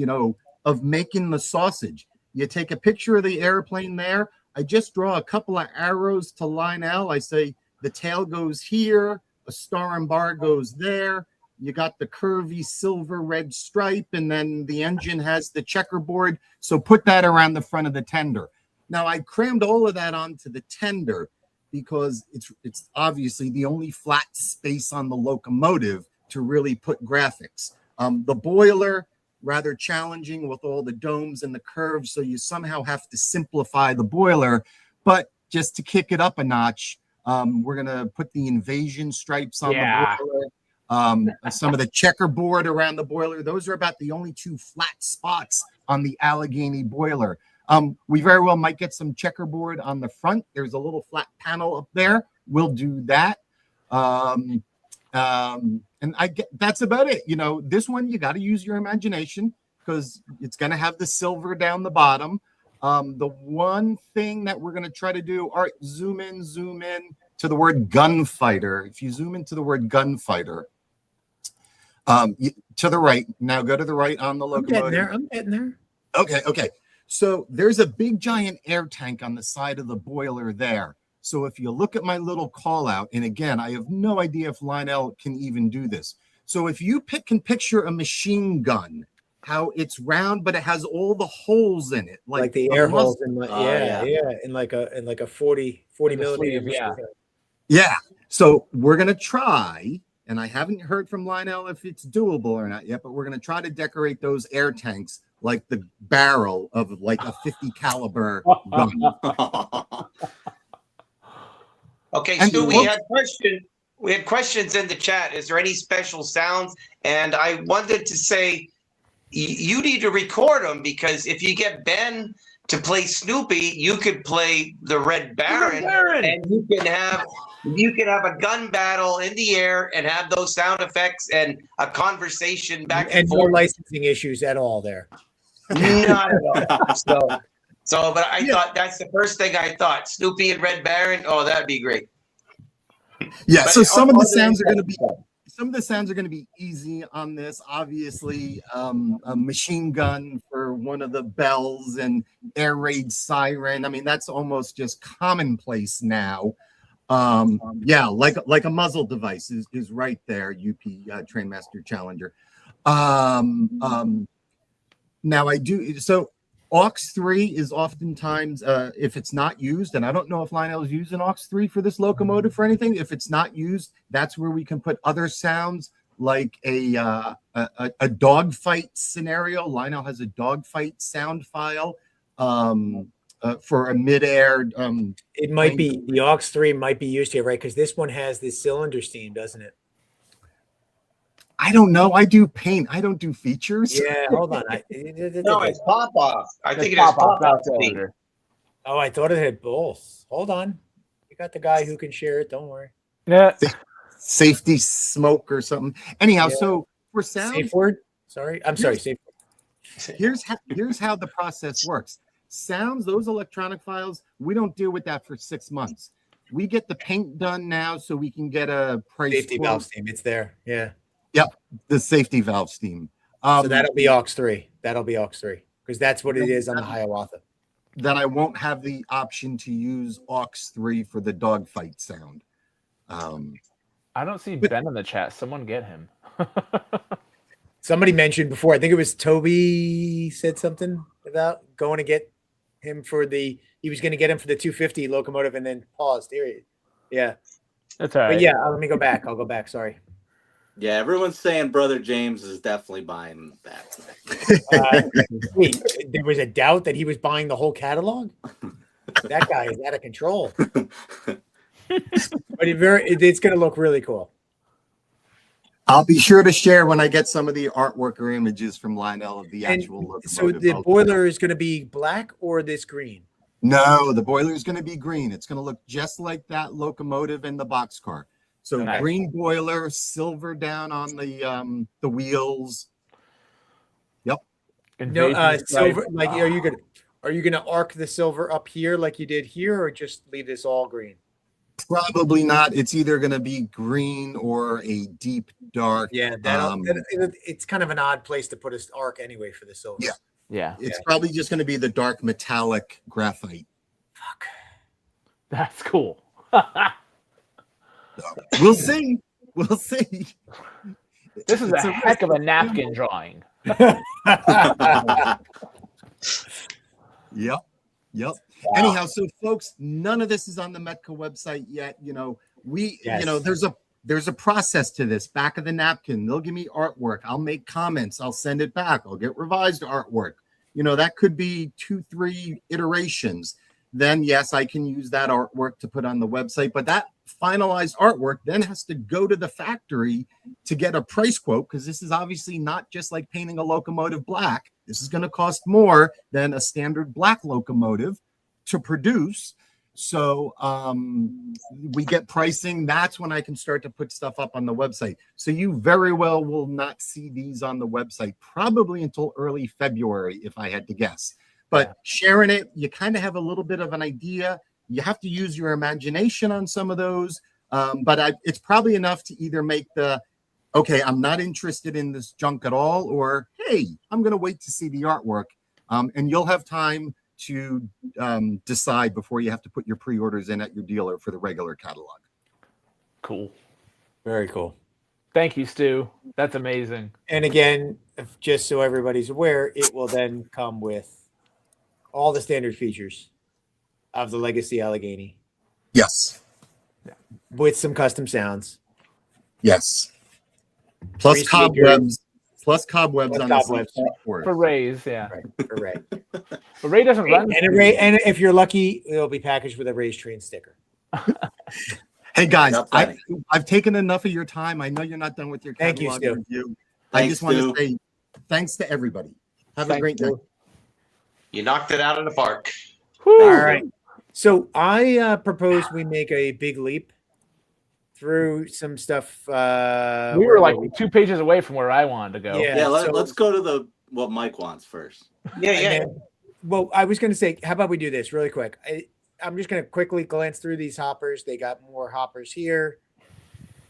of making the sausage. You take a picture of the airplane there. I just draw a couple of arrows to Lionel. I say the tail goes here, a star and bar goes there. You got the curvy silver red stripe, and then the engine has the checkerboard. So put that around the front of the tender. Now, I crammed all of that onto the tender because it's obviously the only flat space on the locomotive to really put graphics. The boiler, rather challenging with all the domes and the curves, so you somehow have to simplify the boiler. But just to kick it up a notch, we're going to put the invasion stripes on the boiler. Some of the checkerboard around the boiler. Those are about the only two flat spots on the Allegheny boiler. We very well might get some checkerboard on the front. There's a little flat panel up there. We'll do that. And that's about it. This one, you got to use your imagination because it's going to have the silver down the bottom. The one thing that we're going to try to do, Art, zoom in to the word gunfighter. If you zoom into the word gunfighter, to the right. Now go to the right on the locomotive. I'm getting there. Okay. So there's a big giant air tank on the side of the boiler there. So if you look at my little call out, and again, I have no idea if Lionel can even do this. So if you can picture a machine gun, how it's round, but it has all the holes in it, like the air holes in in like a 40 millimeter. Yeah. So we're gonna try, and I haven't heard from Lionel if it's doable or not yet, but we're gonna try to decorate those air tanks like the barrel of like a 50 caliber gun. Okay, Stu, we had questions in the chat. Is there any special sounds? And I wanted to say you need to record them because if you get Ben to play Snoopy, you could play the Red Baron, and you can have a gun battle in the air and have those sound effects and a conversation back and no forth. licensing issues at all there. Not at all. So, but I thought that's the first thing I thought. Snoopy and Red Baron. Oh, that'd be great. Yeah. But So some of the other sounds are than going to be that, easy on this. Obviously, a machine gun for one of the bells and air raid siren. I mean, that's almost just commonplace now. Yeah, like a muzzle device is right there. UP Trainmaster Challenger. Now I do so. Aux 3 is oftentimes, if it's not used, and I don't know if Lionel is using Aux 3 for this locomotive or anything. If it's not used, that's where we can put other sounds like a dogfight scenario. Lionel has a dogfight sound file for a midair. It might be the aux 3 might be used here, right? Because this one has this cylinder steam, doesn't it? I don't know. I do paint. I don't do features. Yeah, hold on. no, it's pop off. I think it is Pop pop off. cylinder. Oh, I thought it had both. Hold on. You got the guy who can share it. Don't worry. Yeah. Safety smoke or something. Anyhow, Yeah. so for sound, Safe word? Sorry. I'm sorry. Safe. here's how the process works. Sounds, those electronic files, we don't deal with that for 6 months. We get the paint done now so we can get a price Safety quote. valve steam. It's there. Yeah. The safety valve steam. So that'll be aux 3. That'll be aux 3 because that's what it is on the Hiawatha. That I won't have the option to use aux 3 for the dogfight sound. I don't see Ben in the chat. Someone get him. Somebody mentioned before, I think it was Toby said something about going to get him for he was going to get him for the 250 locomotive and then paused. Yeah. That's all right. But yeah, let me go back. I'll go back. Sorry. Yeah, everyone's saying Brother James is definitely buying that. Wait, there was a doubt that he was buying the whole catalog? That guy is out of control. But it's going to look really cool. I'll be sure to share when I get some of the artwork or images from Lionel of the actual locomotive. So the boiler is going to be black or this green? No, the boiler is going to be green. It's going to look just like that locomotive and the boxcar. So Nice. green boiler, silver down on the wheels. Yep. No, silver. Like, are you gonna arc the silver up here like you did here, or just leave this all green? Probably not. It's either going to be green or a deep dark. Yeah, it's kind of an odd place to put an arc anyway for the silver. Yeah. Yeah. It's probably just going to be the dark metallic graphite. Fuck. That's cool. We'll see. We'll see. This is a heck of a napkin drawing. Yep. Wow. Anyhow, so folks, none of this is on the Metka website yet. There's a process to this. Back of the napkin, they'll give me artwork. I'll make comments. I'll send it back. I'll get revised artwork. That could be 2-3 iterations. Then yes, I can use that artwork to put on the website. But that finalized artwork then has to go to the factory to get a price quote, because this is obviously not just like painting a locomotive black. This is going to cost more than a standard black locomotive to produce. So we get pricing. That's when I can start to put stuff up on the website. So you very well will not see these on the website probably until early February, if I had to guess. But sharing it, you kind of have a little bit of an idea. You have to use your imagination on some of those. But it's probably enough to either make okay, I'm not interested in this junk at all, or, hey, I'm going to wait to see the artwork. And you'll have time to decide before you have to put your pre-orders in at your dealer for the regular catalog. Cool. Very cool. Thank you, Stu. That's amazing. And again, just so everybody's aware, it will then come with all the standard features of the Legacy Allegheny Yes. with some custom sounds. Yes. Plus Free cobwebs. Plus cobwebs Plus on cobwebs. the support. For Ray's, yeah. Right, for Ray. But Ray doesn't run. And if you're lucky, it'll be packaged with a Ray's Train sticker. Hey guys, Not funny. I've taken enough of your time. I know you're not done with your Thank you, catalog Stu. review. I Thanks, just want Stu. to say thanks to everybody. Have a Thanks, great day. Stu. You knocked it out of the park. Whew. All right. So I propose we make a big leap through some stuff. We were like 2 pages away from where I wanted to go. Yeah. Yeah, so- let's go to what Mike wants first. Yeah, yeah. Well, I was going to say, how about we do this really quick? I'm just going to quickly glance through these hoppers. They got more hoppers here.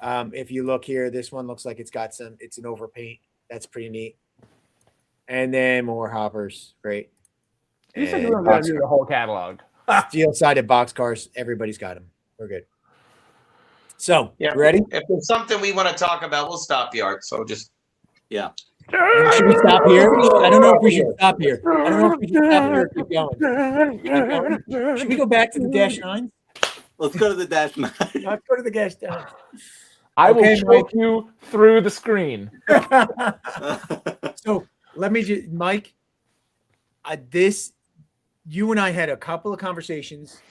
If you look here, this one looks like it's an overpaint. That's pretty neat. And then more hoppers. Great. You said you And were going to do the whole catalog. steel-sided boxcars. Everybody's got them. We're good. So, Yeah. ready? If there's something we want to talk about, we'll stop the art. So just Yeah. Should we stop here? I don't know if we should stop here. I don't know if we should stop here or keep going. Keep going. Should we go back to the Dash 9? Let's go to the Dash 9. Let's go to the Dash 9. I will Okay, choke you through the screen. So let me just, Mike, you and I had a couple of conversations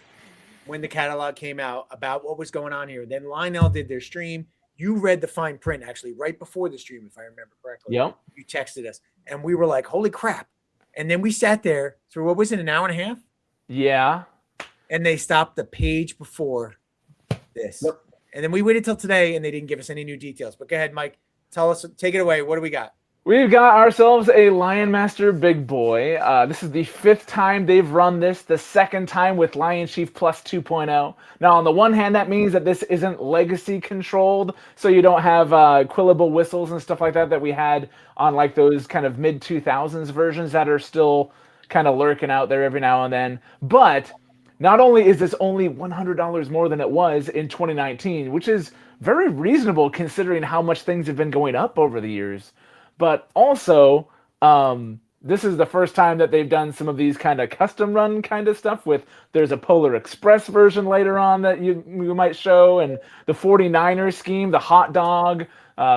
when the catalog came out about what was going on here. Then Lionel did their stream. You read the fine print actually right before the stream, if I remember correctly. Yep. You texted us and we were like, holy crap. And then we sat there for what was it, an hour and a half? Yeah. And they stopped the page before this. Yep. And then we waited till today and they didn't give us any new details. But go ahead, Mike. Tell us, take it away. What do we got? We've got ourselves a Lion Master Big Boy. This is the 5th time they've run this, the 2nd time with Lion Chief Plus 2.0. Now, on the one hand, that means that this isn't legacy controlled, so you don't have quillable whistles and stuff like that we had on like those kind of mid-2000s versions that are still kind of lurking out there every now and then. But not only is this only $100 more than it was in 2019, which is very reasonable considering how much things have been going up over the years, but also, this is the first time that they've done some of these kind of custom run kind of stuff there's a Polar Express version later on that you might show, and the 49er scheme, the hot dog,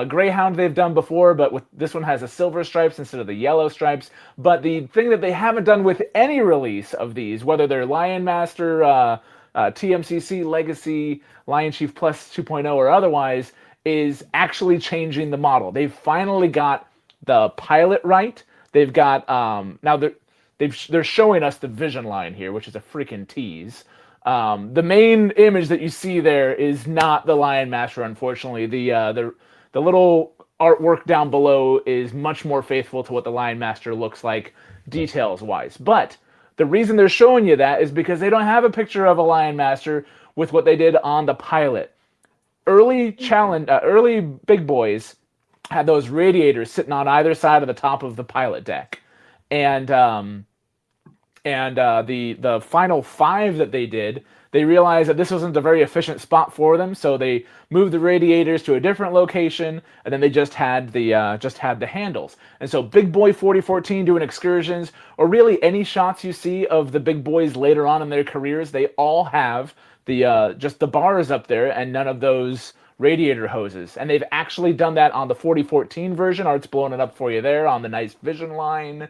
Greyhound they've done before, but with this one has the silver stripes instead of the yellow stripes. But the thing that they haven't done with any release of these, whether they're Lion Master, TMCC, Legacy, Lion Chief Plus 2.0 or otherwise, is actually changing the model. They've finally got the pilot right. They've got now they're showing us the vision line here, which is a freaking tease. The main image that you see there is not the Lion Master, unfortunately. The little artwork down below is much more faithful to what the Lion Master looks like details wise. But the reason they're showing you that is because they don't have a picture of a Lion Master with what they did on the pilot. Early Big Boys had those radiators sitting on either side of the top of the pilot deck, and the final 5 that they did, they realized that this wasn't a very efficient spot for them, so they moved the radiators to a different location, and then they just had the handles. And so Big Boy 4014 doing excursions, or really any shots you see of the Big Boys later on in their careers, they all have just the bars up there and none of those radiator hoses. And they've actually done that on the 4014 version. Art's blowing it up for you there on the nice vision line.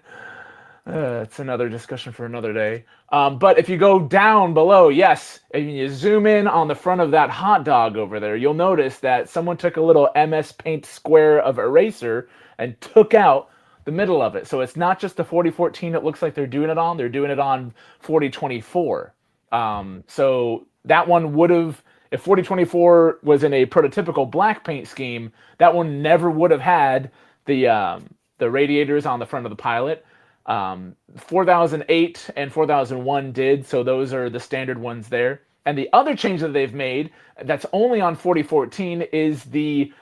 It's another discussion for another day. But if you go down below, yes, and you zoom in on the front of that hot dog over there, you'll notice that someone took a little MS Paint square of eraser and took out the middle of it. So it's not just the 4014 it looks like they're doing it on 4024. So that one would have, if 4024 was in a prototypical black paint scheme, that one never would have had the radiators on the front of the pilot. 4008 and 4001 did, so those are the standard ones there. And the other change that they've made that's only on 4014 is the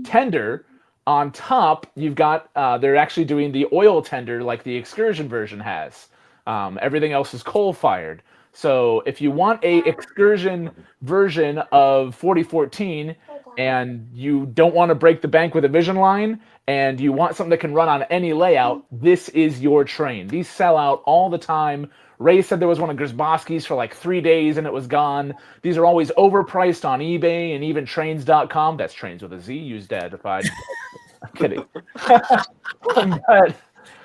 tender. On top, you've got they're actually doing the oil tender like the excursion version has. Everything else is coal-fired. So if you want a excursion version of 4014 and you don't want to break the bank with a vision line and you want something that can run on any layout, this is your train. These sell out all the time. Ray said there was one of Grzybowski's for like 3 days and it was gone. These are always overpriced on eBay and even trains.com. That's trains with a Z, used edified. I'm kidding. But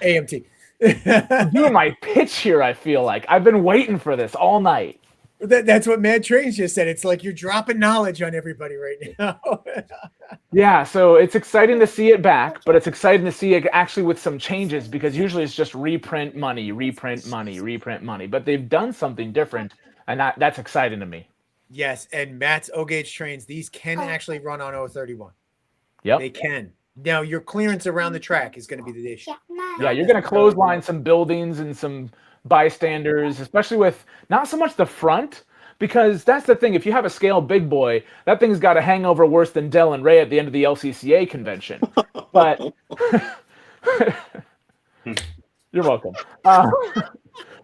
AMT. I'm doing my pitch here, I feel like. I've been waiting for this all night. That's what Mad Trains just said. It's like you're dropping knowledge on everybody right now. Yeah, so it's exciting to see it back, but it's exciting to see it actually with some changes because usually it's just reprint money. But they've done something different, and that's exciting to me. Yes, and Matt's O-Gauge trains, these can actually run on 031. Yep. They can. Now your clearance around the track is going to be the issue. Yeah, you're going to clothesline some buildings and some bystanders, especially with not so much the front, because that's the thing. If you have a scale big boy, that thing's got a hangover worse than Del and Ray at the end of the LCCA convention. But you're welcome.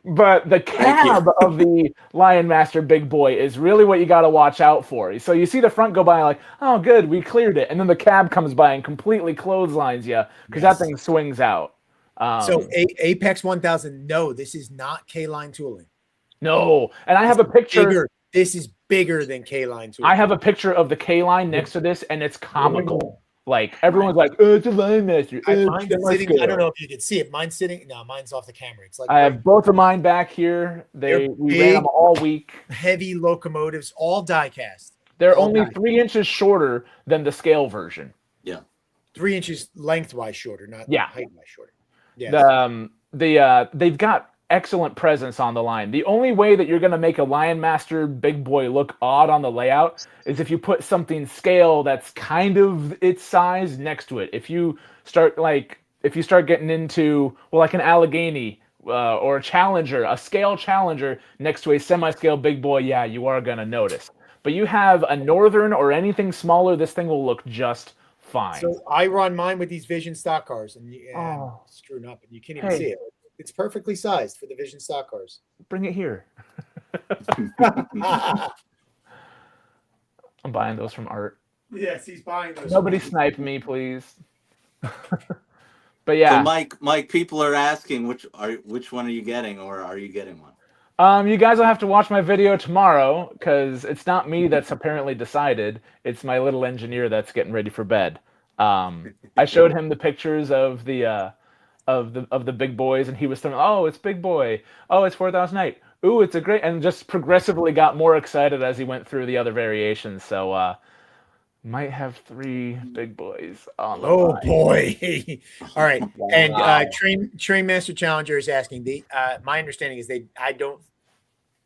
But the cab of the Lion Master Big Boy is really what you got to watch out for. So you see the front go by like, oh, good, we cleared it. And then the cab comes by and completely clotheslines you because that thing swings out. So Apex 1000, no, this is not K-Line tooling. No. And I have a picture. Bigger. This is bigger than K-Line tooling. I have a picture of the K-Line next to this, and it's comical. Like, everyone's like, oh, it's a Lion Master. Mine's sitting, I don't know if you can see it. Mine's sitting. No, mine's off the camera. It's like I have both of mine back here. We ran them all week. Heavy locomotives, all die cast. They're only 3 inches shorter than the scale version. Yeah. 3 inches lengthwise shorter, not height-wise shorter. Yeah. They've got excellent presence on the line. The only way that you're going to make a Lion Master Big Boy look odd on the layout is if you put something scale that's kind of its size next to it. If you start getting into, well, like an Allegheny or a Challenger, a scale Challenger next to a semi-scale Big Boy, yeah, you are going to notice. But you have a Northern or anything smaller, this thing will look just fine. So I run mine with these Vision stock cars, and I'm screwing up, and you can't even see it. It's perfectly sized for the Vision stock cars. Bring it here. I'm buying those from Art. Yes, he's buying those. Nobody snipe me, please. But yeah. So Mike, people are asking which one are you getting, or are you getting one? You guys will have to watch my video tomorrow because it's not me that's apparently decided. It's my little engineer that's getting ready for bed. I showed him the pictures of the big boys, and he was saying, "Oh, it's Big Boy. Oh, it's 4008. Ooh, it's a great," and just progressively got more excited as he went through the other variations. So, might have 3 big boys on the line. Boy! All right, Wow. and Train Master Challenger is asking. My understanding is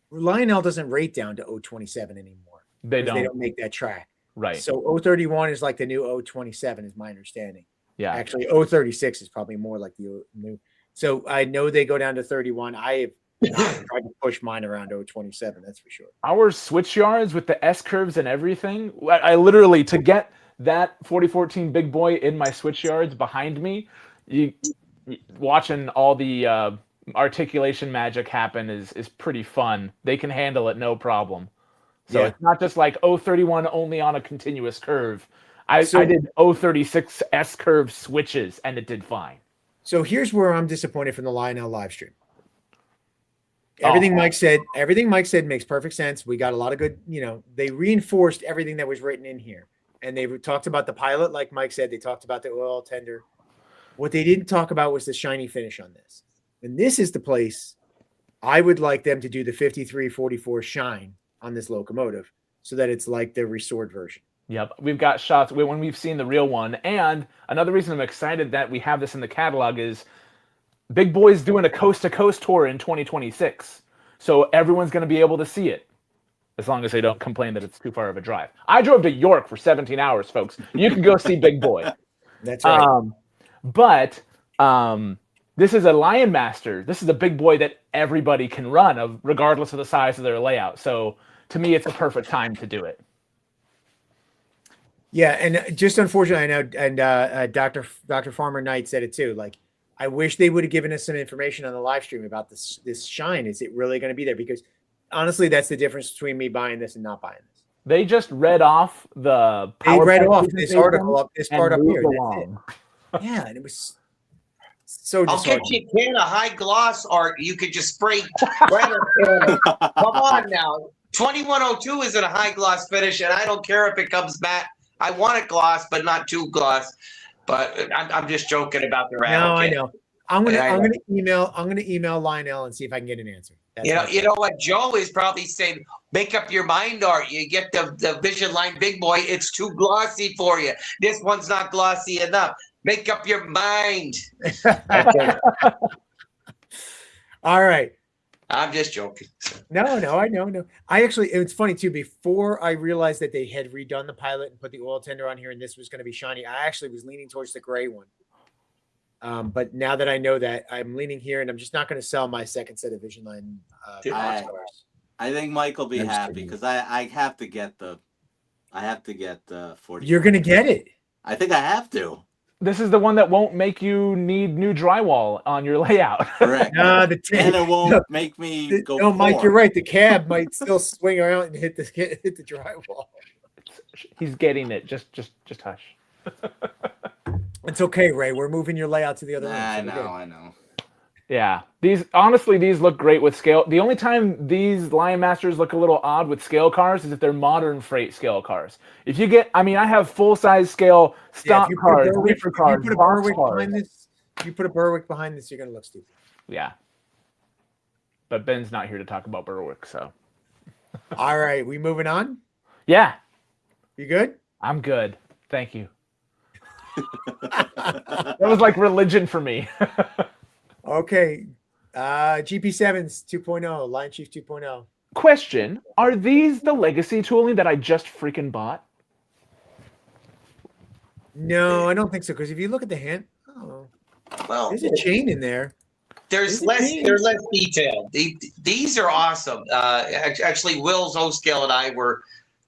Lionel doesn't rate down to 027 anymore. They don't. They don't make that track. Right. So 031 is like the new 027, is my understanding. Yeah. Actually, 036 is probably more like the new. So I know they go down to 31. I have not tried to push mine around 027. That's for sure. Our switch yards with the S curves and everything, I literally, to get that 4014 Big Boy in my switch yards behind me, watching all the articulation magic happen is pretty fun. They can handle it no problem. So it's not just like 031 only on a continuous curve. I did 036 S curve switches and it did fine. So here's where I'm disappointed from the Lionel live stream. Everything Mike said makes perfect sense. We got a lot of good, they reinforced everything that was written in here. And they talked about the pilot, like Mike said, they talked about the oil tender. What they didn't talk about was the shiny finish on this. And this is the place I would like them to do the 5344 shine on this locomotive so that it's like the restored version. Yep, we've got shots when we've seen the real one. And another reason I'm excited that we have this in the catalog is Big Boy's doing a coast-to-coast tour in 2026. So everyone's going to be able to see it, as long as they don't complain that it's too far of a drive. I drove to York for 17 hours, folks. You can go see Big Boy. That's right. But this is a Lion Master. This is a Big Boy that everybody can run, regardless of the size of their layout. So to me, it's a perfect time to do it. Yeah, and just unfortunately, I know, and Dr. Farmer Knight said it too. Like, I wish they would have given us some information on the live stream about this shine. Is it really going to be there? Because honestly, that's the difference between me buying this and not buying this. They just read off the. They read off this article up, this part up here. Yeah, and it was so. I'll get you a can of high gloss, or you could just spray. Come on now, 2102 isn't a high gloss finish, and I don't care if it comes back. I want it gloss, but not too gloss. But I'm just joking about the rattle. No, I know. I'm gonna email Lionel and see if I can get an answer. You know what? Joe is probably saying, make up your mind, Art. You get the Vision Line Big Boy. It's too glossy for you. This one's not glossy enough. Make up your mind. All right. I'm just joking. No, I know, no. I actually, it's funny too. Before I realized that they had redone the pilot and put the oil tender on here, and this was going to be shiny, I actually was leaning towards the gray one. But now that I know that, I'm leaning here, and I'm just not going to sell my second set of Vision Line box cars. I think Mike will be I'm just happy kidding. because I have to get the 40. You're going to get it. I think I have to. This is the one that won't make you need new drywall on your layout. Correct. No, And it won't make me go. No, Mike, forward. you're right. The cab might still swing around and hit the drywall. He's getting it. Just hush. It's okay, Ray. We're moving your layout to the other room. I so we're good. know. I know. Yeah, these look great with scale. The only time these Lion Masters look a little odd with scale cars is if they're modern freight scale cars. If you get, I have full size scale stock cars, reefer cars, you put a box Berwick cars. behind this. If you put a Berwick behind this, you're gonna look stupid. Yeah, but Ben's not here to talk about Berwick, so. All right, we moving on. Yeah, You good? I'm good. Thank you. That was like religion for me. Okay. GP7s 2.0, Lion Chief 2.0. Question: are these the legacy tooling that I just freaking bought? No, I don't think so. Because if you look at the hand, Well, there's a chain in there. they're Is it less me? they're less detailed. These are awesome. Actually, Will's O-Scale and I were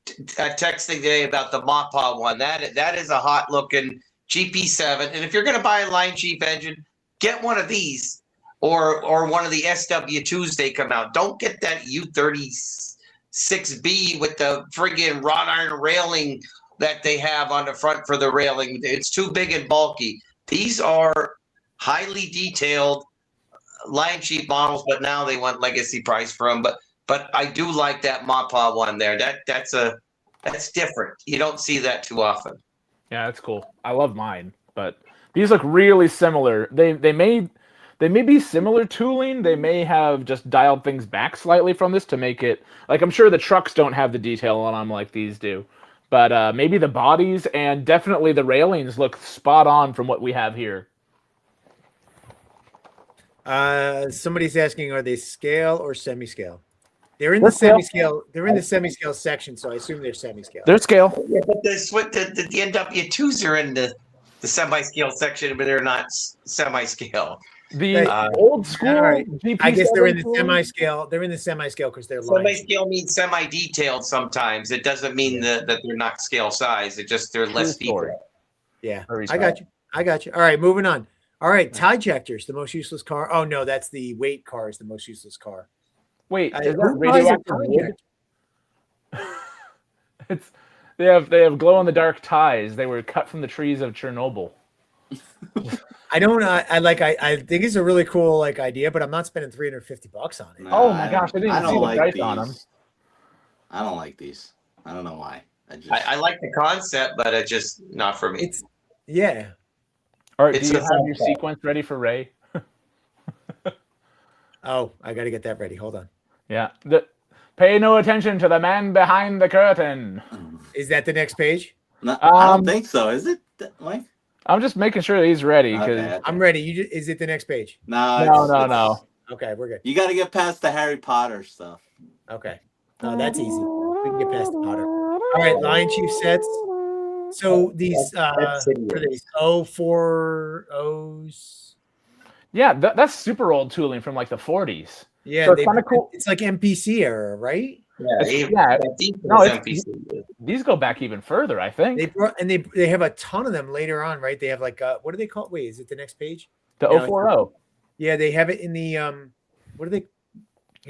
texting today about the Mappa one. That is a hot looking GP7. And if you're going to buy a Lion Chief engine, get one of these or one of the SW2s they come out. Don't get that U36B with the friggin' wrought iron railing that they have on the front for the railing. It's too big and bulky. These are highly detailed Lion Chief models, but now they want legacy price for them. But I do like that Mappa one there. That's different. You don't see that too often. Yeah, that's cool. I love mine, but these look really similar. They may be similar tooling. They may have just dialed things back slightly from this to make it like, I'm sure the trucks don't have the detail on them like these do, but maybe the bodies and definitely the railings look spot on from what we have here. Somebody's asking, are they scale or semi-scale? They're in They're the scale. semi-scale. They're in the semi-scale section, so I assume they're semi-scale. They're scale. Yeah, but the NW2s are in the semi-scale section, but they're not semi-scale. The Right. old school All right. GP7 I guess they're in the tooling- semi-scale. They're in the semi-scale because they're Lion Chief. Semi-scale means semi-detailed sometimes. It doesn't mean that they're not scale size. It just they're less True story. detailed. Yeah, Very I got you. All right, moving on. All right, tie ejectors, the most useless car. Oh no, that's the weight car is the most useless car. Wait, is Who that buys a radioactive tie wood? ejector? They have glow in the dark ties. They were cut from the trees of Chernobyl. I don't. I think it's a really cool idea, but I'm not spending $350 on it. Nah, Oh my gosh, I didn't see the like price these. on 'em. I don't like these. I don't know why. I like the concept, but it's just not for me. It's yeah. All right, It's do you a have phone your call. sequence ready for Ray? Oh, I got to get that ready. Hold on. Yeah. Pay no attention to the man behind the curtain. Is that the next page? No, I Um, don't think so. Is it, Mike? I'm just making sure that he's ready because Okay. I'm ready. Is it the next page? no. Okay, we're good. You got to get past the Harry Potter stuff. Okay. Oh, that's easy. We can get past the Potter. All right, Lion Chief sets. So these That's what are these 040s. yeah, that's super old tooling from like the 40s. Yeah, So it's kinda cool. It's like MPC era, right? Yeah, no, it's- NPC. These go back even further, I think. They brought and they have a ton of them later on, right? They have what do they call? Wait, is it the next page? The Yeah, 040. Yeah, they have it in the what do they?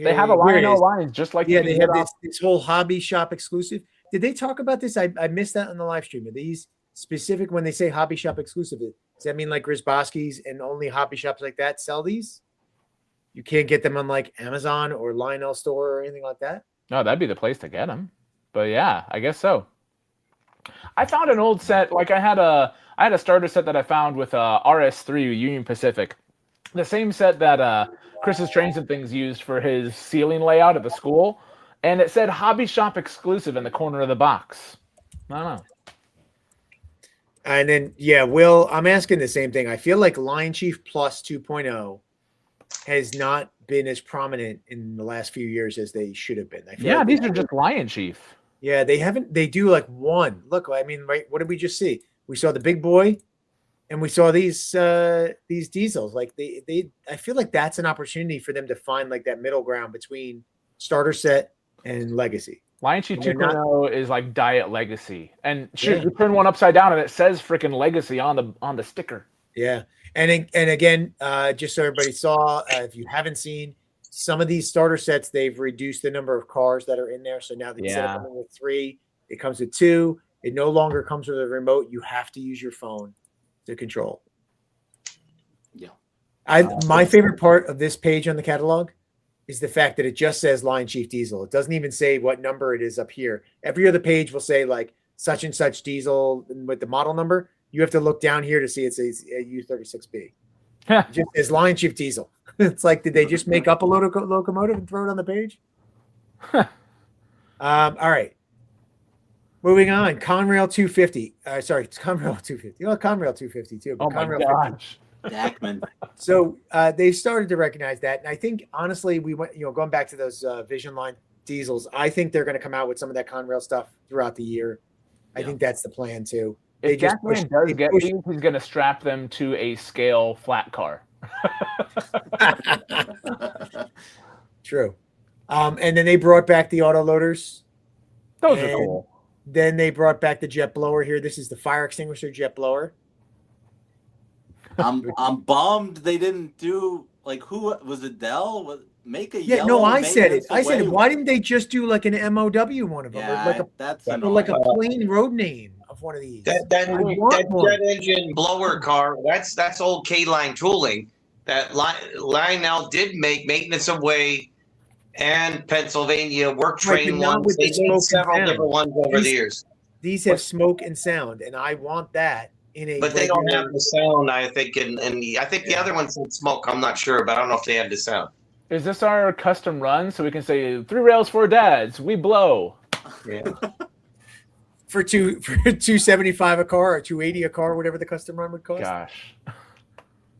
They have a Here it Lionel is. lines just like Yeah, you they can have get this whole hobby shop exclusive. Did they talk about this? I missed that on the live stream. Are these specific when they say hobby shop exclusive? Does that mean like Grisbowski's and only hobby shops like that sell these? You can't get them on like Amazon or Lionel store or anything like that? No, that'd be the place to get them. But yeah, I guess so. I found an old set. Like I had a starter set that I found with RS3 Union Pacific, the same set that Chris's Trains and Things used for his ceiling layout at the school, and it said hobby shop exclusive in the corner of the box. I don't know. And then, yeah, Will, I'm asking the same thing. I feel like Lion Chief Plus 2.0 has not been as prominent in the last few years as they should have been. I feel Yeah, like these are just Lion Chief. Yeah, they haven't. They do like one. Look, I mean, right? What did we just see? We saw the big boy, and we saw these diesels. Like they. I feel like that's an opportunity for them to find like that middle ground between starter set and legacy. Lion Chief And they're 2.0 is like Diet Legacy. And shit, Yeah. you turn one upside down and it says freaking Legacy on the sticker. Yeah, and again, just so everybody saw, if you haven't seen some of these starter sets, they've reduced the number of cars that are in there. So now instead of coming with 3, it comes with 2. It no longer comes with a remote. You have to use your phone to control. Yeah. My favorite part of this page on the catalog is the fact that it just says Lion Chief Diesel. It doesn't even say what number it is up here. Every other page will say like such and such diesel with the model number. You have to look down here to see it says U36B. Just as Lion Chief Diesel. It's like, did they just make up a locomotive and throw it on the page? All right. Moving on. Conrail 250. Sorry, it's Conrail 250. Oh, Conrail 250 too. Oh my Conrail gosh. Dackman. So they started to recognize that. And I think, honestly, we went, going back to those Vision Line diesels, I think they're going to come out with some of that Conrail stuff throughout the year. I think that's the plan too. If Dackman does get these, he's going to strap them to a scale flat car. True. And then they brought back the auto loaders. Those are cool. Then they brought back the jet blower here. This is the fire extinguisher jet blower. I'm bummed they didn't do like who was it? Dell? Make a Yeah, no, I said it. I said it. Why didn't they just do like an MOW one of them? Yeah, or like a plain road name of one of these. That jet engine blower car, that's old K-line tooling that Lionel did make Maintenance of Way and Pennsylvania work train ones. They did several different ones over the years. These have smoke and sound, and I want that in a. But they don't have the sound, I think, and I think the other ones had smoke. I'm not sure, but I don't know if they had the sound. Is this our custom run so we can say 3 rails, 4 dads, we blow? Yeah. for 275 a car or 280 a car, whatever the custom run would cost. Gosh.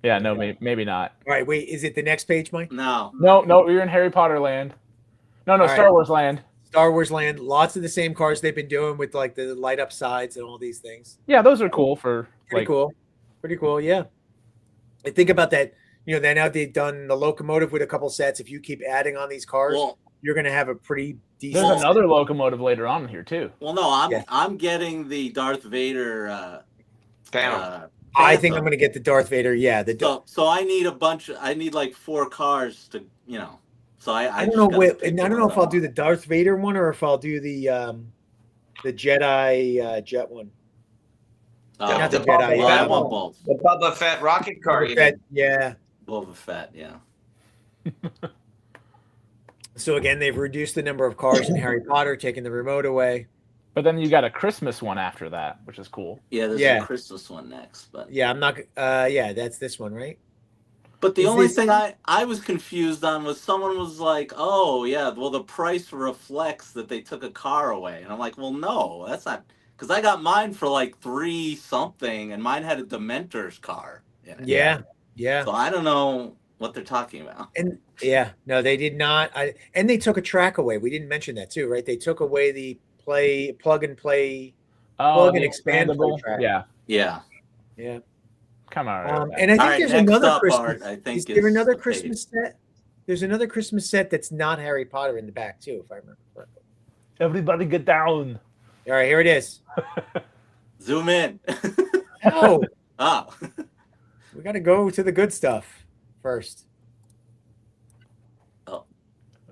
Yeah, no, maybe not. All right, wait, is it the next page, Mike? No, you're in Harry Potter land. No, Star Wars land. Star Wars land. Lots of the same cars they've been doing with like the light up sides and all these things. Yeah, those are cool for pretty cool. Yeah. And think about that. Now they've done the locomotive with a couple sets. If you keep adding on these cars, you're going to have a pretty decent. There's another locomotive later on here too. Well, no, I'm getting the Darth Vader. I think I'm going to get the Darth Vader. Yeah, so I need I need like 4 cars to So I don't know. I don't know if I'll do the Darth Vader one or if I'll do the Jedi jet one. Not the Jedi. I want both. The Boba Fett rocket car. Yeah. Boba Fett. Yeah. So again, they've reduced the number of cars in Harry Potter, taking the remote away. But then you got a Christmas one after that, which is cool. Yeah, there's a Christmas one next. But yeah, I'm not. That's this one, right? But the only thing I was confused on was someone was like, oh, yeah, well, the price reflects that they took a car away. And I'm like, well, no, that's not. Because I got mine for like 3 something, and mine had a Dementor's car in it. Yeah. So I don't know what they're talking about. And no, they did not. And they took a track away. We didn't mention that too, right? They took away the plug and expandable track. Yeah. Come on. And I think there's another Christmas. I think is there another Christmas set? There's another Christmas set that's not Harry Potter in the back too, if I remember correctly. Everybody get down. All right, here it is. Zoom in. Oh. Oh. We got to go to the good stuff first. Oh.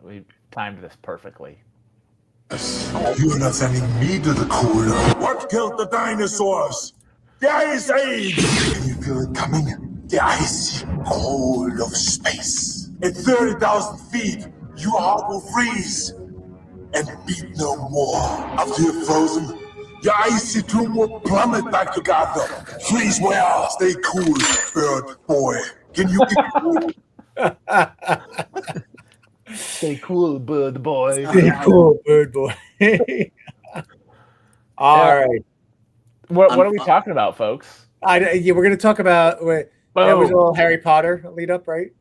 We timed this perfectly. You're not sending me to the cooler. What killed the dinosaurs? The Ice Age! Can you feel it coming? The icy cold of space. At 30,000 feet, your heart will freeze and beat no more. After you're frozen, your icy tomb will plummet back to Gotham. Freeze well. Stay cool, bird boy. Can you get cool? Stay cool, bird boy. Stay cool, bird boy. All right. What are we talking about, folks? We're going to talk about. That was a little Harry Potter lead up, right?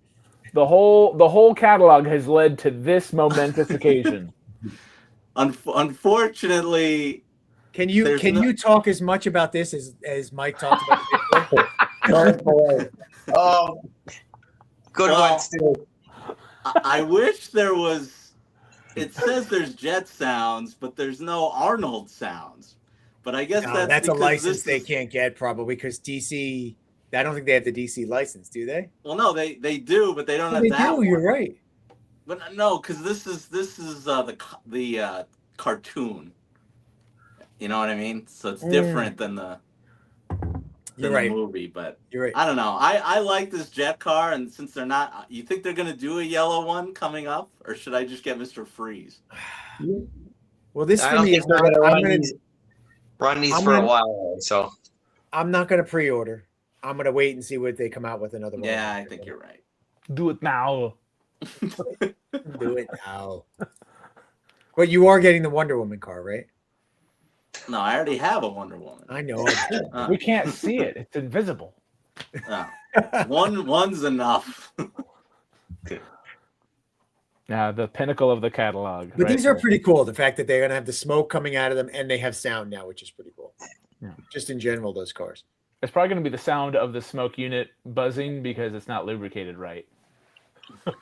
The whole catalog has led to this momentous occasion. Unfortunately, Can you talk as much about this as Mike talked about it? Oh, good Well, one, Stu. I wish there was. It says there's Jet sounds, but there's no Arnold sounds. But I guess No, that's a because license they can't get probably because DC. I don't think they have the DC license, do they? Well, no, they do, but they don't have They that. do. You're right. But no, because this is the cartoon. You know what I mean? So it's different than the movie. But You're right. I don't know. I like this Jet car, and since they're not, you think they're gonna do a yellow one coming up, or should I just get Mr. Freeze? Well, this I for don't me think is they're not. gonna run these for a while. So I'm not going to pre-order. I'm going to wait and see what they come out with another one. Yeah, I think you're right. Do it now. Do it now. But you are getting the Wonder Woman car, right? No, I already have a Wonder Woman. I know. We can't see it. It's invisible. One's enough. Now the pinnacle of the catalog. But right these are there. pretty cool. The fact that they're going to have the smoke coming out of them and they have sound now, which is pretty cool. Yeah. Just in general, those cars. It's probably going to be the sound of the smoke unit buzzing because it's not lubricated right.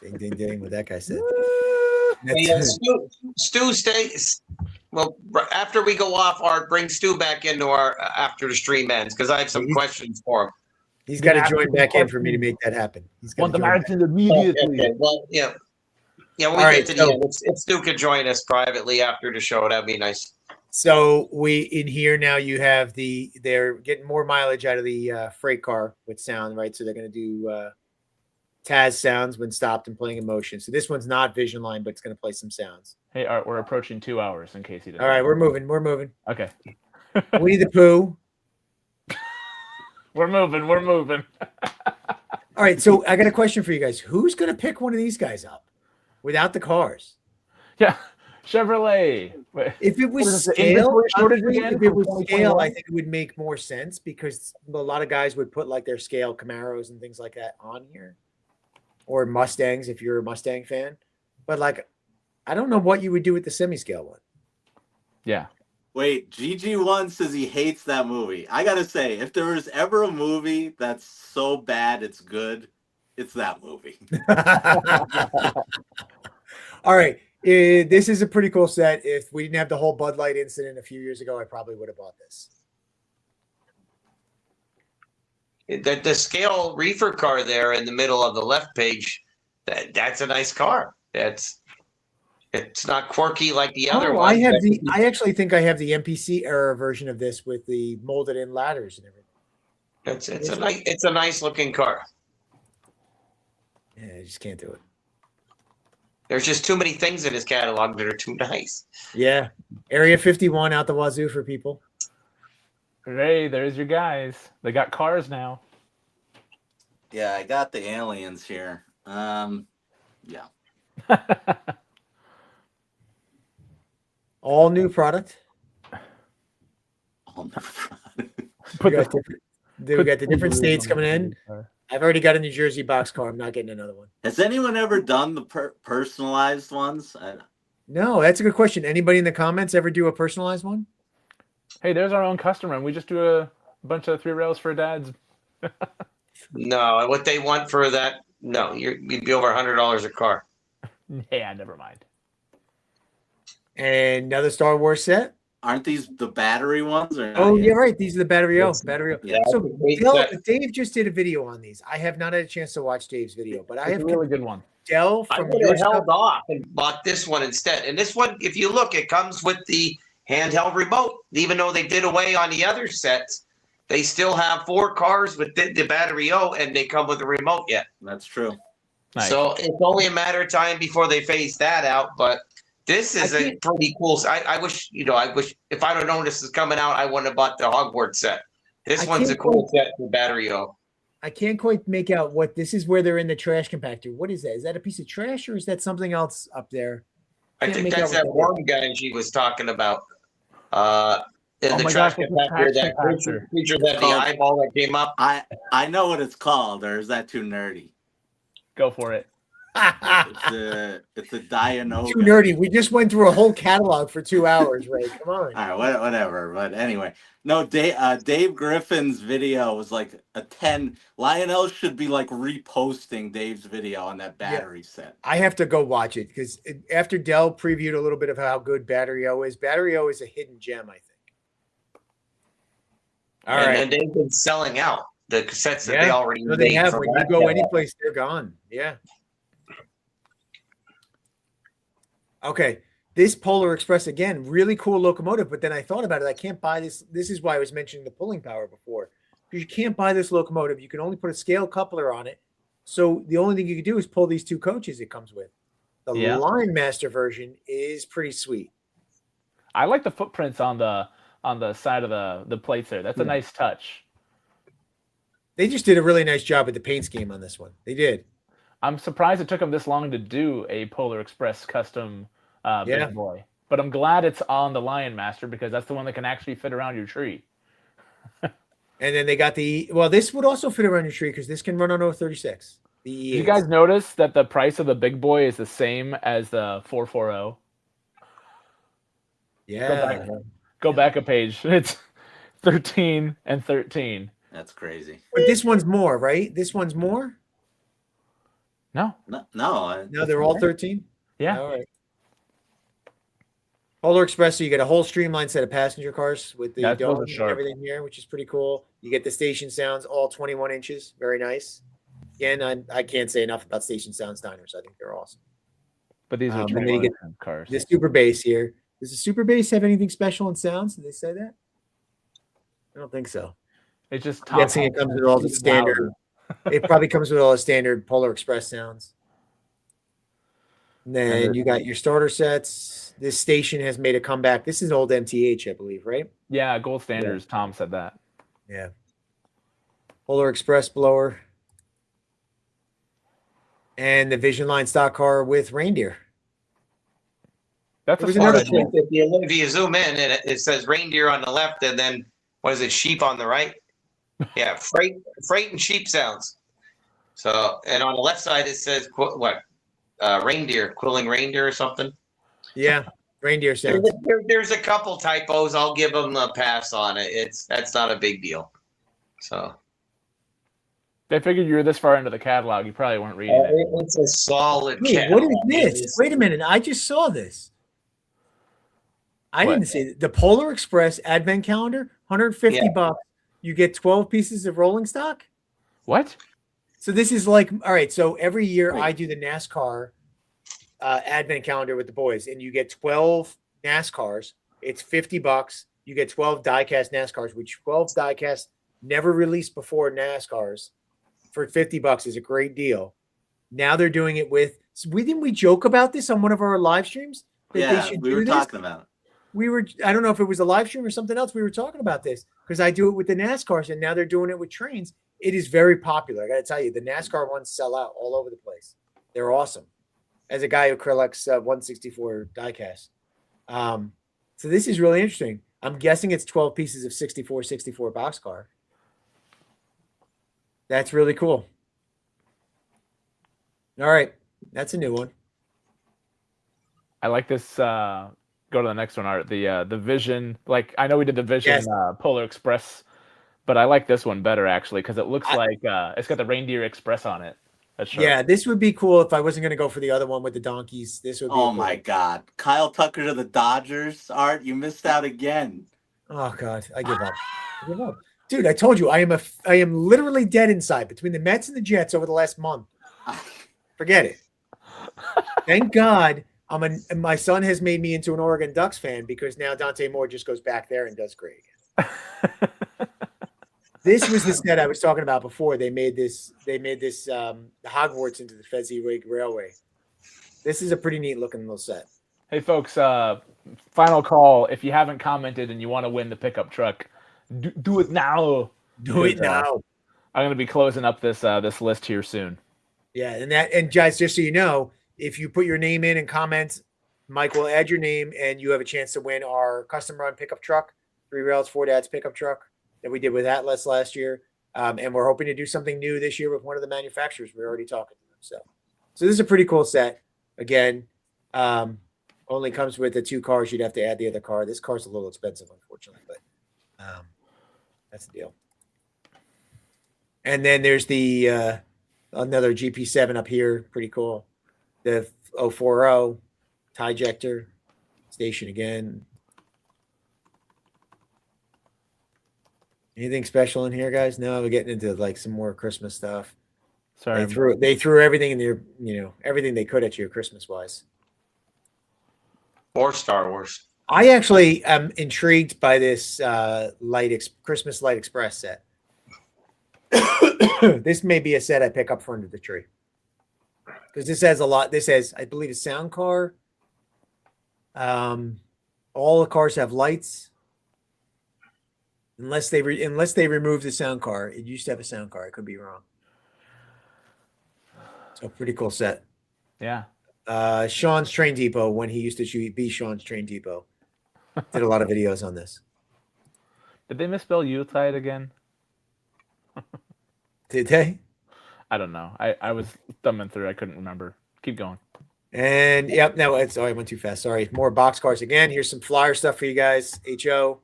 Ding, ding, ding, what that guy said. hey, Stu, stay. Well, after we go off, Art, bring Stu back into our after the stream ends because I have some questions for him. He's got to join back in for me to make that happen. He's got Want the marathon immediately. Okay. Well, yeah. Yeah, when we get to the end, if Stu could join us privately after the show, that'd be nice. So we in here now you have they're getting more mileage out of the freight car with sound, right? So they're going to do Taz sounds when stopped and playing in motion. So this one's not Vision Line, but it's going to play some sounds. Hey, Art, we're approaching 2 hours in case you didn't. All right, we're moving. Okay. Winnie the Pooh. We're moving. All right, so I got a question for you guys. Who's going to pick one of these guys up without the cars? Yeah, Chevrolet. If it was scale, honestly, if it was scale, I think it would make more sense because a lot of guys would put like their scale Camaros and things like that on here, or Mustangs if you're a Mustang fan. But like, I don't know what you would do with the semi-scale one. Yeah. Wait, GG1 says he hates that movie. I gotta say, if there was ever a movie that's so bad it's good, it's that movie. All right. This is a pretty cool set. If we didn't have the whole Bud Light incident a few years ago, I probably would have bought this. The scale reefer car there in the middle of the left page, that's a nice car. It's not quirky like the other one. I actually think I have the MPC era version of this with the molded in ladders and everything. It's a nice looking car. Yeah, I just can't do it. There's just too many things in his catalog that are too nice. Yeah. Area 51 out the wazoo for people. Hey, there's your guys. They got cars now. Yeah, I got the aliens here. Yeah. All new product. All new product. We got the different states coming in. I've already got a New Jersey boxcar. I'm not getting another one. Has anyone ever done the personalized ones? No, that's a good question. Anybody in the comments ever do a personalized one? Hey, there's our own customer, and we just do a bunch of 3 rails for dads. No, what they want for that? No, you'd be over $100 a car. Yeah, never mind. And another Star Wars set. Aren't these the battery ones? Or Oh, yeah, right. These are the battery O. Yeah, so Dave just did a video on these. I have not had a chance to watch Dave's video, but I have a really good one. Dell I from would your have held stuff. off and bought this one instead. And this one, if you look, it comes with the handheld remote. Even though they did away on the other sets, they still have 4 cars with the battery O, and they come with a remote yet. That's true. Nice. So it's only a matter of time before they phase that out. But this is a pretty cool. I wish if I'd have known this is coming out, I wouldn't have bought the Hogwarts set. This one's a cool set for battery O. I can't quite make out what this is where they're in the trash compactor. What is that? Is that a piece of trash or is that something else up there? I think that's that worm guy she was talking about. In the trash compactor, that creature that the eyeball that came up. I know what it's called, or is that too nerdy? Go for it. It's a Dianoga. Too nerdy. We just went through a whole catalog for 2 hours, Ray. Come on. All right, whatever. But anyway, no, Dave Griffin's video was like a 10. Lionel should be like reposting Dave's video on that battery set. I have to go watch it because after Dell previewed a little bit of how good Battery O is a hidden gem, I think. All right. And they've been selling out the cassettes that they already no, they made have. for When you that go guy. any place, they're gone. Yeah. Okay. This Polar Express, again, really cool locomotive. But then I thought about it. I can't buy this. This is why I was mentioning the pulling power before. Because you can't buy this locomotive. You can only put a scale coupler on it. So the only thing you can do is pull these two coaches it comes with. The Line Master version is pretty sweet. I like the footprints on the side of the plates there. That's a nice touch. They just did a really nice job with the paint scheme on this one. They did. I'm surprised it took them this long to do a Polar Express custom big boy. But I'm glad it's on the Lion Master because that's the one that can actually fit around your tree. And then they got this would also fit around your tree because this can run on 036. Did you guys notice that the price of the big boy is the same as the 440? Yeah. Go back a page. It's 13 and 13. That's crazy. But this one's more, right? This one's more? No. No, they're all 13? Yeah. All right. Polar Express, so you get a whole streamlined set of passenger cars with the dome and everything here, which is pretty cool. You get the station sounds, all 21 inches. Very nice. Again, I can't say enough about station sounds diners. I think they're awesome. But these are and then you get cars. The Super Bass here. Does the Super Bass have anything special in sounds? Did they say that? I don't think so. It's just I'm guessing it comes with all the standard. It probably comes with all the standard Polar Express sounds. And then you got your starter sets. This station has made a comeback. This is old MTH, I believe, right? Yeah, gold standards. Yeah. Tom said that. Yeah. Polar Express blower. And the Vision Line stock car with reindeer. That's a another thing. If you zoom in, and it says reindeer on the left, and then what is it? Sheep on the right. Yeah, freight and sheep sounds. So, and on the left side it says what? Reindeer, quilling reindeer or something. Yeah, reindeer sounds. There's a couple typos. I'll give them a pass on it. That's not a big deal. So. They figured you were this far into the catalog. You probably weren't reading it. It's a solid catalog. What is this? Wait a minute. I just saw this. I didn't see it. The Polar Express Advent Calendar, $150. You get 12 pieces of rolling stock. What? So this is like, all right. So every year I do the NASCAR Advent Calendar with the boys, and you get 12 NASCARs. It's $50. You get 12 diecast NASCARs, which 12 diecast never released before NASCARs. For $50 is a great deal. Now they're doing it with. So didn't we joke about this on one of our live streams? Yeah, we were talking about it. I don't know if it was a live stream or something else. We were talking about this because I do it with the NASCARs, and now they're doing it with trains. It is very popular. I got to tell you, the NASCAR ones sell out all over the place. They're awesome. As a guy who collects 164 diecast, so this is really interesting. I'm guessing it's 12 pieces of 64 boxcar. That's really cool. All right. That's a new one. I like this. Go to the next one, Art. The Vision. Like, I know we did the Vision Polar Express, but I like this one better, actually, because it looks like it's got the Reindeer Express on it. That's sure. Yeah, this would be cool if I wasn't going to go for the other one with the donkeys. This would be cool. My God. Kyle Tucker to the Dodgers, Art. You missed out again. Oh, God. I give up. Dude, I told you I am literally dead inside between the Mets and the Jets over the last month. Forget it. Thank God my son has made me into an Oregon Ducks fan because now Dante Moore just goes back there and does great again. This was the set I was talking about before. They made this the Hogwarts into the Fezziwig Railway. This is a pretty neat looking little set. Hey folks, final call. If you haven't commented and you want to win the pickup truck, do it now. Do it now. I'm going to be closing up this list here soon. Yeah, and guys, just so you know, if you put your name in and comment, Mike will add your name, and you have a chance to win our custom run pickup truck, 3 Rails 4 Dads pickup truck that we did with Atlas last year. And we're hoping to do something new this year with one of the manufacturers. We're already talking to them. So So this is a pretty cool set. Again, only comes with the 2 cars. You'd have to add the other car. This car's a little expensive, unfortunately, but that's the deal. And then there's the another GP7 up here. Pretty cool. The 040 tie ejector station again. Anything special in here, guys? No, we're getting into like some more Christmas stuff. Sorry. They threw everything in there, everything they could at you Christmas wise. Or Star Wars. I actually am intrigued by this Christmas Light Express set. This may be a set I pick up for under the tree. Because this has a lot. This has, I believe, a sound car. All the cars have lights. Unless they remove the sound car. It used to have a sound car. I could be wrong. So pretty cool set. Yeah. Sean's Train Depot, when he used to be Sean's Train Depot, did a lot of videos on this. Did they misspell Yuletide again? Did they? I don't know. I was thumbing through. I couldn't remember. Keep going. And yep, no, I went too fast. Sorry. More box cars again. Here's some flyer stuff for you guys. HO.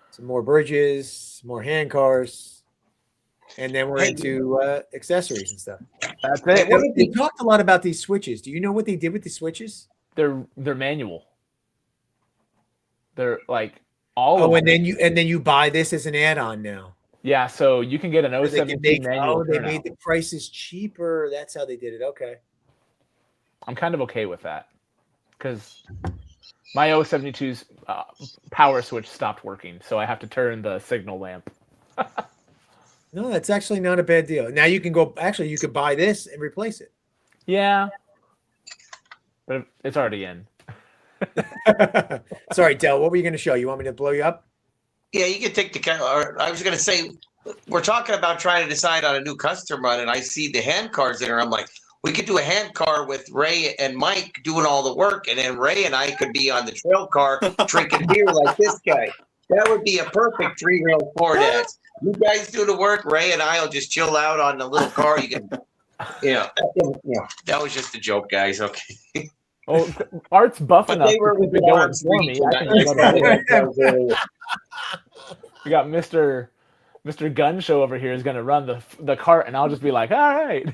Some more bridges, more hand cars, and then we're into accessories and stuff. That's it. They talked a lot about these switches. Do you know what they did with the switches? They're manual. They're like all. Oh, and then you buy this as an add-on now. Yeah, so you can get an 017 manual. They made the prices cheaper. That's how they did it. Okay. I'm kind of okay with that because my 072's power switch stopped working, so I have to turn the signal lamp. No, that's actually not a bad deal. Now you can go. Actually, you could buy this and replace it. Yeah, but it's already in. Sorry, Del. What were you going to show? You want me to blow you up? Yeah, you can take the camera. I was going to say, we're talking about trying to decide on a new custom run, and I see the hand cars in there. I'm like, we could do a hand car with Ray and Mike doing all the work, and then Ray and I could be on the trail car drinking beer like this guy. That would be a perfect 3-wheel Ford X. You guys do the work. Ray and I will just chill out on the little car. You can, that was just a joke, guys. Okay. Oh, Art's buff enough. They were with the arms for me. We got Mr. Gun Show over here is going to run the cart, and I'll just be like, all right.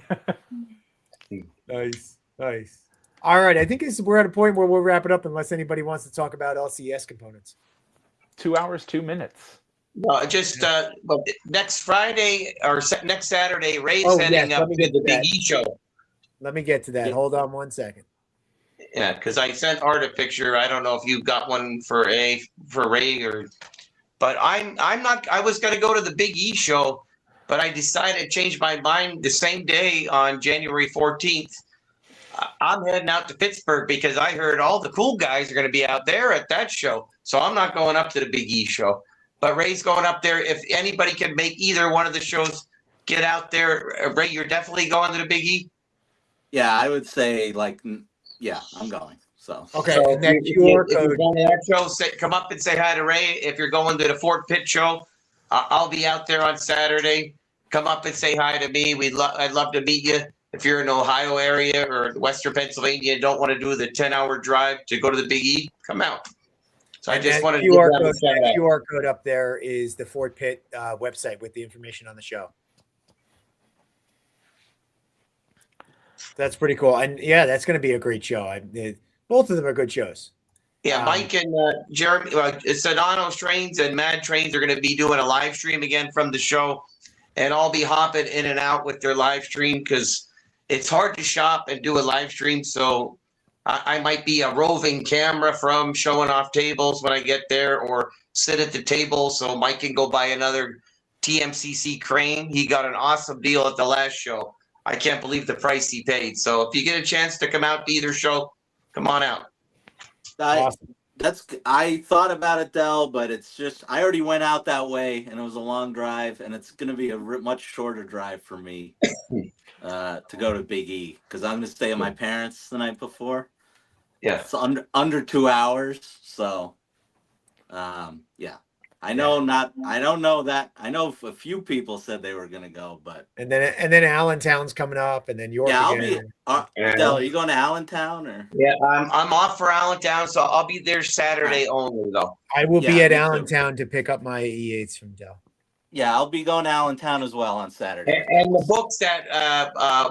Nice. All right, I think we're at a point where we'll wrap it up unless anybody wants to talk about LCS components. 2 hours, 2 minutes. No, just next Friday or next Saturday, Ray's heading up to the Big E show. Let me get to that. Hold on 1 second. Yeah, because I sent Art a picture. I don't know if you got one for Ray but I'm not. I was going to go to the Big E show, but I decided to change my mind the same day on January 14th. I'm heading out to Pittsburgh because I heard all the cool guys are going to be out there at that show. So I'm not going up to the Big E show. But Ray's going up there. If anybody can make either one of the shows, get out there. Ray, you're definitely going to the Big E? Yeah, I would say I'm going. So okay, so and then if you're code. going to that show, come up and say hi to Ray. If you're going to the Fort Pitt show, I'll be out there on Saturday. Come up and say hi to me. I'd love to meet you. If you're in the Ohio area or Western Pennsylvania and don't want to do the 10-hour drive to go to the Big E, come out. So I just wanted to give that a shout out. QR code up there is the Fort Pitt website with the information on the show. That's pretty cool. And yeah, that's going to be a great show. Both of them are good shows. Yeah, Mike and Jeremy, Sedano's Trains and Mad Trains are going to be doing a live stream again from the show. And I'll be hopping in and out with their live stream because it's hard to shop and do a live stream. So I might be a roving camera from showing off tables when I get there or sit at the table so Mike can go buy another TMCC crane. He got an awesome deal at the last show. I can't believe the price he paid. So if you get a chance to come out to either show, come on out. Awesome. I thought about it, Del, but it's just I already went out that way, and it was a long drive, and it's going to be a much shorter drive for me to go to Big E because I'm going to stay at my parents' the night before. Yeah, it's under 2 hours, so yeah. I know not. I don't know that. I know a few people said they were gonna go, but And then Allentown's coming up, and then York yeah, I'll again. be. Del, are you going to Allentown or? Yeah, I'm off for Allentown, so I'll be there Saturday only though. I will be Yeah, at me too. Allentown to pick up my E8s from Dell. Yeah, I'll be going to Allentown as well on Saturday. And the books that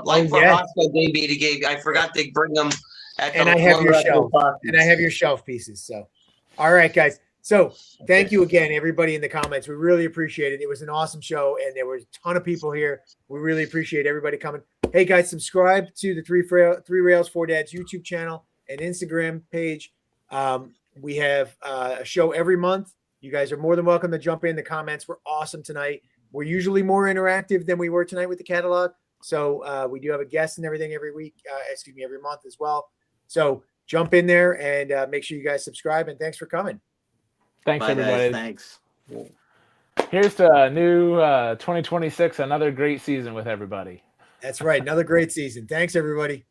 Life for yes. Hospital gave me to give, I forgot to bring them at And the I have your Locomotives shelf. boxes. And I have your shelf pieces. So, all right, guys. So, thank you again, everybody in the comments. We really appreciate it. It was an awesome show, and there were a ton of people here. We really appreciate everybody coming. Hey, guys, subscribe to the Three Rails Four Dads YouTube channel and Instagram page. We have a show every month. You guys are more than welcome to jump in. The comments were awesome tonight. We're usually more interactive than we were tonight with the catalog. So we do have a guest and everything every week, every month as well. So jump in there and make sure you guys subscribe. And thanks for coming. Thanks, Bye, everybody. guys. Thanks. Here's to new 2026, another great season with everybody. That's right. Another great season. Thanks, everybody.